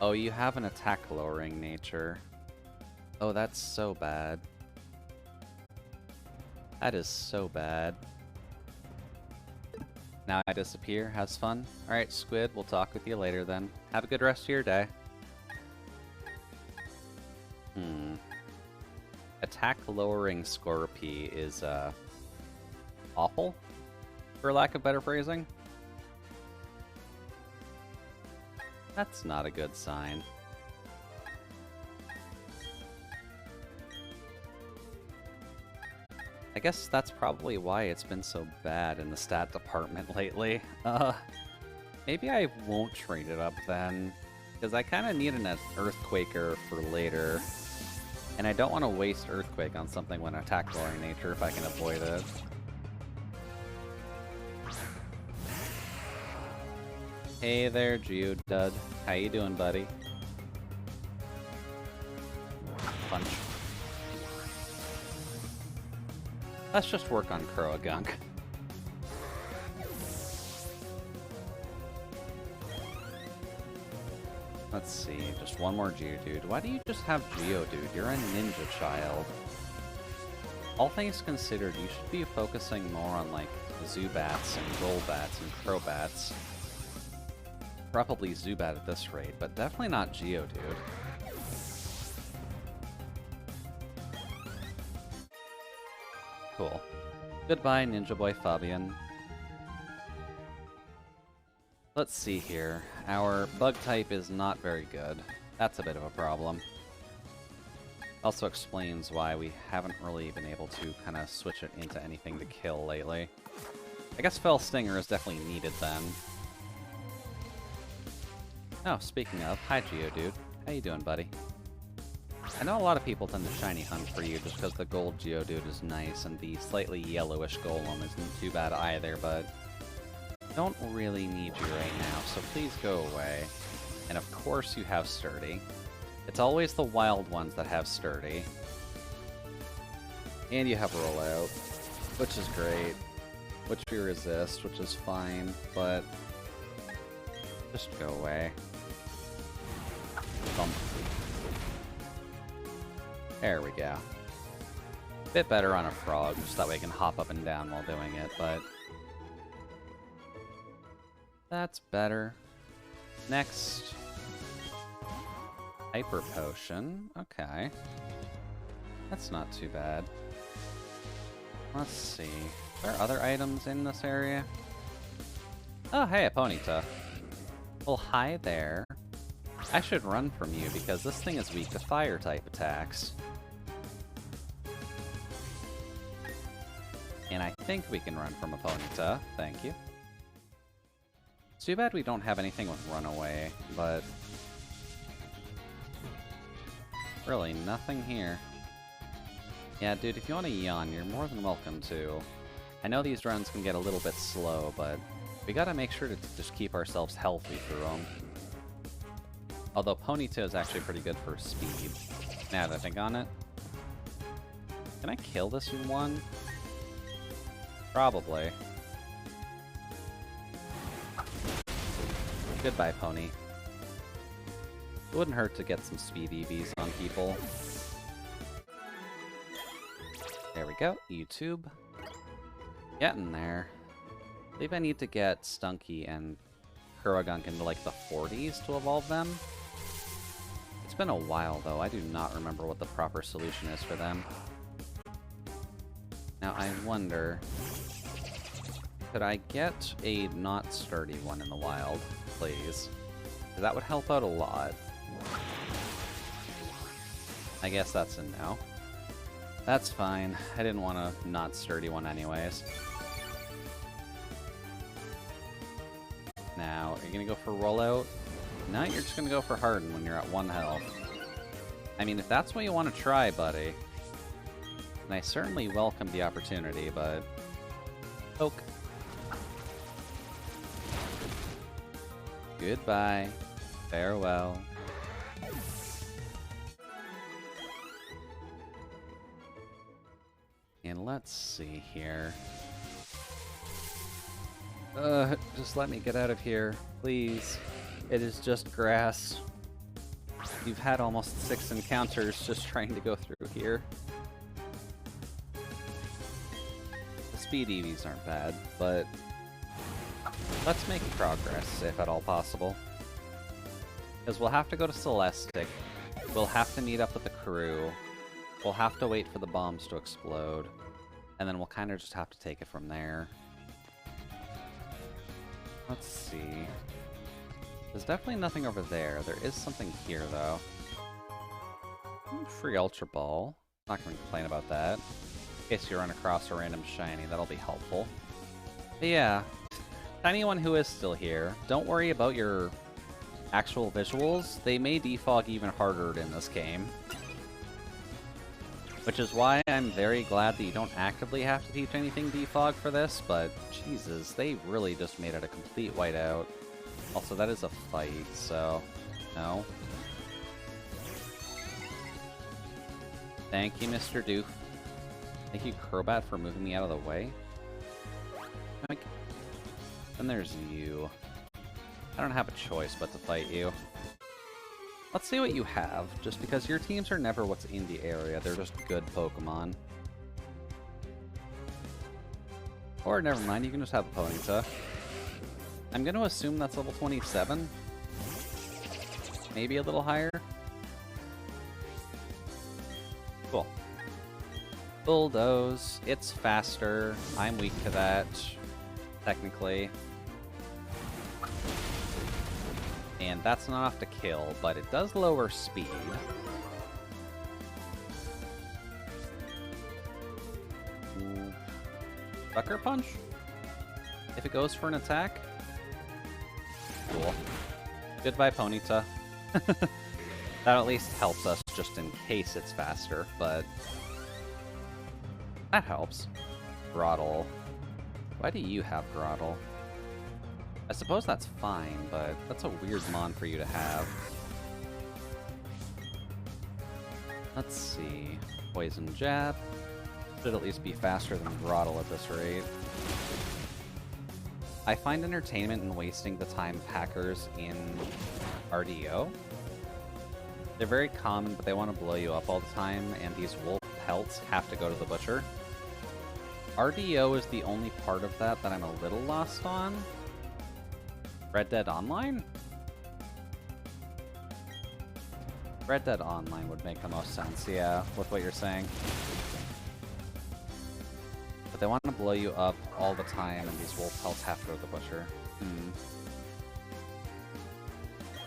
Oh, you have an attack lowering nature. Oh, that's so bad. That is so bad. Now I disappear. Has fun. Alright, Squid, we'll talk with you later then. Have a good rest of your day. Attack lowering Scorpy is, awful? For lack of better phrasing? That's not a good sign. I guess that's probably why it's been so bad in the stat department lately. Maybe I won't trade it up then, because I kind of need an Earthquaker for later, and I don't want to waste Earthquake on something with attack lowering nature if I can avoid it. Hey there, Geodud. How you doing, buddy? Punch. Let's just work on Croagunk. Let's see, just one more Geodude. Why do you just have Geodude? You're a ninja child. All things considered, you should be focusing more on, like, Zubats and Golbats and Crobats. Probably Zubat at this rate, but definitely not Geodude. Cool. Goodbye, Ninja Boy Fabian. Let's see here. Our bug type is not very good. That's a bit of a problem. Also explains why we haven't really been able to kind of switch it into anything to kill lately. I guess Fell Stinger is definitely needed then. Oh, speaking of, hi Geodude. How you doing, buddy? I know a lot of people tend to shiny hunt for you just because the gold Geodude is nice and the slightly yellowish Golem isn't too bad either, but don't really need you right now, so please go away. And of course you have Sturdy. It's always the wild ones that have Sturdy. And you have Rollout, which is great. Which we resist, which is fine, but just go away. Bump. There we go. Bit better on a frog, just that way I can hop up and down while doing it, but that's better. Next. Hyper Potion. Okay. That's not too bad. Let's see. Are there other items in this area? Oh, hey, a Ponyta. Well, hi there. I should run from you because this thing is weak to fire-type attacks. And I think we can run from a Ponyta. Thank you. It's too bad we don't have anything with Runaway, but really nothing here. Yeah, dude, if you want to yawn, you're more than welcome to. I know these runs can get a little bit slow, but we gotta make sure to just keep ourselves healthy through them. Although Ponyta is actually pretty good for speed, now that I think on it. Can I kill this in one? Probably. Goodbye, Pony. It wouldn't hurt to get some speed EVs on people. There we go, YouTube. Getting there. I believe I need to get Stunky and Kurogunk into like the 40s to evolve them. It's been a while though, I do not remember what the proper solution is for them. Now I wonder, could I get a not sturdy one in the wild, please? That would help out a lot. I guess that's a no. That's fine, I didn't want a not sturdy one anyways. Now, are you gonna go for rollout? No, you're just gonna go for harden when you're at 1 health. I mean, if that's what you want to try, buddy, then I certainly welcome the opportunity, but... Poke. Goodbye. Farewell. And let's see here. Just let me get out of here, please. It is just grass. You've had almost 6 encounters just trying to go through here. The speed EVs aren't bad, but let's make progress, if at all possible. Because we'll have to go to Celestic, we'll have to meet up with the crew, we'll have to wait for the bombs to explode, and then we'll kind of just have to take it from there. Let's see. There's definitely nothing over there. There is something here, though. Free Ultra Ball. Not going to complain about that. In case you run across a random shiny, that'll be helpful. But yeah, to anyone who is still here, don't worry about your actual visuals. They may defog even harder in this game. Which is why I'm very glad that you don't actively have to teach anything defog for this, but Jesus, they really just made it a complete whiteout. Also, that is a fight, so no. Thank you, Mr. Doof. Thank you, Crobat, for moving me out of the way. Then there's you. I don't have a choice but to fight you. Let's see what you have, just because your teams are never what's in the area, they're just good Pokemon. Or never mind, you can just have a Ponyta. I'm gonna assume that's level 27. Maybe a little higher. Cool. Bulldoze, it's faster. I'm weak to that, technically. And that's not enough to kill, but it does lower speed. Sucker Punch? If it goes for an attack? Cool. Goodbye, Ponyta. That at least helps us just in case it's faster, but... that helps. Groddle. Why do you have Groddle? I suppose that's fine, but that's a weird mon for you to have. Let's see. Poison Jab. Should at least be faster than Groddle at this rate. I find entertainment in wasting the time Packers in RDO. They're very common, but they want to blow you up all the time, and these wolf pelts have to go to the butcher. RDO is the only part of that I'm a little lost on. Red Dead Online? Red Dead Online would make the most sense, yeah, with what you're saying. But they want to blow you up all the time, and these wolf pelts have to go to the butcher.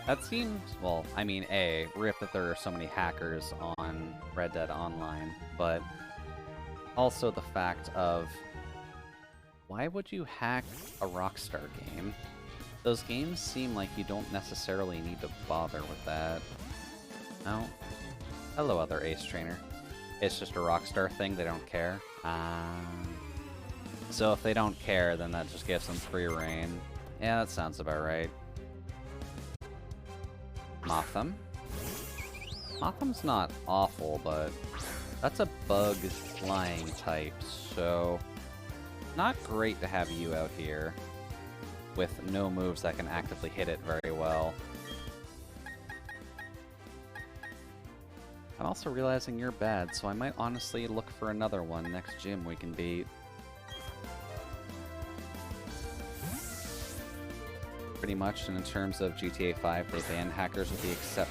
That seems, well, I mean, A, rip that there are so many hackers on Red Dead Online, but also the fact of, why would you hack a Rockstar game? Those games seem like you don't necessarily need to bother with that. No? Hello, other Ace Trainer. It's just a Rockstar thing, they don't care. So if they don't care, then that just gives them free reign. Yeah, that sounds about right. Motham. Motham's not awful, but that's a bug flying type, so not great to have you out here with no moves that can actively hit it very well. I'm also realizing you're bad, so I might honestly look for another one next gym we can beat. pretty much. And in terms of GTA 5, they ban hackers with the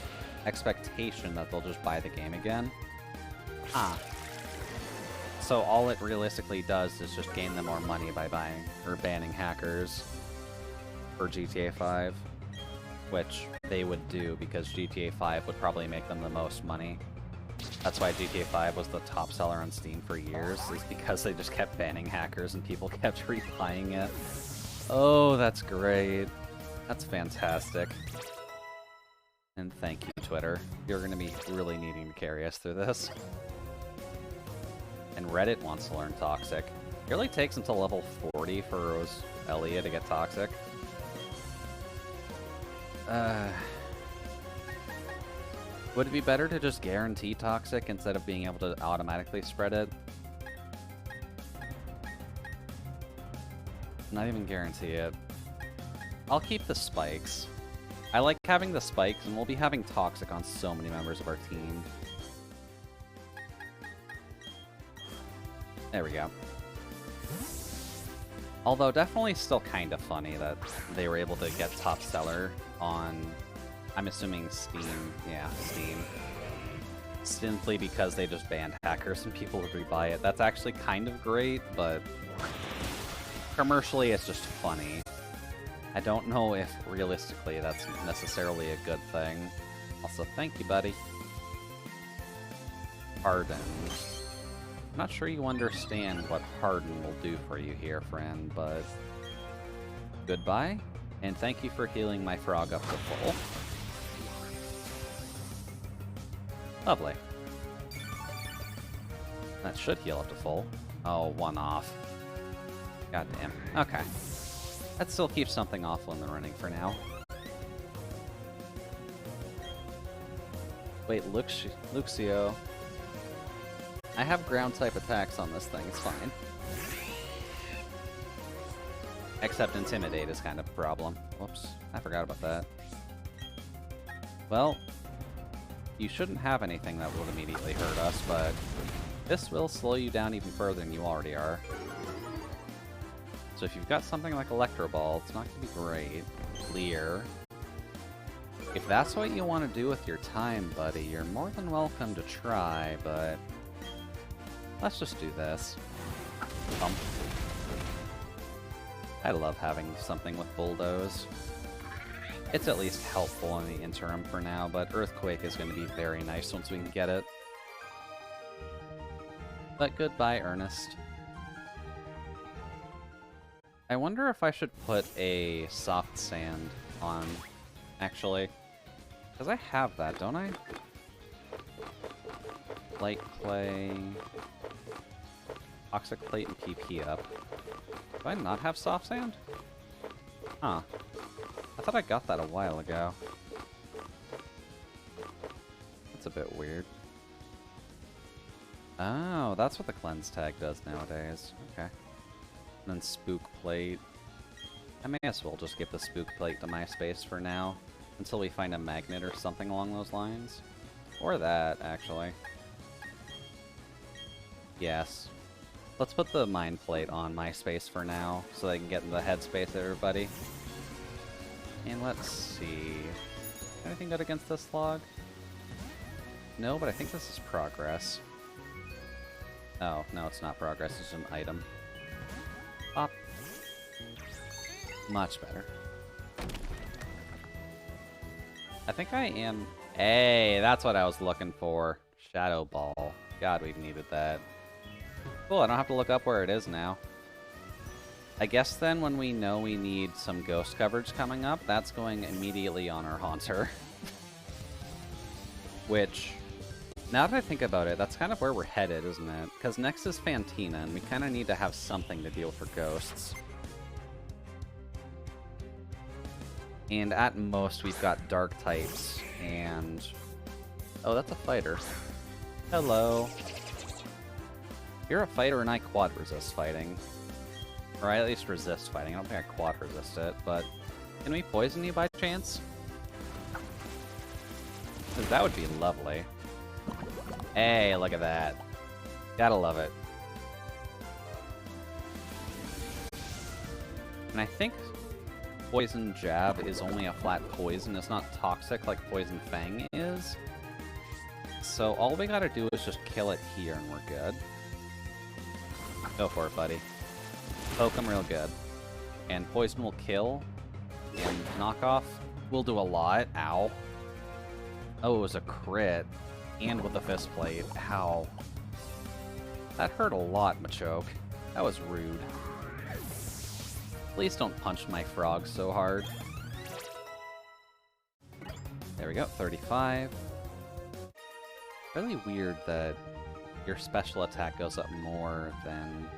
expectation that they'll just buy the game again. So all it realistically does is just gain them more money by buying or banning hackers for GTA 5, which they would do because GTA 5 would probably make them the most money. That's why GTA 5 was the top seller on Steam for years, is because they just kept banning hackers and people kept rebuying it. Oh, that's great. That's fantastic. And thank you, Twitter. You're going to be really needing to carry us through this. And Reddit wants to learn Toxic. It really takes until level 40 for Roselia to get Toxic. Would it be better to just guarantee Toxic instead of being able to automatically spread it? Not even guarantee it. I'll keep the spikes. I like having the spikes, and we'll be having Toxic on so many members of our team. There we go. Although definitely still kind of funny that they were able to get top seller on, I'm assuming Steam. Yeah, Steam. Simply because they just banned hackers and people would rebuy it. That's actually kind of great, but commercially it's just funny. I don't know if realistically that's necessarily a good thing. Also, thank you, buddy. Harden. I'm not sure you understand what Harden will do for you here, friend, but goodbye, and thank you for healing my frog up to full. Lovely. That should heal up to full. Oh, one off. Goddamn. Okay. That still keeps something awful in the running for now. Wait, Luxio. I have ground type attacks on this thing, it's fine. Except Intimidate is kind of a problem. Whoops, I forgot about that. Well, you shouldn't have anything that would immediately hurt us, but this will slow you down even further than you already are. So if you've got something like Electro Ball, it's not going to be great. Clear. If that's what you want to do with your time, buddy, you're more than welcome to try, but let's just do this. Bump. I love having something with Bulldoze. It's at least helpful in the interim for now, but Earthquake is going to be very nice once we can get it. But goodbye, Ernest. I wonder if I should put a Soft Sand on, actually. Because I have that, don't I? Light Clay... Toxic Plate and PP up. Do I not have Soft Sand? Huh. I thought I got that a while ago. That's a bit weird. Oh, that's what the Cleanse tag does nowadays. Okay. And then Spook Plate. I may as well just give the Spook Plate to MySpace for now, until we find a magnet or something along those lines. Or that, actually. Yes. Let's put the Mind Plate on MySpace for now, so they can get in the headspace, everybody. And let's see... Anything good against this log? No, but I think this is progress. Oh, no, it's not progress, it's an item. Pop. Much better. I think I am... Hey, that's what I was looking for. Shadow Ball. God, we've needed that. Cool, I don't have to look up where it is now. I guess then when we know we need some ghost coverage coming up, that's going immediately on our Haunter. Which, now that I think about it, that's kind of where we're headed, isn't it? Because next is Fantina, and we kind of need to have something to deal for ghosts. And at most, we've got dark types, and... Oh, that's a fighter. Hello. You're a fighter and I quad resist fighting. Or I at least resist fighting. I don't think I quad resist it, but... Can we poison you by chance? Because that would be lovely. Hey, look at that. Gotta love it. And I think Poison Jab is only a flat poison. It's not toxic like Poison Fang is. So all we gotta do is just kill it here and we're good. Go for it, buddy. Poke him real good. And Poison will kill. And Knockoff will do a lot. Ow. Oh, it was a crit. And with the Fist Blade. Ow. That hurt a lot, Machoke. That was rude. Please don't punch my frog so hard. There we go, 35. Really weird that your special attack goes up more than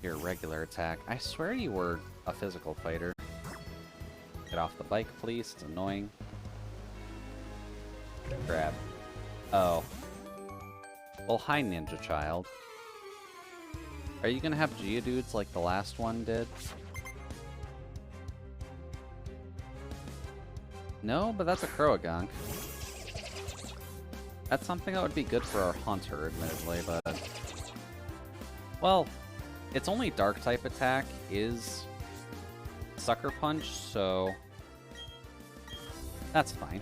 your regular attack. I swear you were a physical fighter. Get off the bike, please. It's annoying. Grab. Oh. Well, hi, Ninja Child. Are you gonna have Geodudes like the last one did? No, but that's a Croagunk. That's something that would be good for our Hunter, admittedly, but... Well, its only Dark-type attack is Sucker Punch, so... That's fine.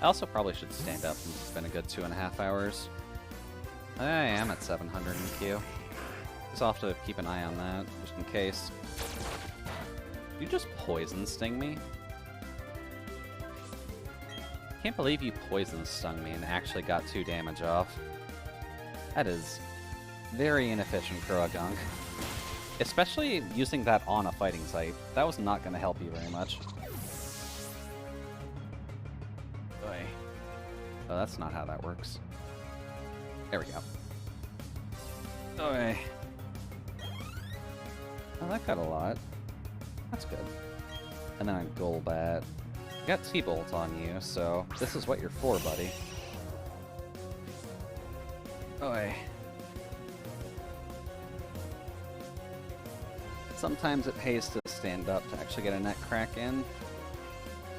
I also probably should stand up since it's been a good 2.5 hours. I am at 700 in Q. Just have to keep an eye on that, just in case. You just Poison Sting me? Can't believe you Poison Stung me and actually got 2 damage off. That is very inefficient, Croagunk. Especially using that on a fighting site. That was not going to help you very much. Boy. Oh, that's not how that works. There we go. Okay. Oh, that got a lot. That's good. And then a Golbat. You got T-Bolt on you, so this is what you're for, buddy. Oi. Sometimes it pays to stand up to actually get a net crack in.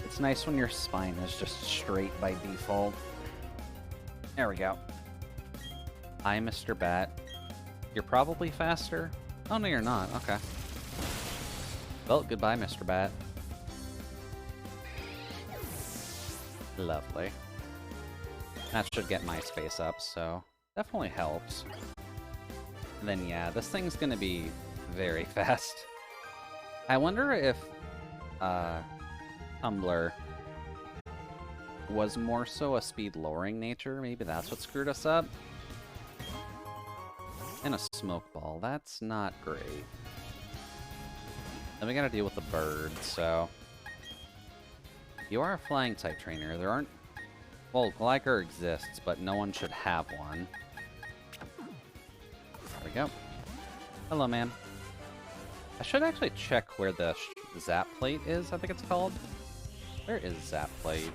It's nice when your spine is just straight by default. There we go. Hi, Mr. Bat. You're probably faster? Oh, no, you're not. Okay. Well, goodbye, Mr. Bat. Lovely. That should get my space up, so definitely helps. And then, yeah, this thing's gonna be very fast. I wonder if Tumbler was more so a speed-lowering nature. Maybe that's what screwed us up. And a Smoke Ball. That's not great. Then we gotta deal with the bird, so... You are a Flying-type trainer. There aren't... Well, Gligar exists, but no one should have one. There we go. Hello, man. I should actually check where the Zap Plate is, I think it's called. Where is Zap Plate?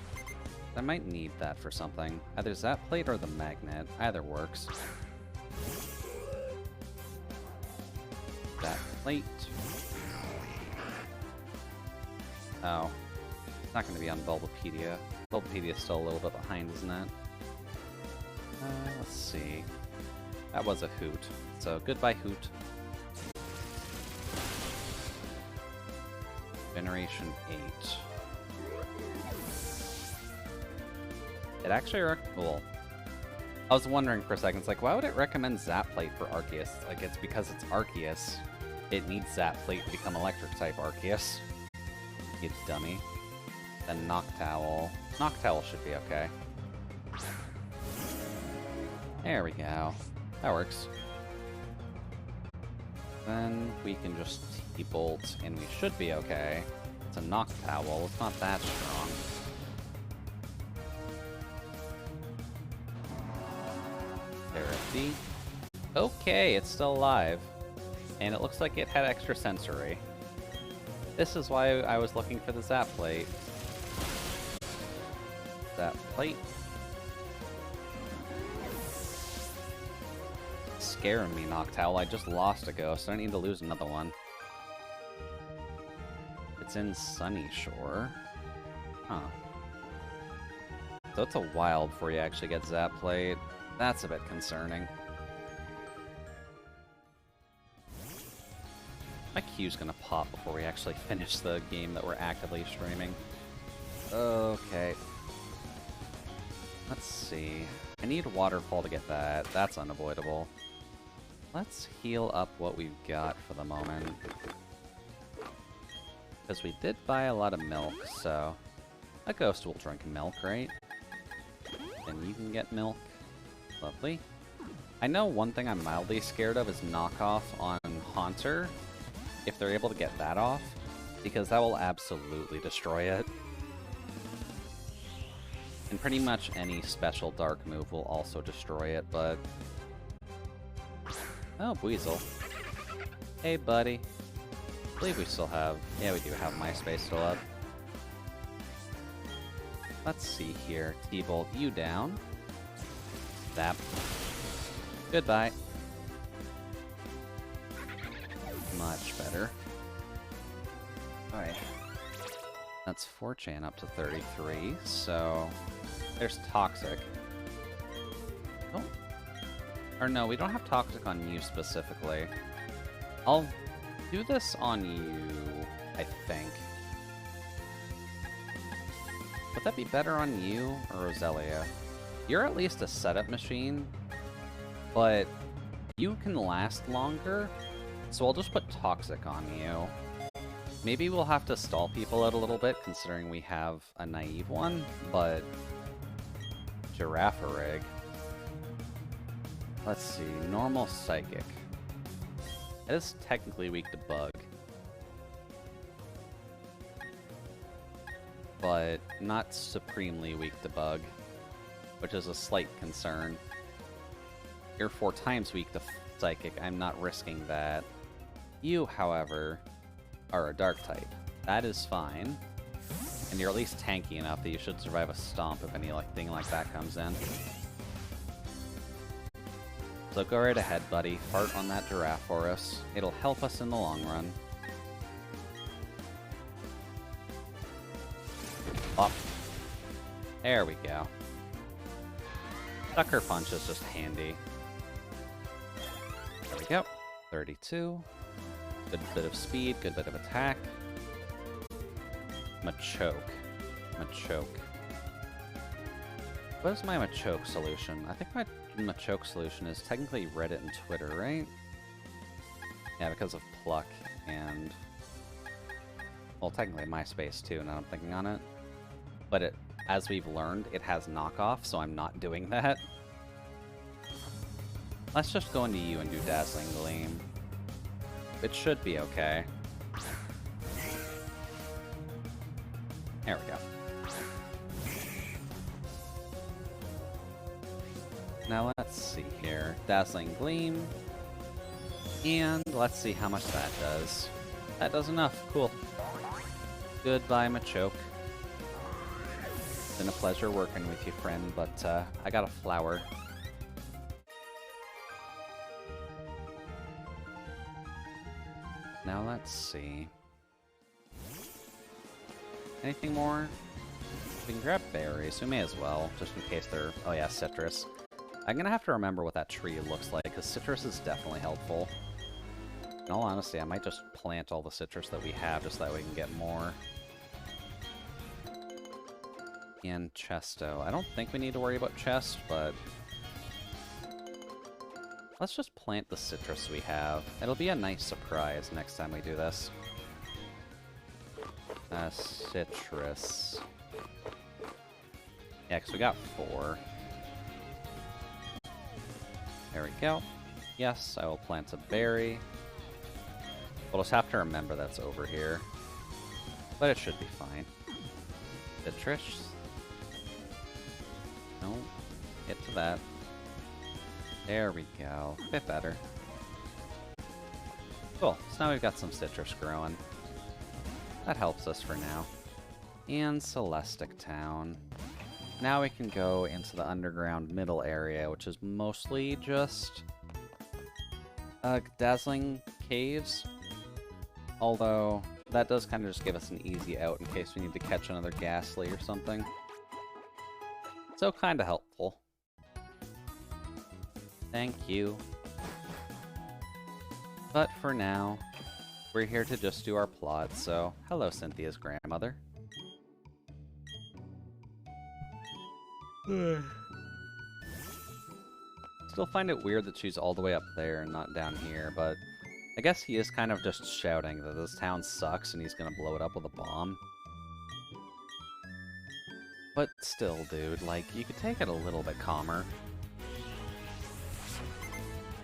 I might need that for something. Either Zap Plate or the Magnet. Either works. Zap Plate. Oh. It's not going to be on Bulbapedia. Bulbapedia's still a little bit behind, isn't it? Let's see. That was a Hoot. So, goodbye, Hoot. Generation 8. It actually well, I was wondering for a second, it's like, why would it recommend Zap Plate for Arceus? Like, it's because it's Arceus. It needs Zap Plate to become Electric-type Arceus. You dummy. Then Noctowl. Noctowl should be okay. There we go. That works. Then we can just T-Bolt, and we should be okay. It's a Noctowl. It's not that strong. Therapy. Okay, it's still alive. And it looks like it had extra sensory. This is why I was looking for the Zap Plate. Zap Plate. Scaring me, Noctowl. I just lost a ghost. I don't need to lose another one. It's in Sunny Shore. Huh. So it's a while before you actually get Zap Plate. That's a bit concerning. My queue's gonna pop before we actually finish the game that we're actively streaming. Okay. Let's see. I need Waterfall to get that. That's unavoidable. Let's heal up what we've got for the moment. Because we did buy a lot of milk, so... A ghost will drink milk, right? And you can get milk. Lovely. I know one thing I'm mildly scared of is knockoff on Haunter. If they're able to get that off. Because that will absolutely destroy it. And pretty much any special dark move will also destroy it, but... Oh, Weasel. Hey, buddy. I believe we still have... Yeah, we do have MySpace still up. Let's see here. T-Bolt, you down. Zap. Goodbye. Much better. Alright. That's 4chan up to 33, so... There's Toxic. Oh. Or no, we don't have Toxic on you specifically. I'll do this on you, I think. Would that be better on you or Roselia? You're at least a setup machine, but you can last longer, so I'll just put Toxic on you. Maybe we'll have to stall people out a little bit, considering we have a naive one, but... Girafarig. Let's see, normal Psychic. It is technically weak to Bug. But not supremely weak to Bug, which is a slight concern. You're 4 times weak to Psychic, I'm not risking that. You, however, are a Dark type. That is fine. And you're at least tanky enough that you should survive a Stomp if anything like that comes in. So go right ahead, buddy. Fart on that giraffe for us. It'll help us in the long run. Up. There we go. Sucker Punch is just handy. There we go. 32. Good bit of speed, good bit of attack. Machoke. Machoke. What is my Machoke solution? I think my Machoke solution is technically Reddit and Twitter, right? Yeah, because of Pluck and... Well, technically MySpace too, now I'm thinking on it. But it, as we've learned, it has knockoff, so I'm not doing that. Let's just go into you and do Dazzling Gleam. It should be okay. There we go. Now let's see here. Dazzling Gleam. And let's see how much that does. That does enough. Cool. Goodbye, Machoke. It's been a pleasure working with you, friend, but I got a flower. Now let's see. Anything more? We can grab berries. We may as well, just in case they're... Oh yeah, citrus. I'm gonna have to remember what that tree looks like, because citrus is definitely helpful. In all honesty, I might just plant all the citrus that we have, just so that we can get more. And Chesto. I don't think we need to worry about chest, but... Let's just plant the citrus we have. It'll be a nice surprise next time we do this. Citrus. Yeah, because we got 4. There we go. Yes, I will plant a berry. We'll just have to remember that's over here. But it should be fine. Citrus. No. Get to that. There we go. A bit better. Cool. So now we've got some citrus growing. That helps us for now. And Celestic Town. Now we can go into the underground middle area, which is mostly just Dazzling Caves. Although, that does kind of just give us an easy out in case we need to catch another Gastly or something. So, kind of helpful. Thank you. But for now, We're here to just do our plot, so hello, Cynthia's grandmother. Still find it weird that she's all the way up there and not down here, but I guess he is kind of just shouting that this town sucks and he's gonna blow it up with a bomb. But still, dude, like, you could take it a little bit calmer.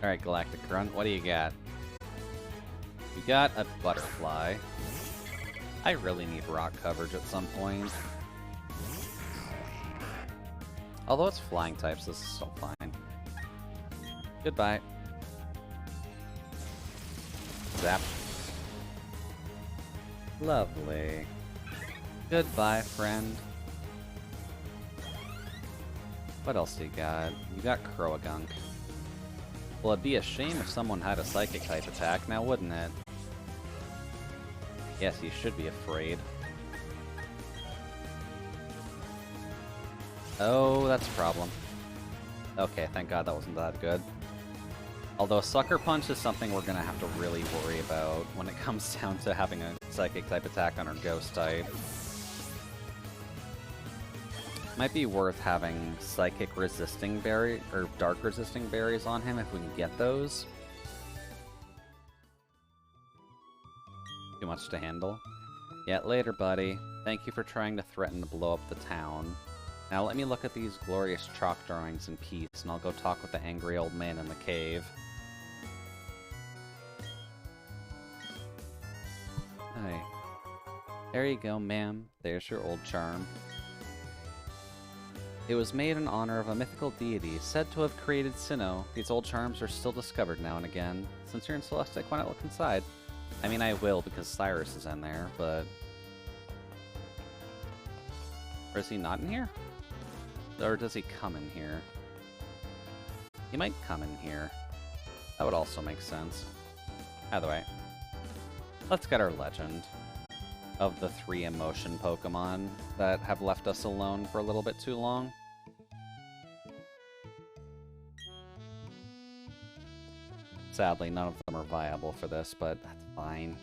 Alright, Galactic Grunt, what do you got? You got a butterfly. I really need rock coverage at some point. Although it's flying types, this is still fine. Goodbye. Zap. Lovely. Goodbye, friend. What else do you got? You got Croagunk. Well, it'd be a shame if someone had a Psychic type attack now, wouldn't it? Yes, you should be afraid. Oh, that's a problem. Okay, thank God that wasn't that good. Although Sucker Punch is something we're gonna have to really worry about when it comes down to having a Psychic type attack on our Ghost type. Might be worth having Psychic resisting berry or Dark resisting berries on him if we can get those. Too much to handle. Yeah, later, buddy. Thank you for trying to threaten to blow up the town. Now let me look at these glorious chalk drawings in peace, and I'll go talk with the angry old man in the cave. Hi. There you go, ma'am. There's your old charm. It was made in honor of a mythical deity, said to have created Sinnoh. These old charms are still discovered now and again. Since you're in Celestic, why not look inside? I mean, I will, because Cyrus is in there, but... Or is he not in here? Or does he come in here? He might come in here. That would also make sense. Either way. Let's get our legend of the 3 emotion Pokemon that have left us alone for a little bit too long. Sadly, none of them are viable for this, but that's fine.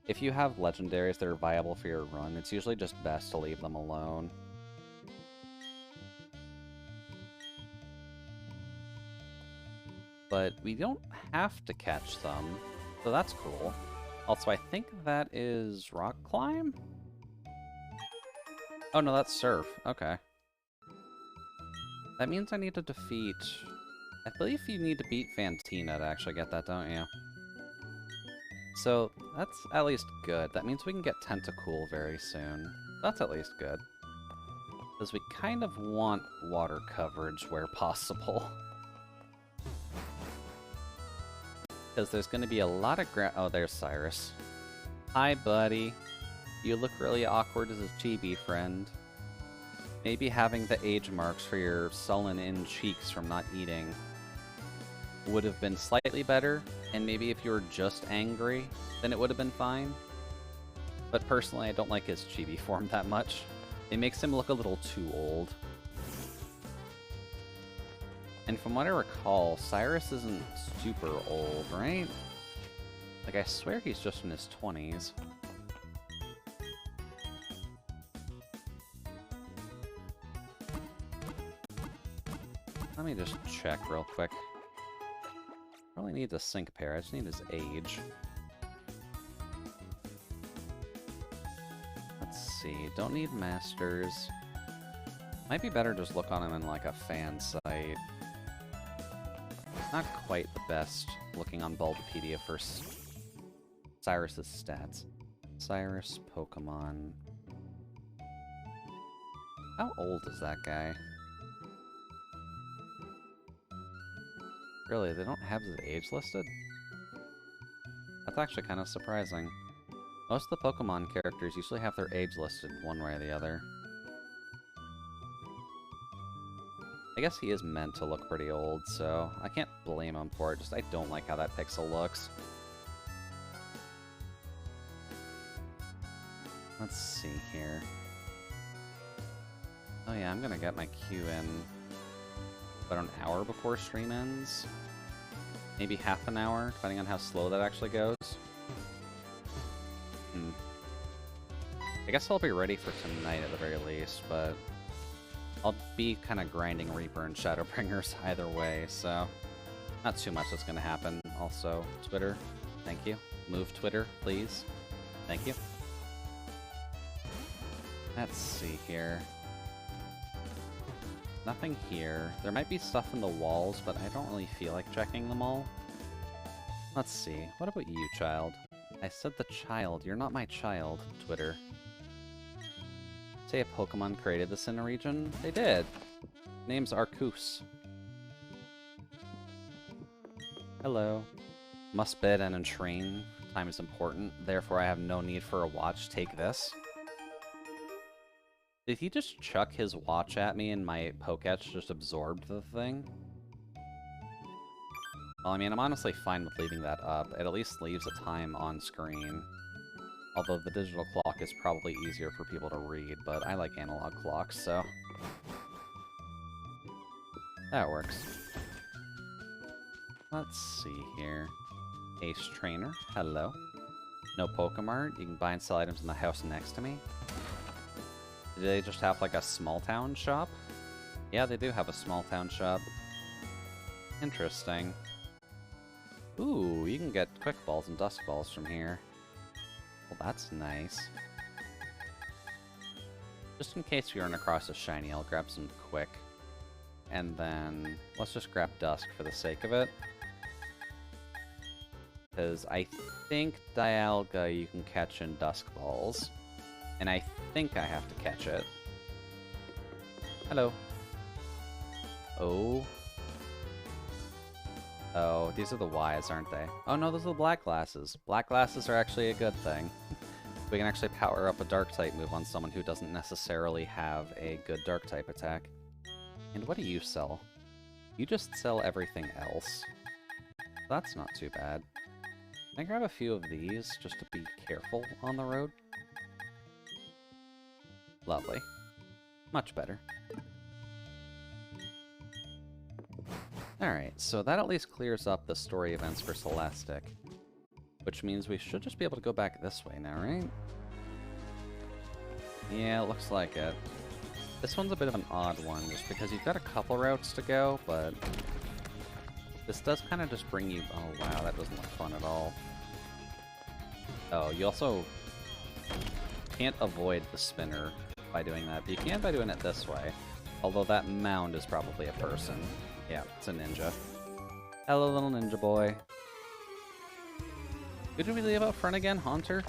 If you have legendaries that are viable for your run, it's usually just best to leave them alone. But we don't have to catch them, so that's cool. Also, I think that is Rock Climb? Oh no, that's Surf. Okay. That means I need to defeat... I believe you need to beat Fantina to actually get that, don't you? So, that's at least good. That means we can get Tentacool very soon. That's at least good. Because we kind of want water coverage where possible. Because there's going to be a lot of oh, there's Cyrus. Hi, buddy. You look really awkward as a chibi friend. Maybe having the age marks for your sullen-in cheeks from not eating would have been slightly better, and maybe if you were just angry, then it would have been fine. But personally, I don't like his chibi form that much. It makes him look a little too old. And from what I recall, Cyrus isn't super old, right? Like, I swear he's just in his 20s. Let me just check real quick. Probably need a sync pair, I just need his age. Let's see, don't need masters. Might be better just look on him in like a fan site. Not quite the best looking on Bulbapedia for Cyrus's stats. Cyrus Pokemon. How old is that guy? Really, they don't have his age listed? That's actually kind of surprising. Most of the Pokemon characters usually have their age listed one way or the other. I guess he is meant to look pretty old, so I can't blame him for it, just I don't like how that pixel looks. Let's see here. Oh yeah, I'm gonna get my queue in about an hour before stream ends. Maybe half an hour, depending on how slow that actually goes. I guess I'll be ready for tonight at the very least, but I'll be kind of grinding Reaper and Shadowbringers either way, so not too much that's going to happen. Also, Twitter, thank you. Move Twitter, please. Thank you. Let's see here. Nothing here. There might be stuff in the walls, but I don't really feel like checking them all. Let's see. What about you, child? I said the child. You're not my child, Twitter. Say a Pokemon created this in a region? They did. Name's Arcus. Hello. Must bed and entrain. Time is important. Therefore, I have no need for a watch. Take this. Did he just chuck his watch at me and my Poketch just absorbed the thing? Well, I mean, I'm honestly fine with leaving that up. It at least leaves a time on screen. Although the digital clock is probably easier for people to read, but I like analog clocks, so... that works. Let's see here. Ace Trainer, hello. No Pokemart, you can buy and sell items in the house next to me. Do they just have like a small town shop? Yeah, they do have a small town shop. Interesting. Ooh, you can get Quick Balls and Dusk Balls from here. Well, that's nice. Just in case we run across a shiny, I'll grab some Quick. And then, let's just grab Dusk for the sake of it. Because I think Dialga you can catch in Dusk Balls. And I think I have to catch it. Hello. Oh. Oh, these are the Ys, aren't they? Oh no, those are the black glasses. Black glasses are actually a good thing. We can actually power up a Dark-type move on someone who doesn't necessarily have a good Dark-type attack. And what do you sell? You just sell everything else. That's not too bad. Can I grab a few of these just to be careful on the road? Lovely. Much better. Alright, so that at least clears up the story events for Celestic. Which means we should just be able to go back this way now, right? Yeah, it looks like it. This one's a bit of an odd one, just because you've got a couple routes to go, but... this does kind of just bring you... oh wow, that doesn't look fun at all. Oh, you also can't avoid the spinner by doing that, but you can by doing it this way. Although that mound is probably a person. Yeah, it's a ninja. Hello, little ninja boy. Who did we leave out front again? Haunter?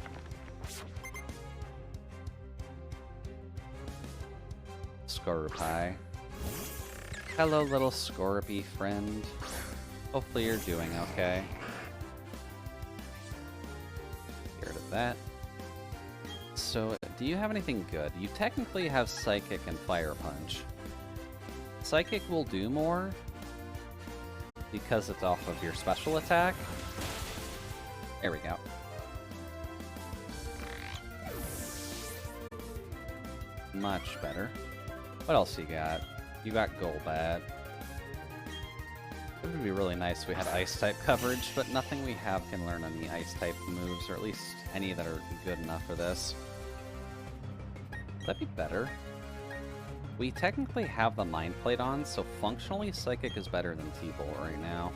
Scorpii. Hello, little Scorpy friend. Hopefully you're doing okay. Get rid of that. So, do you have anything good? You technically have Psychic and Fire Punch. Psychic will do more because it's off of your special attack. There we go. Much better. What else you got? You got Golbat. It would be really nice if we had Ice-type coverage, but nothing we have can learn any Ice-type moves, or at least any that are good enough for this. That'd be better. We technically have the Mind Plate on, so functionally Psychic is better than T-Bolt right now.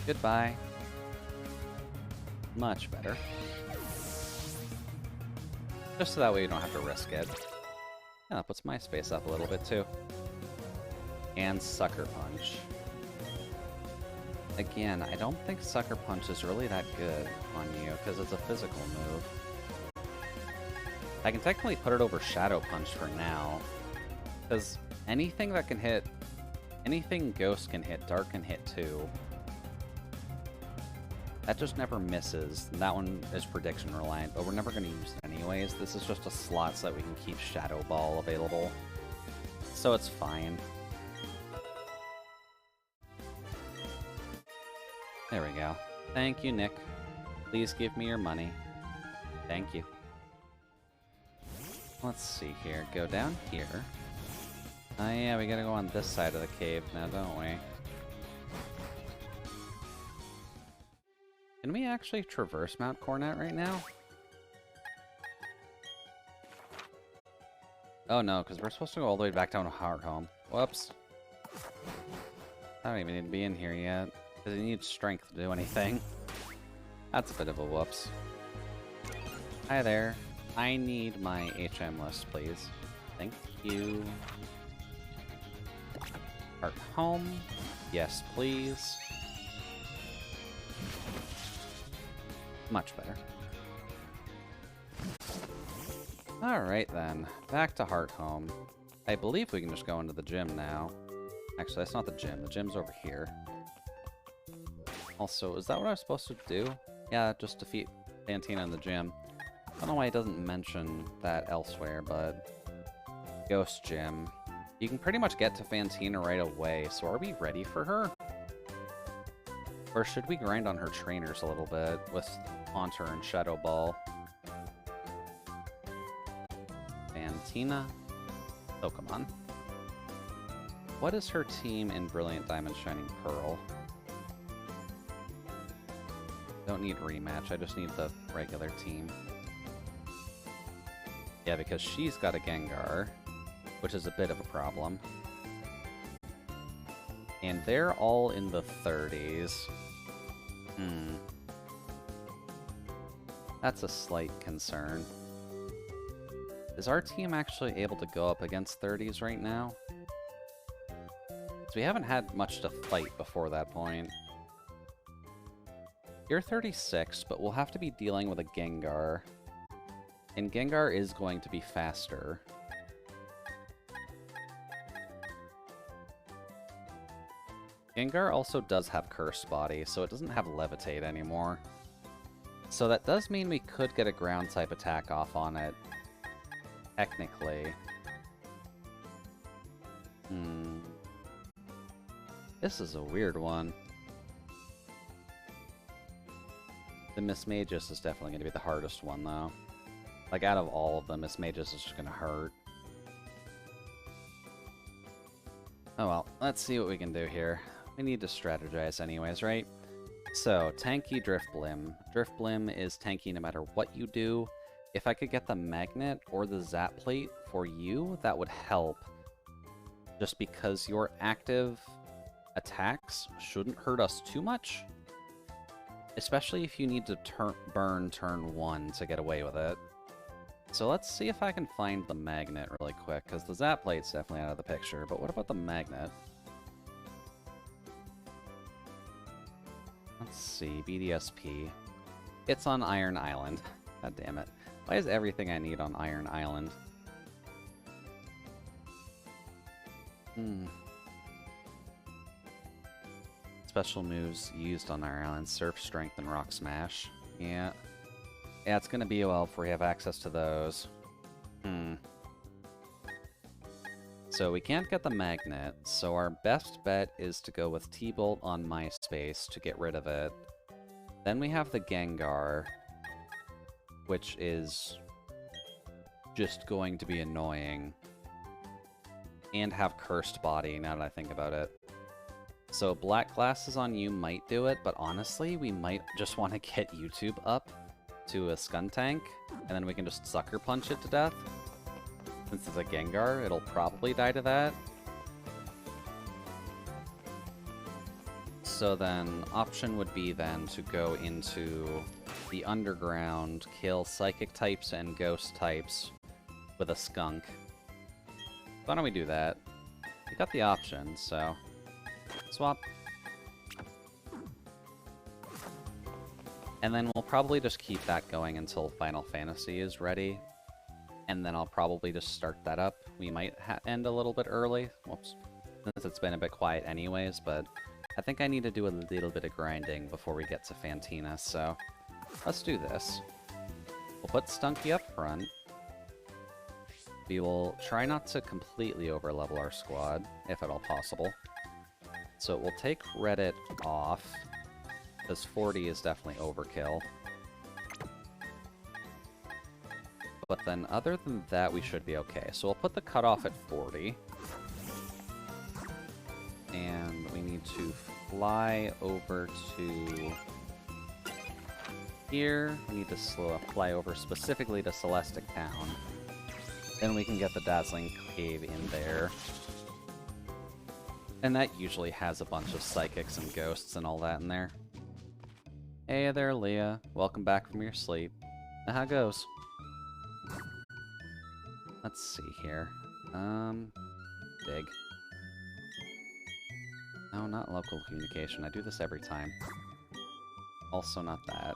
Goodbye. Much better. Just so that way you don't have to risk it. Yeah, that puts my space up a little bit too. And Sucker Punch. Again, I don't think Sucker Punch is really that good on you, because it's a physical move. I can technically put it over Shadow Punch for now, because anything that can hit... anything Ghost can hit, Dark can hit too. That just never misses. That one is prediction reliant, but we're never going to use it anyways. This is just a slot so that we can keep Shadow Ball available. So it's fine. There we go. Thank you, Nick. Please give me your money. Thank you. Let's see here. Go down here. Oh yeah, we gotta go on this side of the cave now, don't we? Can we actually traverse Mount Cornet right now? Oh no, because we're supposed to go all the way back down to Hearthome. Whoops. I don't even need to be in here yet, because you need strength to do anything. That's a bit of a whoops. Hi there. I need my HM list, please. Thank you. Hearthome. Yes, please. Much better. Alright then, back to Hearthome. I believe we can just go into the gym now. Actually, that's not the gym. The gym's over here. Also, is that what I was supposed to do? Yeah, just defeat Fantina in the gym. I don't know why it doesn't mention that elsewhere, but... Ghost Gym. You can pretty much get to Fantina right away, so are we ready for her? Or should we grind on her trainers a little bit with Haunter and Shadow Ball? Fantina. Pokemon. What is her team in Brilliant Diamond Shining Pearl? Don't need rematch, I just need the regular team. Yeah, because she's got a Gengar, which is a bit of a problem. And they're all in the 30s. That's a slight concern. Is our team actually able to go up against 30s right now? We haven't had much to fight before that point. You're 36, but we'll have to be dealing with a Gengar. And Gengar is going to be faster. Gengar also does have Cursed Body, so it doesn't have Levitate anymore. So that does mean we could get a Ground-type attack off on it. Technically. This is a weird one. The Miss Magus is definitely going to be the hardest one, though. Like, out of all of them, Miss Magus is just going to hurt. Oh well, let's see what we can do here. We need to strategize anyways, right? So, tanky Drifblim. Drifblim is tanky no matter what you do. If I could get the Magnet or the Zap Plate for you, that would help. Just because your active attacks shouldn't hurt us too much. Especially if you need to burn turn 1 to get away with it. So let's see if I can find the Magnet really quick, because the Zap Plate's definitely out of the picture, but what about the Magnet? Let's see, BDSP. It's on Iron Island. God damn it. Why is everything I need on Iron Island? Special moves used on Iron Island: Surf, Strength, and Rock Smash. Yeah. Yeah, it's gonna be a while before we have access to those. So we can't get the Magnet, so our best bet is to go with T-Bolt on MySpace to get rid of it. Then we have the Gengar, which is just going to be annoying. And have Cursed Body, now that I think about it. So Black Glasses on you might do it, but honestly, we might just want to get YouTube up to a Skuntank, and then we can just Sucker Punch it to death. Since it's a Gengar, it'll probably die to that. So then, option would be then to go into the Underground, kill Psychic types and Ghost types with a Skunk. Why don't we do that? We got the option, so... Swap. And then we'll probably just keep that going until Final Fantasy is ready. And then I'll probably just start that up. We might end a little bit early. Whoops. Since it's been a bit quiet anyways, but I think I need to do a little bit of grinding before we get to Fantina, so let's do this. We'll put Stunky up front. We will try not to completely overlevel our squad, if at all possible. So we'll take Reddit off, because 40 is definitely overkill. But then other than that, we should be okay. So we'll put the cutoff at 40. And we need to fly over to here. We need to fly over specifically to Celestic Town. Then we can get the Dazzling Cave in there. And that usually has a bunch of psychics and ghosts and all that in there. Hey there, Leah. Welcome back from your sleep. Now, how it goes? Let's see here. Dig. No, not local communication. I do this every time. Also not that.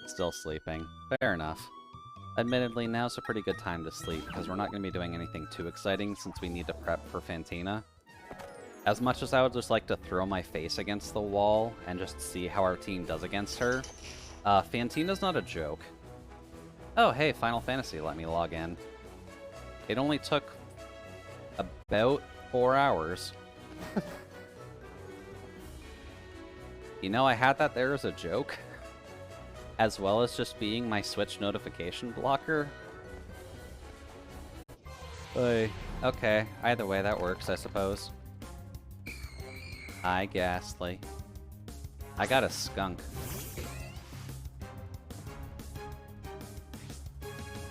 Still sleeping. Fair enough. Admittedly, now's a pretty good time to sleep, because we're not going to be doing anything too exciting since we need to prep for Fantina. As much as I would just like to throw my face against the wall and just see how our team does against her, Fantina's not a joke. Oh, hey, Final Fantasy, let me log in. It only took about 4 hours. You know, I had that there as a joke, as well as just being my Switch notification blocker. Okay, either way, that works, I suppose. Hi, Gastly. I got a skunk.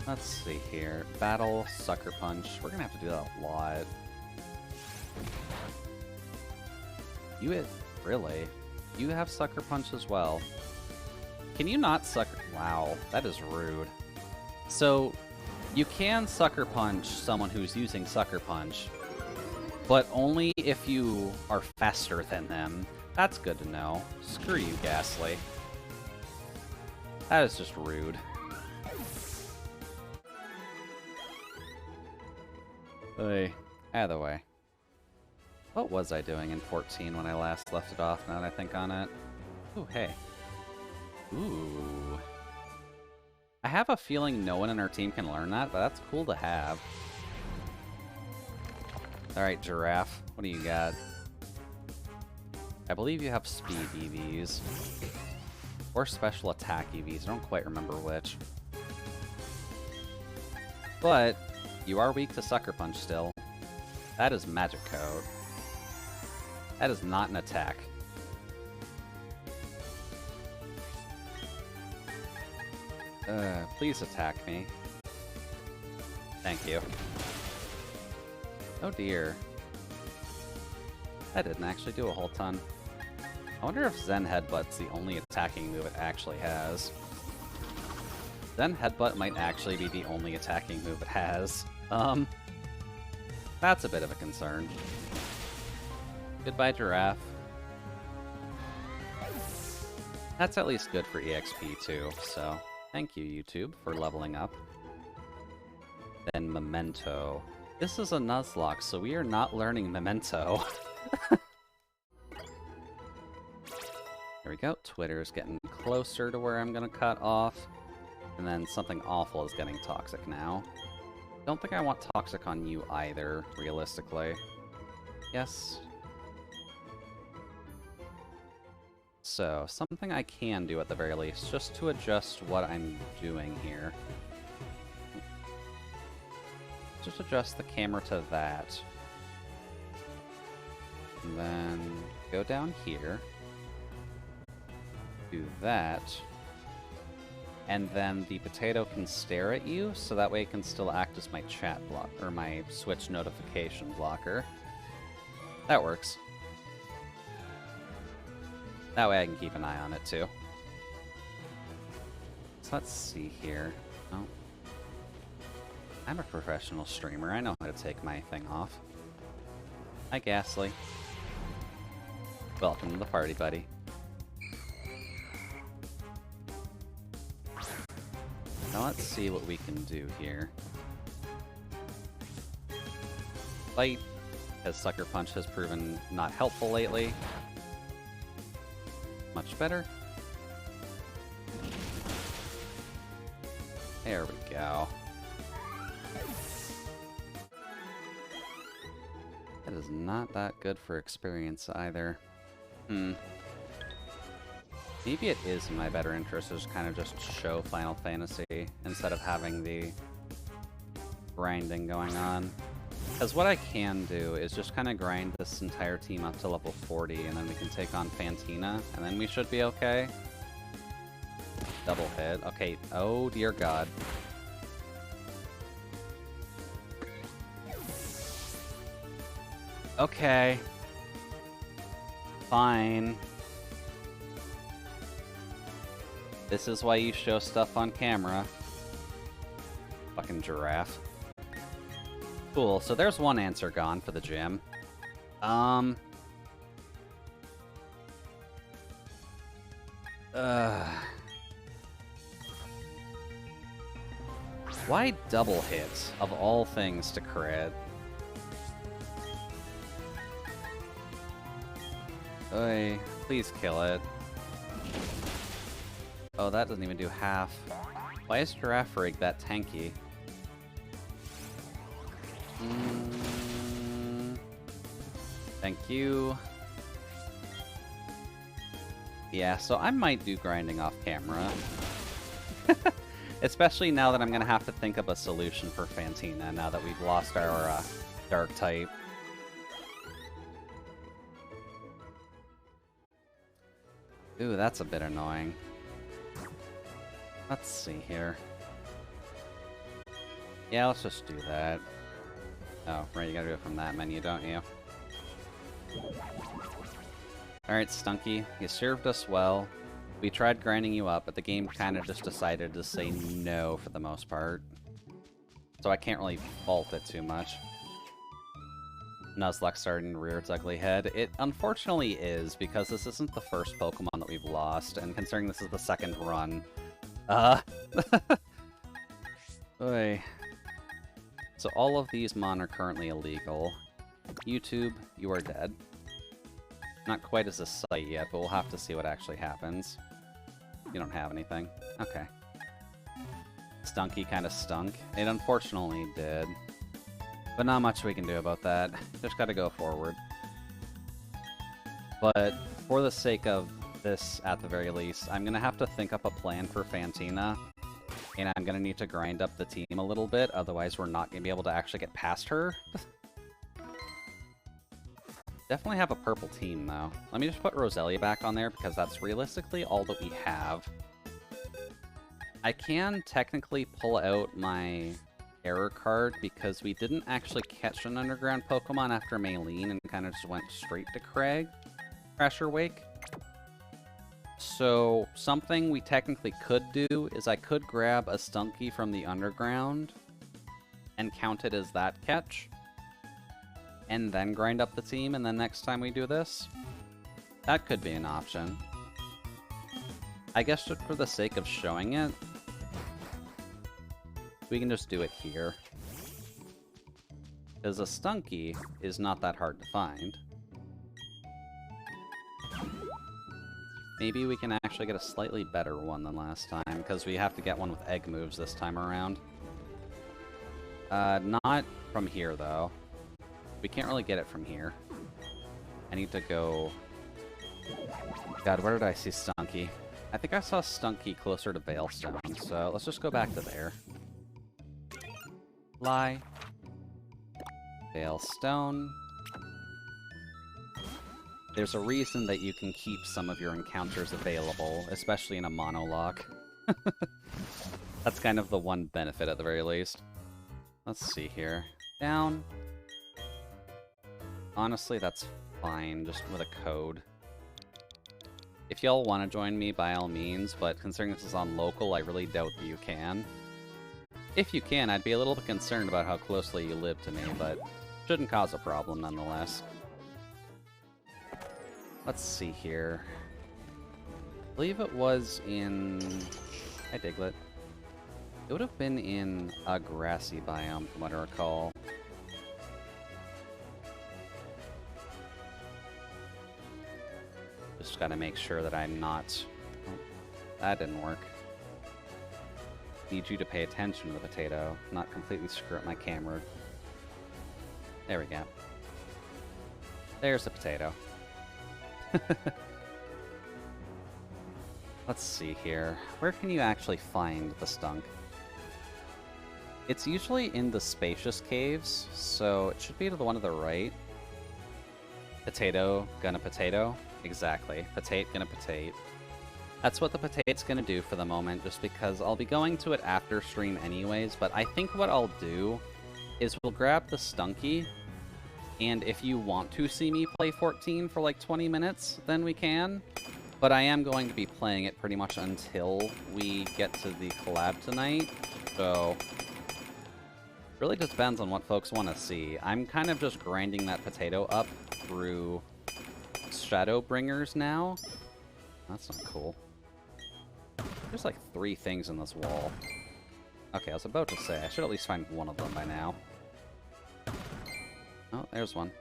Let's see here. Battle, Sucker Punch. We're gonna have to do that a lot. Really? You have Sucker Punch as well. Can you not Sucker... Wow, that is rude. So, you can Sucker Punch someone who's using Sucker Punch, but only if you are faster than them. That's good to know. Screw you, Gastly. That is just rude. Either way. What was I doing in 14 when I last left it off, now that I think on it? Ooh, hey. Ooh. I have a feeling no one in our team can learn that, but that's cool to have. Alright, Giraffe. What do you got? I believe you have Speed EVs. Or Special Attack EVs. I don't quite remember which. But you are weak to Sucker Punch still. That is Magic Code. That is not an attack. Please attack me. Thank you. Oh dear. That didn't actually do a whole ton. I wonder if Zen Headbutt's the only attacking move it actually has. Zen Headbutt might actually be the only attacking move it has. That's a bit of a concern. Goodbye, Giraffe. That's at least good for EXP too, so thank you, YouTube, for leveling up. Then Memento. This is a Nuzlocke, so we are not learning Memento. There we go. Twitter's getting closer to where I'm gonna cut off. And then something awful is getting toxic now. Don't think I want toxic on you either, realistically. Yes. So, something I can do at the very least, just to adjust what I'm doing here. Just adjust the camera to that. And then go down here. Do that. And then the potato can stare at you, so that way it can still act as my chat block, or my Switch notification blocker. That works. That way I can keep an eye on it too. So let's see here. Oh. I'm a professional streamer, I know how to take my thing off. Hi, Gastly. Welcome to the party, buddy. Now let's see what we can do here. Fight, as Sucker Punch has proven not helpful lately. Much better. There we go. That is not that good for experience either. Maybe it is in my better interest to just kind of just show Final Fantasy instead of having the grinding going on. Because what I can do is just kind of grind this entire team up to level 40, and then we can take on Fantina, and then we should be okay. Double hit. Okay, oh dear god. Okay. Fine. This is why you show stuff on camera. Fucking giraffe. Cool, so there's one answer gone for the gym. Why double hit, of all things, to crit? Oy, please kill it. Oh, that doesn't even do half. Why is Giraffe Rig that tanky? Thank you. Yeah, so I might do grinding off camera. Especially now that I'm gonna have to think of a solution for Fantina, now that we've lost our dark type. Ooh, that's a bit annoying. Let's see here. Yeah, let's just do that. Oh, right, you gotta do it from that menu, don't you? Alright, Stunky, you served us well. We tried grinding you up, but the game kind of just decided to say no for the most part. So I can't really fault it too much. Nuzlocke starting to rear its ugly head. It unfortunately is, because this isn't the first Pokemon that we've lost, and considering this is the second run. Oy. So all of these Mon are currently illegal. YouTube, you are dead. Not quite as a site yet, but we'll have to see what actually happens. You don't have anything. Okay. Stunky kind of stunk. It unfortunately did. But not much we can do about that. Just gotta go forward. But for the sake of this, at the very least, I'm gonna have to think up a plan for Fantina. And I'm gonna need to grind up the team a little bit, otherwise we're not gonna be able to actually get past her. Definitely have a purple team, though. Let me just put Roselia back on there, because that's realistically all that we have. I can technically pull out my error card, because we didn't actually catch an underground Pokemon after Maylene, and kind of just went straight to Crasher Wake. So, something we technically could do is I could grab a Stunky from the underground and count it as that catch, and then grind up the team, and then next time we do this, that could be an option. I guess just for the sake of showing it, we can just do it here. Because a Stunky is not that hard to find. Maybe we can actually get a slightly better one than last time, because we have to get one with egg moves this time around. Not from here, though. We can't really get it from here. I need to go... God, where did I see Stunky? I think I saw Stunky closer to Veilstone, so let's just go back to there. Lie. Veilstone. There's a reason that you can keep some of your encounters available, especially in a Monolocke. That's kind of the one benefit at the very least. Let's see here. Down. Honestly, that's fine, just with a code. If y'all want to join me, by all means, but considering this is on local, I really doubt that you can. If you can, I'd be a little bit concerned about how closely you live to me, but shouldn't cause a problem nonetheless. Let's see here. I believe it was in... Hi, Diglett. It would have been in a grassy biome, from what I recall. Just gotta make sure that I'm not... Oh, that didn't work. Need you to pay attention to the potato, not completely screw up my camera. There we go. There's the potato. Let's see here. Where can you actually find the Stunk? It's usually in the spacious caves, so it should be to the one to the right. Potato, gonna potato. Exactly. Potate, gonna potate. That's what the potato's gonna do for the moment, just because I'll be going to it after stream anyways, but I think what I'll do is we'll grab the Stunky, and if you want to see me play 14 for like 20 minutes, then we can. But I am going to be playing it pretty much until we get to the collab tonight, so really just depends on what folks want to see. I'm kind of just grinding that potato up through Shadowbringers now. That's not cool. There's like 3 things in this wall. Okay, I was about to say, I should at least find one of them by now. Oh, there's one.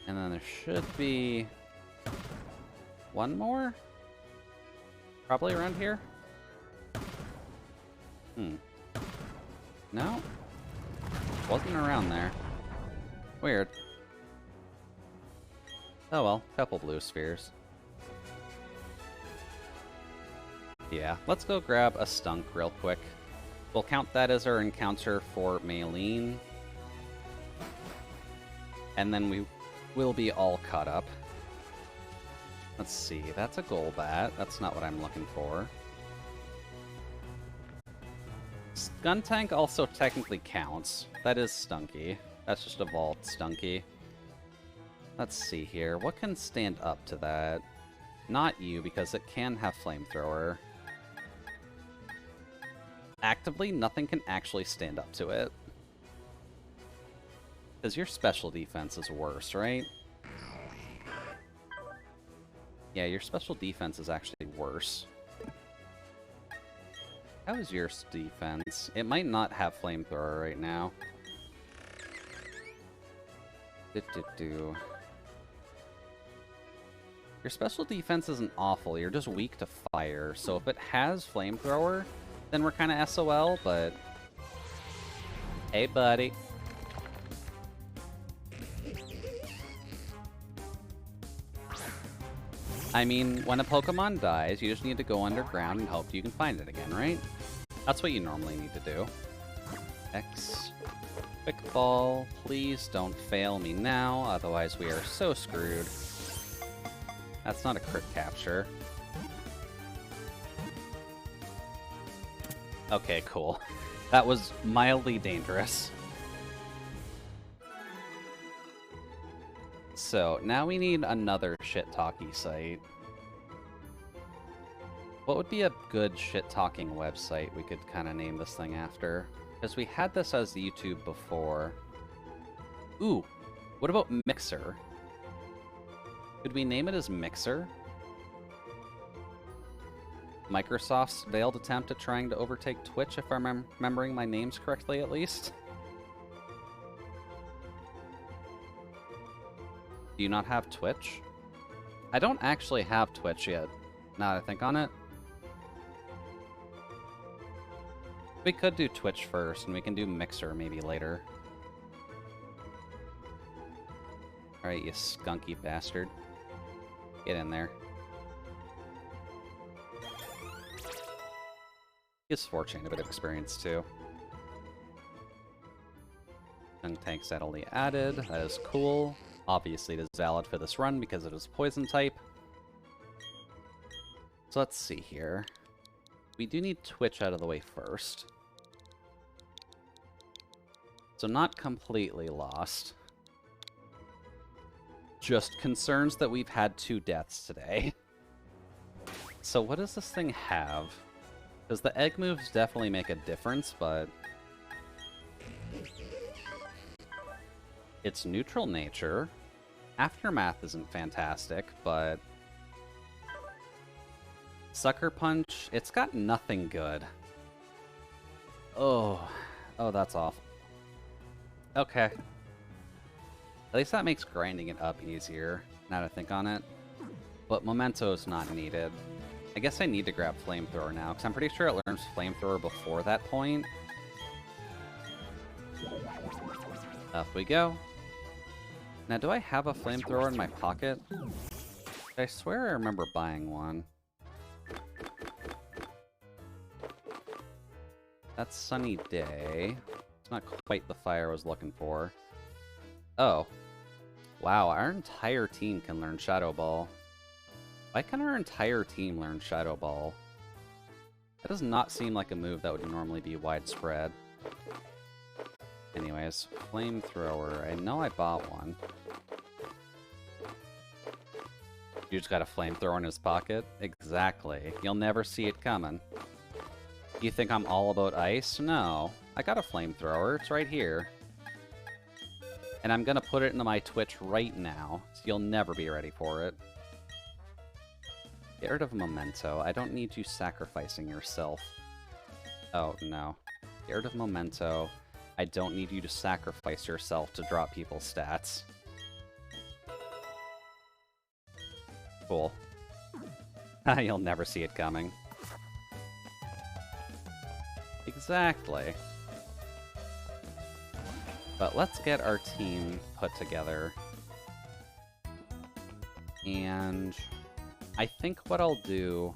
And then there should be one more? Probably around here? No? Wasn't around there. Weird. Oh well, couple blue spheres. Yeah, let's go grab a Stunk real quick. We'll count that as our encounter for Maylene. And then we will be all caught up. Let's see, that's a Golbat. That's not what I'm looking for. Skuntank also technically counts. That is Stunky. That's just evolved Stunky. Let's see here. What can stand up to that? Not you, because it can have Flamethrower. Actively, nothing can actually stand up to it. Because your special defense is worse, right? Yeah, your special defense is actually worse. How is your defense? It might not have Flamethrower right now. Your special defense isn't awful, you're just weak to fire, so if it has Flamethrower, then we're kind of SOL, but... Hey, buddy. I mean, when a Pokemon dies, you just need to go underground and hope you can find it again, right? That's what you normally need to do. X. Quick Ball. Please don't fail me now, otherwise we are so screwed. That's not a crit capture. Okay, cool. That was mildly dangerous. So, now we need another shit-talky site. What would be a good shit-talking website we could kind of name this thing after? Because we had this as YouTube before. Ooh, what about Mixer? Could we name it as Mixer? Microsoft's veiled attempt at trying to overtake Twitch, if I'm remembering my names correctly, at least. Do you not have Twitch? I don't actually have Twitch yet, now that I think on it. We could do Twitch first, and we can do Mixer maybe later. Alright, you skunky bastard. Get in there. Gives 4chain a bit of experience, too. Tank steadily added. That is cool. Obviously, it is valid for this run because it is Poison type. So let's see here. We do need Twitch out of the way first. So not completely lost. Just concerns that we've had 2 deaths today. So what does this thing have? Because the egg moves definitely make a difference, but... It's neutral nature. Aftermath isn't fantastic, but... Sucker Punch, it's got nothing good. Oh, that's awful. Okay. At least that makes grinding it up easier, now to think on it. But Memento is not needed. I guess I need to grab Flamethrower now, because I'm pretty sure it learns Flamethrower before that point. Up we go. Now, do I have a Flamethrower in my pocket? I swear I remember buying one. That's Sunny Day. It's not quite the fire I was looking for. Oh. Wow, our entire team can learn Shadow Ball. Why can our entire team learn Shadow Ball? That does not seem like a move that would normally be widespread. Anyways, Flamethrower. I know I bought one. You just got a Flamethrower in his pocket? Exactly. You'll never see it coming. You think I'm all about ice? No. I got a Flamethrower. It's right here. And I'm gonna put it into my Twitch right now, so you'll never be ready for it. Get rid of Memento. I don't need you sacrificing yourself. Oh, no. Get rid of Memento. I don't need you to sacrifice yourself to drop people's stats. Cool. You'll never see it coming. Exactly. But let's get our team put together. And I think what I'll do...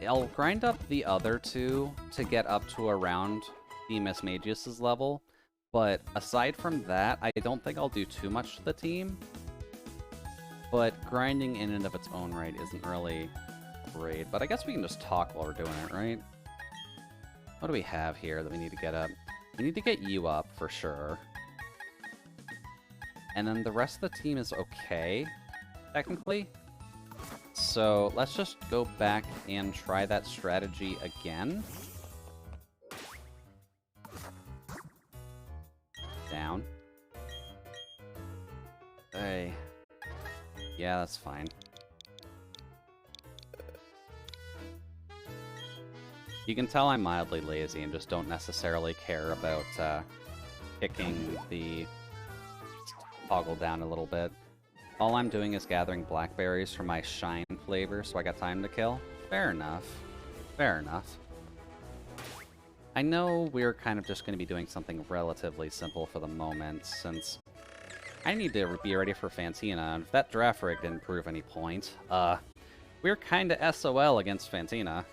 I'll grind up the other two to get up to around the Miss Magius's level. But aside from that, I don't think I'll do too much to the team. But grinding in and of its own right isn't really great. But I guess we can just talk while we're doing it, right? What do we have here that we need to get up? We need to get you up, for sure. And then the rest of the team is okay, technically. So let's just go back and try that strategy again. Down. Hey. Yeah, that's fine. You can tell I'm mildly lazy and just don't necessarily care about kicking the toggle down a little bit. All I'm doing is gathering blackberries for my shine flavor, so I got time to kill. Fair enough. Fair enough. I know we're kind of just going to be doing something relatively simple for the moment, since I need to be ready for Fantina, and if that Giraffe Rig didn't prove any point, we're kinda SOL against Fantina.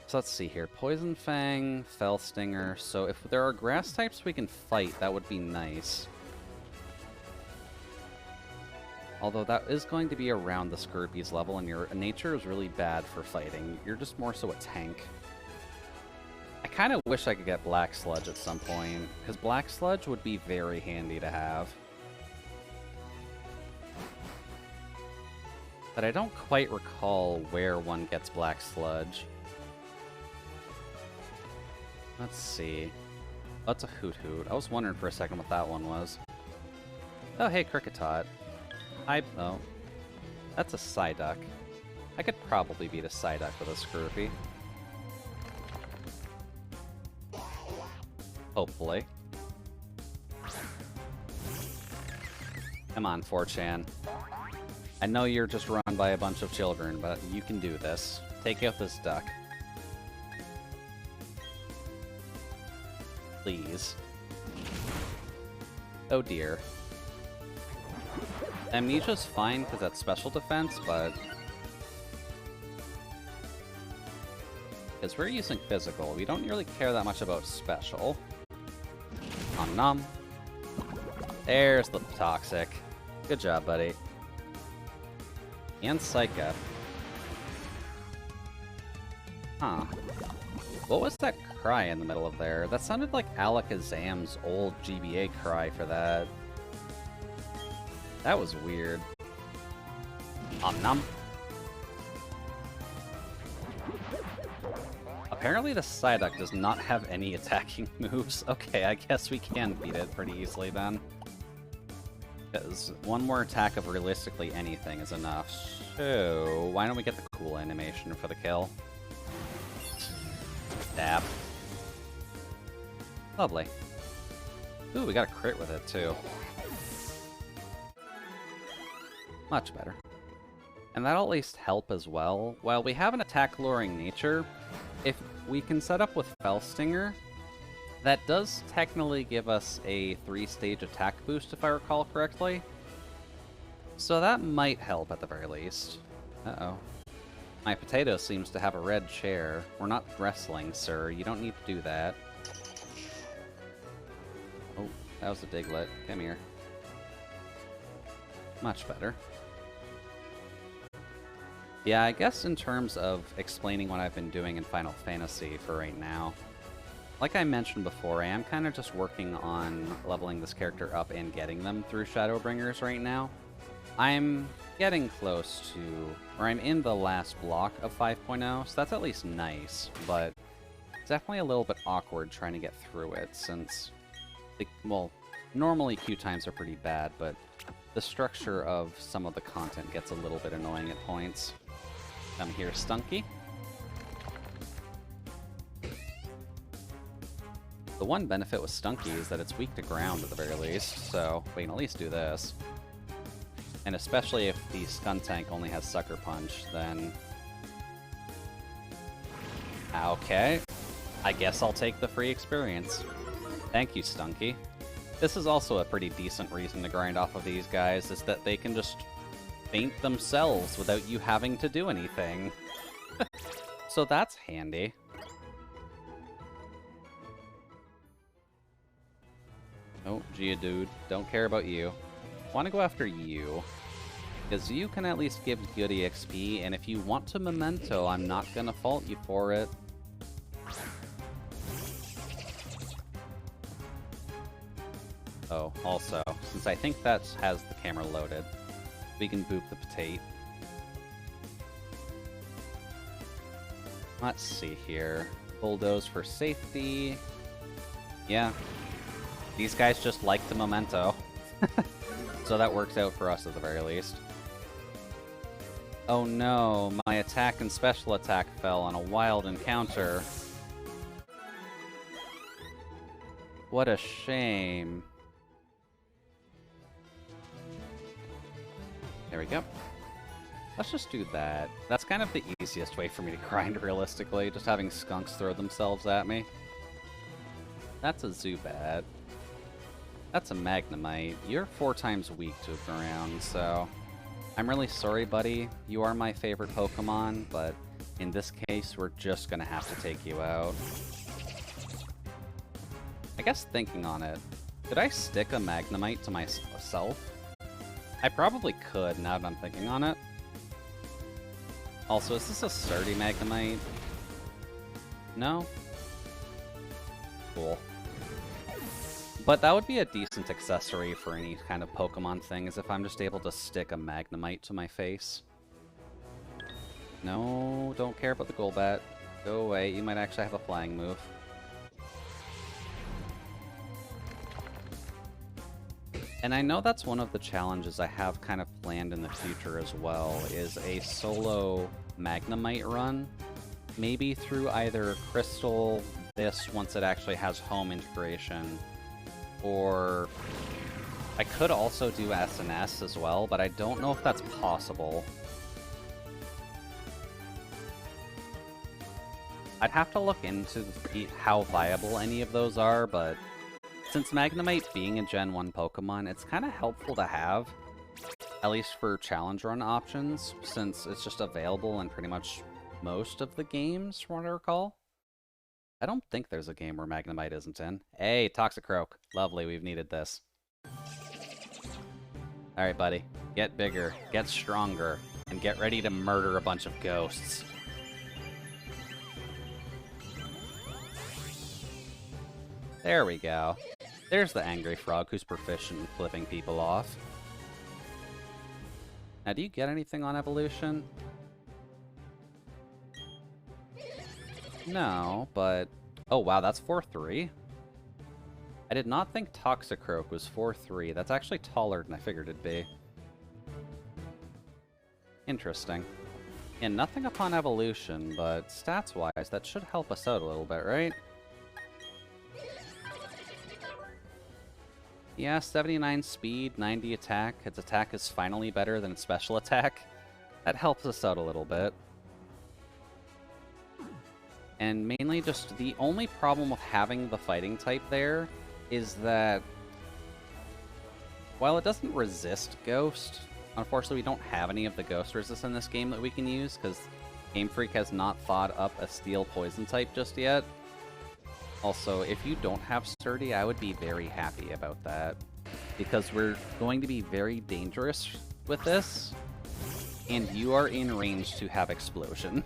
So let's see here. Poison Fang, Fell Stinger. So if there are grass types we can fight, that would be nice. Although that is going to be around the Scurpy's level, and your nature is really bad for fighting. You're just more so a tank. I kind of wish I could get Black Sludge at some point, because Black Sludge would be very handy to have. But I don't quite recall where one gets Black Sludge. Let's see. That's a Hoot Hoot. I was wondering for a second what that one was. Oh, hey, Kricketot. Oh. That's a Psyduck. I could probably beat a Psyduck with a Scurpy. Hopefully. Come on, 4chan. I know you're just run by a bunch of children, but you can do this. Take out this duck. Please. Oh dear. Amnesia's fine because that's special defense, but... because we're using physical, we don't really care that much about special. Nom nom. There's the Toxic. Good job, buddy. And Psycha. Huh. What was that cry in the middle of there? That sounded like Alakazam's old GBA cry for that. That was weird. Nom nom. Apparently the Psyduck does not have any attacking moves. Okay, I guess we can beat it pretty easily then. Because one more attack of realistically anything is enough. So, why don't we get the cool animation for the kill? Stab. Lovely. Ooh, we got a crit with it too. Much better. And that'll at least help as well. While we have an attack-luring nature, if we can set up with Fell Stinger, that does technically give us a 3-stage attack boost, if I recall correctly. So that might help at the very least. Uh-oh. My potato seems to have a red chair. We're not wrestling, sir. You don't need to do that. Oh, that was a Diglett. Come here. Much better. Yeah, I guess in terms of explaining what I've been doing in Final Fantasy for right now, like I mentioned before, I am kind of just working on leveling this character up and getting them through Shadowbringers right now. I'm getting close to, or I'm in the last block of 5.0, so that's at least nice, but it's definitely a little bit awkward trying to get through it, since, well, normally queue times are pretty bad, but the structure of some of the content gets a little bit annoying at points. Come here, Stunky. The one benefit with Stunky is that it's weak to ground at the very least, so we can at least do this. And especially if the Skuntank only has Sucker Punch, then... Okay. I guess I'll take the free experience. Thank you, Stunky. This is also a pretty decent reason to grind off of these guys, is that they can just faint themselves without you having to do anything. So that's handy. Oh, Geodude, don't care about you. Want to go after you, because you can at least give good EXP, and if you want to Memento, I'm not gonna fault you for it. Oh, also, since I think that has the camera loaded, we can boop the potato. Let's see here. Bulldoze for safety. Yeah. These guys just like the Memento. So that works out for us at the very least. Oh no, my attack and special attack fell on a wild encounter. What a shame. There we go. Let's just do that. That's kind of the easiest way for me to grind, realistically, just having skunks throw themselves at me. That's a Zubat. That's a Magnemite. You're 4 times weak to ground, so... I'm really sorry, buddy. You are my favorite Pokemon, but in this case, we're just gonna have to take you out. I guess thinking on it, could I stick a Magnemite to myself? I probably could, now that I'm thinking on it. Also, is this a sturdy Magnemite? No? Cool. But that would be a decent accessory for any kind of Pokemon thing, is if I'm just able to stick a Magnemite to my face. No, don't care about the Golbat. Go away, you might actually have a flying move. And I know that's one of the challenges I have kind of planned in the future as well, is a solo Magnemite run. Maybe through either Crystal, this, once it actually has home integration, or I could also do SNS as well, but I don't know if that's possible. I'd have to look into how viable any of those are, but since Magnemite being a Gen 1 Pokemon, it's kind of helpful to have, at least for challenge run options, since it's just available in pretty much most of the games, from what I recall. I don't think there's a game where Magnemite isn't in. Hey, Toxicroak. Lovely, we've needed this. Alright, buddy. Get bigger, get stronger, and get ready to murder a bunch of ghosts. There we go. There's the angry frog who's proficient in flipping people off. Now, do you get anything on evolution? No, but... Oh, wow, that's 4-3? I did not think Toxicroak was 4-3. That's actually taller than I figured it'd be. Interesting. And nothing upon evolution, but stats-wise, that should help us out a little bit, right? Yeah, 79 speed, 90 attack. Its attack is finally better than its special attack. That helps us out a little bit. And mainly just the only problem with having the fighting type there is that while it doesn't resist Ghost, unfortunately we don't have any of the Ghost resist in this game that we can use because Game Freak has not thought up a Steel Poison type just yet. Also, if you don't have Sturdy, I would be very happy about that, because we're going to be very dangerous with this. and you are in range to have Explosion.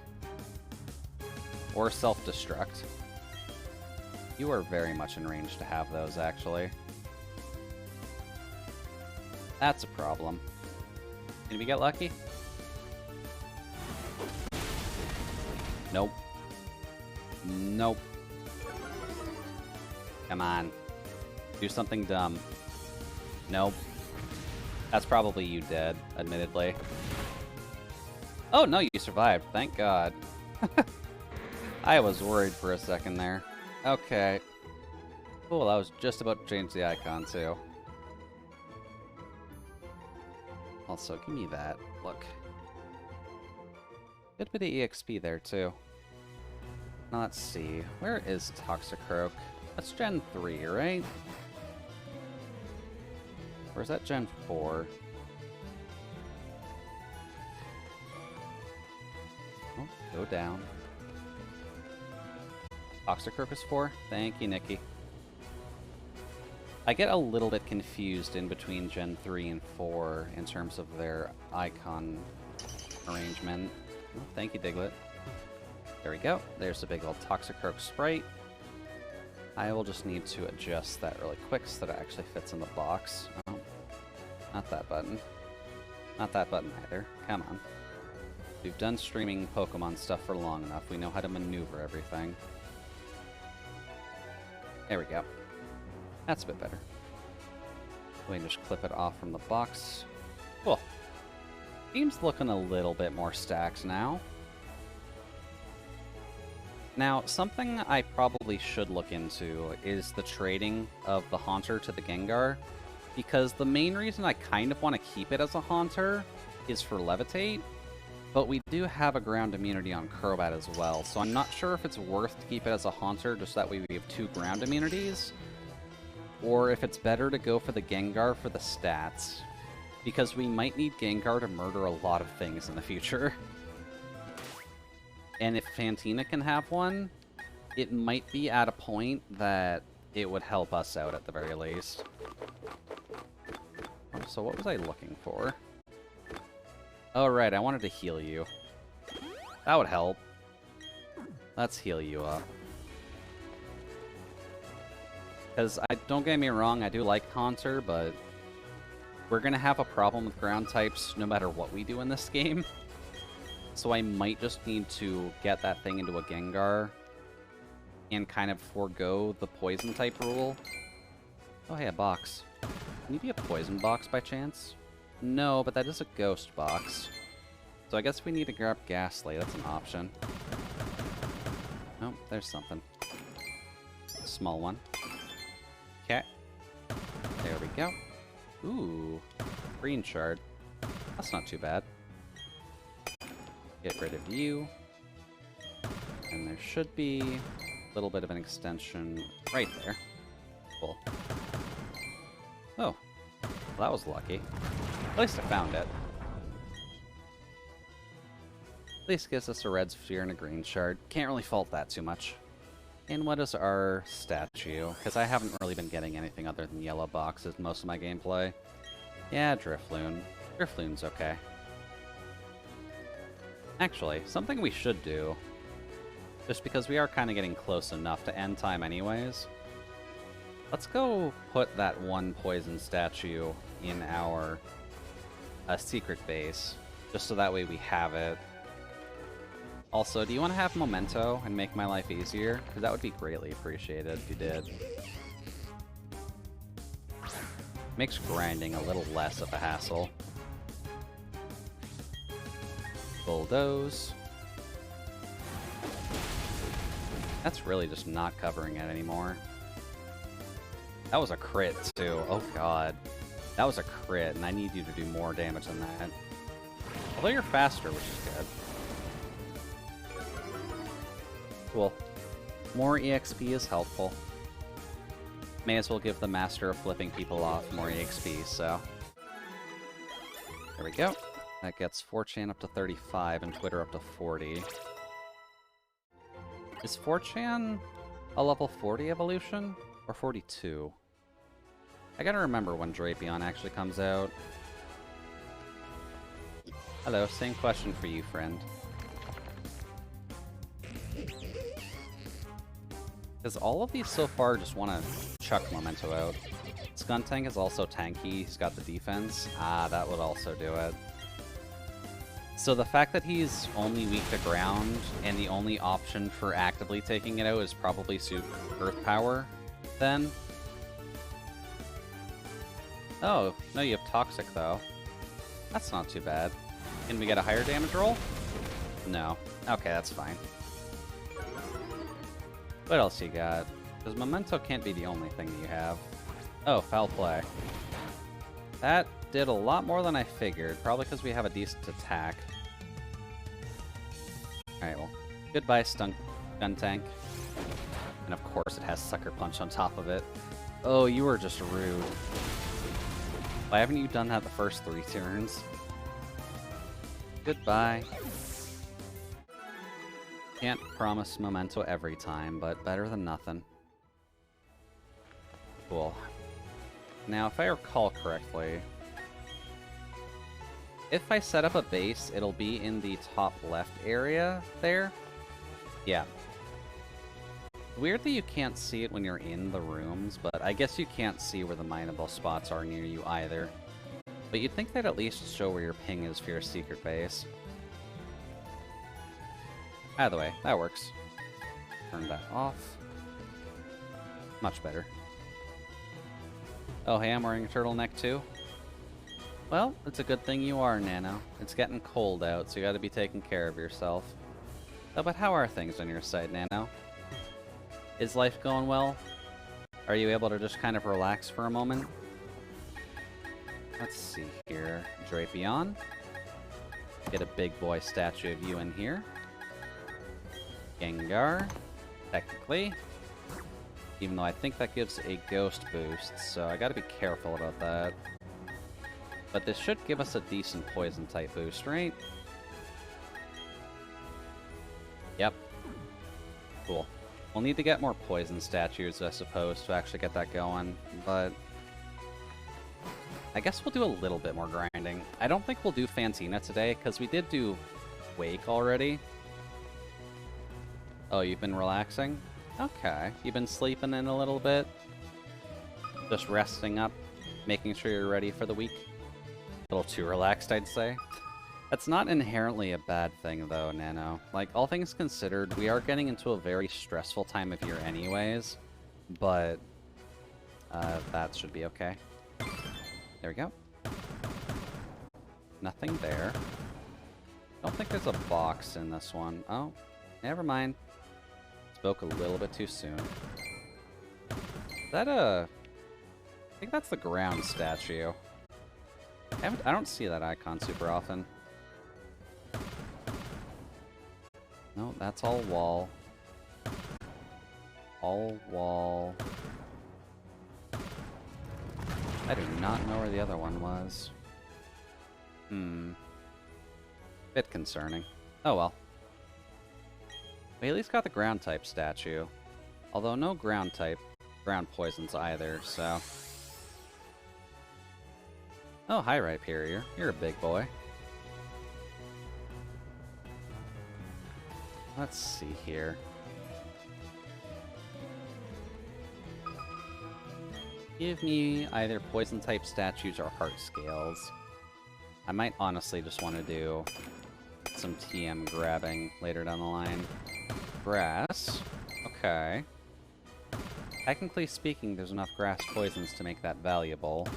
Or Self-Destruct. You are very much in range to have those, actually. That's a problem. Did we get lucky? Nope. Nope. Come on. Do something dumb. Nope. That's probably you dead, admittedly. Oh, no, you survived. Thank God. I was worried for a second there. Okay. Cool, I was just about to change the icon, too. Also, give me that. Look. Good bit of EXP there, too. Now, let's see. Where is Toxicroak? That's Gen 3, right? Or is that Gen 4? Oh, go down. Toxicroak is 4? Thank you, Nikki. I get a little bit confused in between Gen 3 and 4 in terms of their icon arrangement. Oh, thank you, Diglett. There we go. There's the big old Toxicroak sprite. I will just need to adjust that really quick so that it actually fits in the box. Oh, not that button. Not that button either. Come on. We've done streaming Pokemon stuff for long enough. We know how to maneuver everything. There we go. That's a bit better. We can just clip it off from the box. Cool. Team's looking a little bit more stacked now. Now, something I probably should look into is the trading of the Haunter to the Gengar, because the main reason I kind of want to keep it as a Haunter is for Levitate, but we do have a ground immunity on Crobat as well, so I'm not sure if it's worth to keep it as a Haunter, just that way we have 2 ground immunities, or if it's better to go for the Gengar for the stats, because we might need Gengar to murder a lot of things in the future. And if Fantina can have one, it might be at a point that it would help us out at the very least. So what was I looking for? Oh, right, I wanted to heal you. That would help. Let's heal you up. Because, don't get me wrong, I do like Haunter, but we're going to have a problem with ground types no matter what we do in this game. So I might just need to get that thing into a Gengar and kind of forego the poison type rule. Oh, hey, a box. Can you be a poison box by chance? No, but that is a ghost box. So I guess we need to grab Gastly. That's an option. Oh, there's something. A small one. Okay. There we go. Ooh. Green shard. That's not too bad. Get rid of you. And there should be a little bit of an extension right there. Cool. Oh. Well, that was lucky. At least I found it. At least gives us a red sphere and a green shard. Can't really fault that too much. And what is our statue? Because I haven't really been getting anything other than yellow boxes most of my gameplay. Yeah, Drifloon. Drifloon's okay. Actually, something we should do, just because we are kind of getting close enough to end time anyways, let's go put that one poison statue in our secret base, just so that way we have it. Also, do you want to have Memento and make my life easier? Because that would be greatly appreciated if you did. Makes grinding a little less of a hassle. Bulldoze. That's really just not covering it anymore. That was a crit, too. Oh, God. That was a crit, and I need you to do more damage than that. Although you're faster, which is good. Cool. More EXP is helpful. May as well give the master of flipping people off more EXP, so... There we go. That gets 4chan up to 35 and Twitter up to 40. Is 4chan a level 40 evolution? Or 42? I gotta remember when Drapion actually comes out. Hello, same question for you, friend. Because all of these so far just want to chuck Memento out. Skuntank is also tanky, he's got the defense. Ah, that would also do it. So the fact that he's only weak to ground, and the only option for actively taking it out is probably Super Earth Power, then. Oh, no, you have Toxic, though. That's not too bad. Can we get a higher damage roll? No. Okay, that's fine. What else you got? Because Memento can't be the only thing that you have. Oh, Foul Play. That did a lot more than I figured, probably because we have a decent attack. Alright, well, goodbye, Skuntank. And of course it has Sucker Punch on top of it. Oh, you were just rude. Why haven't you done that the first 3 turns? Goodbye. Can't promise Memento every time, but better than nothing. Cool. Now, if I recall correctly, if I set up a base, it'll be in the top left area there. Yeah. Weird that you can't see it when you're in the rooms, but I guess you can't see where the mineable spots are near you either. But you'd think they'd at least show where your ping is for your secret base. Either way, that works. Turn that off. Much better. Oh, hey, I'm wearing a turtleneck too? Well, it's a good thing you are, Nano. It's getting cold out, so you gotta be taking care of yourself. Oh, but how are things on your side, Nano? Is life going well? Are you able to just kind of relax for a moment? Let's see here. Drapion. Get a big boy statue of you in here. Gengar. Technically. Even though I think that gives a ghost boost, so I gotta be careful about that. But this should give us a decent poison type boost, right? Yep. Cool. We'll need to get more poison statues, I suppose, to actually get that going, but I guess we'll do a little bit more grinding. I don't think we'll do Fantina today, because we did do Wake already. Oh, you've been relaxing? Okay. You've been sleeping in a little bit? Just resting up, making sure you're ready for the week? A little too relaxed, I'd say. That's not inherently a bad thing, though, Nano. Like, all things considered, we are getting into a very stressful time of year anyways, but that should be okay. There we go. Nothing there. Don't think there's a box in this one. Oh, never mind. Spoke a little bit too soon. Is that I think that's the ground statue. I don't see that icon super often. No, that's all wall. All wall. I do not know where the other one was. Bit concerning. Oh well. We at least got the ground type statue. Although no ground poisons either, so. Oh, hi, Rhyperior. You're a big boy. Let's see here. Give me either poison type statues or heart scales. I might honestly just want to do some TM grabbing later down the line. Grass. Okay. Technically speaking, there's enough grass poisons to make that valuable.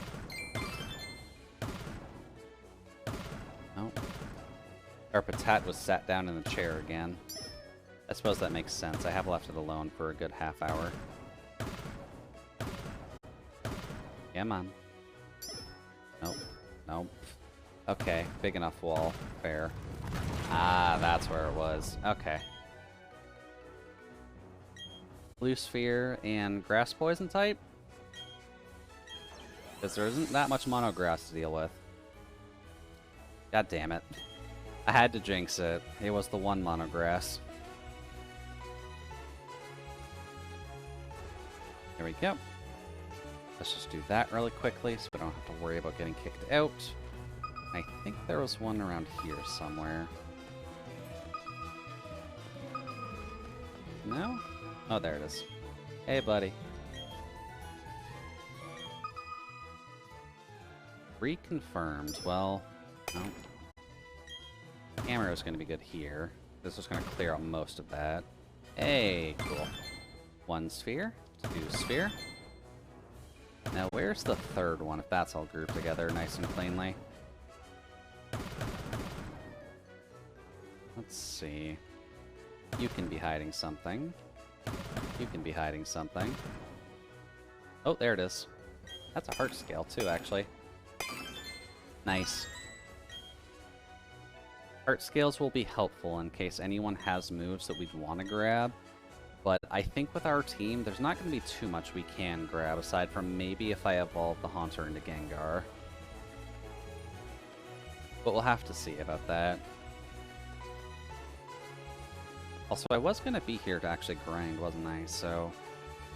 Oh. Our Patat was sat down in the chair again. I suppose that makes sense. I have left it alone for a good half hour. Come on. Nope. Nope. Okay, big enough wall. Fair. Ah, that's where it was. Okay. Blue Sphere and Grass Poison type? Because there isn't that much Mono Grass to deal with. God damn it. I had to jinx it. It was the one Mono Grass. There we go. Let's just do that really quickly so we don't have to worry about getting kicked out. I think there was one around here somewhere. No? Oh, there it is. Hey, buddy. Reconfirmed. Well, no. Hammer is going to be good here. This is going to clear out most of that. Hey, cool. 1 sphere, 2 sphere. Now, where's the third one, if that's all grouped together nice and cleanly? Let's see. You can be hiding something. You can be hiding something. Oh, there it is. That's a heart scale, too, actually. Nice. Heart scales will be helpful in case anyone has moves that we'd want to grab. But I think with our team, there's not going to be too much we can grab, aside from maybe if I evolve the Haunter into Gengar. But we'll have to see about that. Also, I was going to be here to actually grind, wasn't I? So,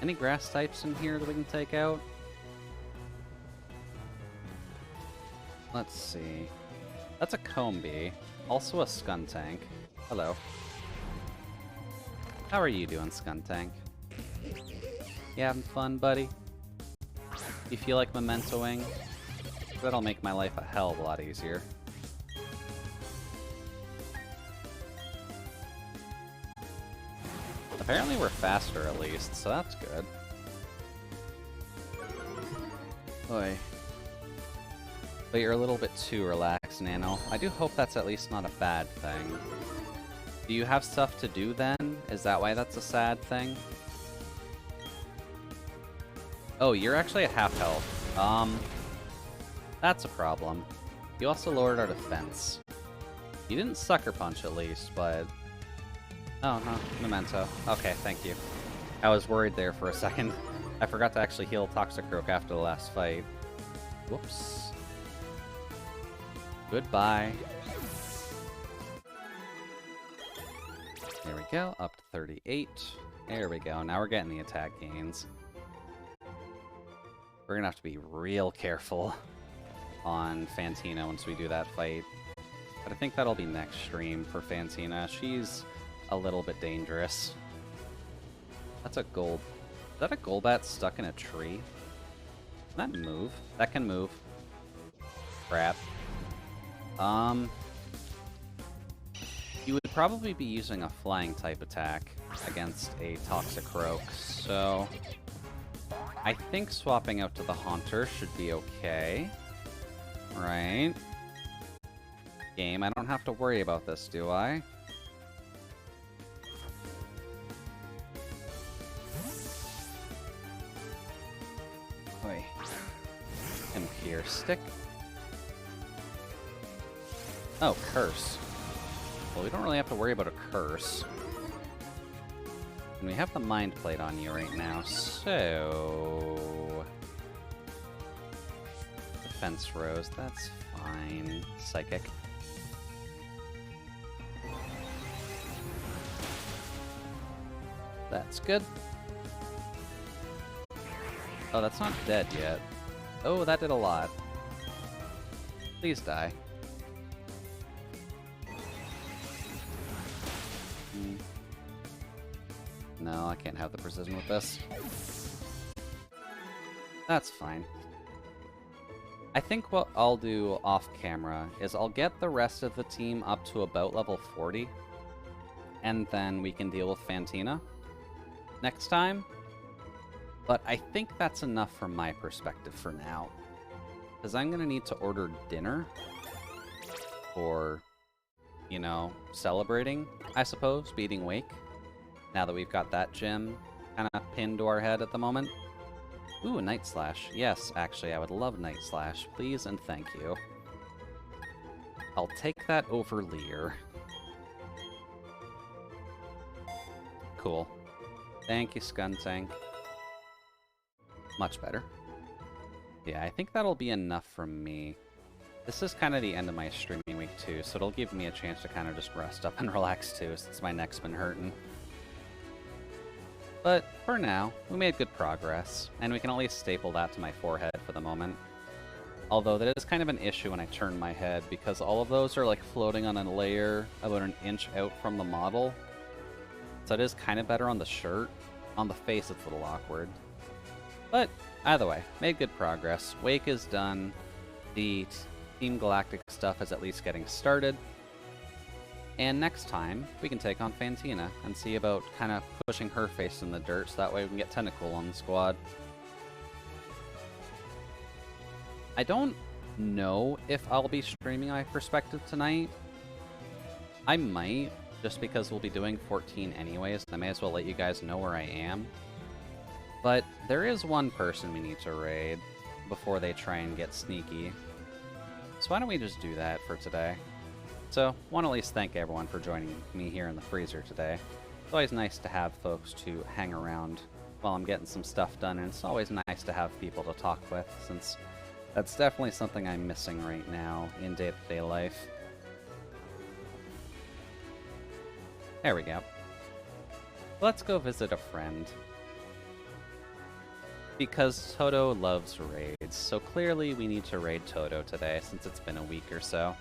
any grass types in here that we can take out? Let's see. That's a Combee. Also a Skuntank. Hello. How are you doing, Skuntank? You having fun, buddy? You feel like mementoing? That'll make my life a hell of a lot easier. Apparently we're faster at least, so that's good. Oi. But you're a little bit too relaxed, Nano. I do hope that's at least not a bad thing. Do you have stuff to do then? Is that why that's a sad thing? Oh, you're actually at half health. That's a problem. You also lowered our defense. You didn't Sucker Punch at least, but... Oh, no. Memento. Okay, thank you. I was worried there for a second. I forgot to actually heal Toxicroak after the last fight. Whoops. Goodbye. There we go, up to 38. There we go, now we're getting the attack gains. We're gonna have to be real careful on Fantina once we do that fight. But I think that'll be next stream for Fantina. She's a little bit dangerous. That's a gold... Is that a Golbat stuck in a tree? Can that move? That can move. Crap. You would probably be using a flying type attack against a Toxicroak, so I think swapping out to the Haunter should be okay. Right? Game, I don't have to worry about this, do I? Oi. And here, stick. Oh, curse. Well, we don't really have to worry about a curse. And we have the Mind Plate on you right now, so... Defense Rose, that's fine. Psychic. That's good. Oh, that's not dead yet. Oh, that did a lot. Please die. No, I can't have the precision with this. That's fine. I think what I'll do off camera is I'll get the rest of the team up to about level 40, and then we can deal with Fantina next time. But I think that's enough from my perspective for now, because I'm going to need to order dinner for, you know, celebrating, I suppose, beating Wake. Now that we've got that gym kind of pinned to our head at the moment. Ooh, a Night Slash. Yes, actually, I would love Night Slash. Please and thank you. I'll take that over Leer. Cool. Thank you, Skuntank. Much better. Yeah, I think that'll be enough from me. This is kind of the end of my streaming week, too, so it'll give me a chance to kind of just rest up and relax, too, since my neck's been hurting. But for now, we made good progress, and we can at least staple that to my forehead for the moment. Although that is kind of an issue when I turn my head, because all of those are like floating on a layer about an inch out from the model. So it is kind of better on the shirt. On the face, it's a little awkward. But either way, made good progress. Wake is done. The Team Galactic stuff is at least getting started. And next time, we can take on Fantina and see about kind of pushing her face in the dirt, so that way we can get Tentacle on the squad. I don't know if I'll be streaming my perspective tonight. I might, just because we'll be doing 14 anyways, and I may as well let you guys know where I am. But there is one person we need to raid before they try and get sneaky. So why don't we just do that for today? So, I want to at least thank everyone for joining me here in the freezer today. It's always nice to have folks to hang around while I'm getting some stuff done, and it's always nice to have people to talk with, since that's definitely something I'm missing right now in day-to-day life. There we go. Let's go visit a friend. Because Toto loves raids, so clearly we need to raid Toto today, since it's been a week or so.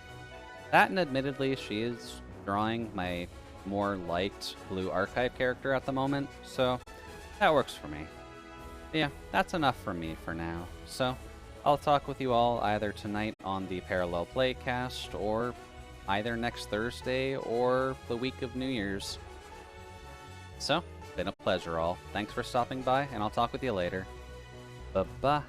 That, and admittedly, she is drawing my more liked Blue Archive character at the moment, so that works for me. But yeah, that's enough for me for now, so I'll talk with you all either tonight on the Parallel Playcast, or either next Thursday, or the week of New Year's. So, been a pleasure all. Thanks for stopping by, and I'll talk with you later. Bye-bye.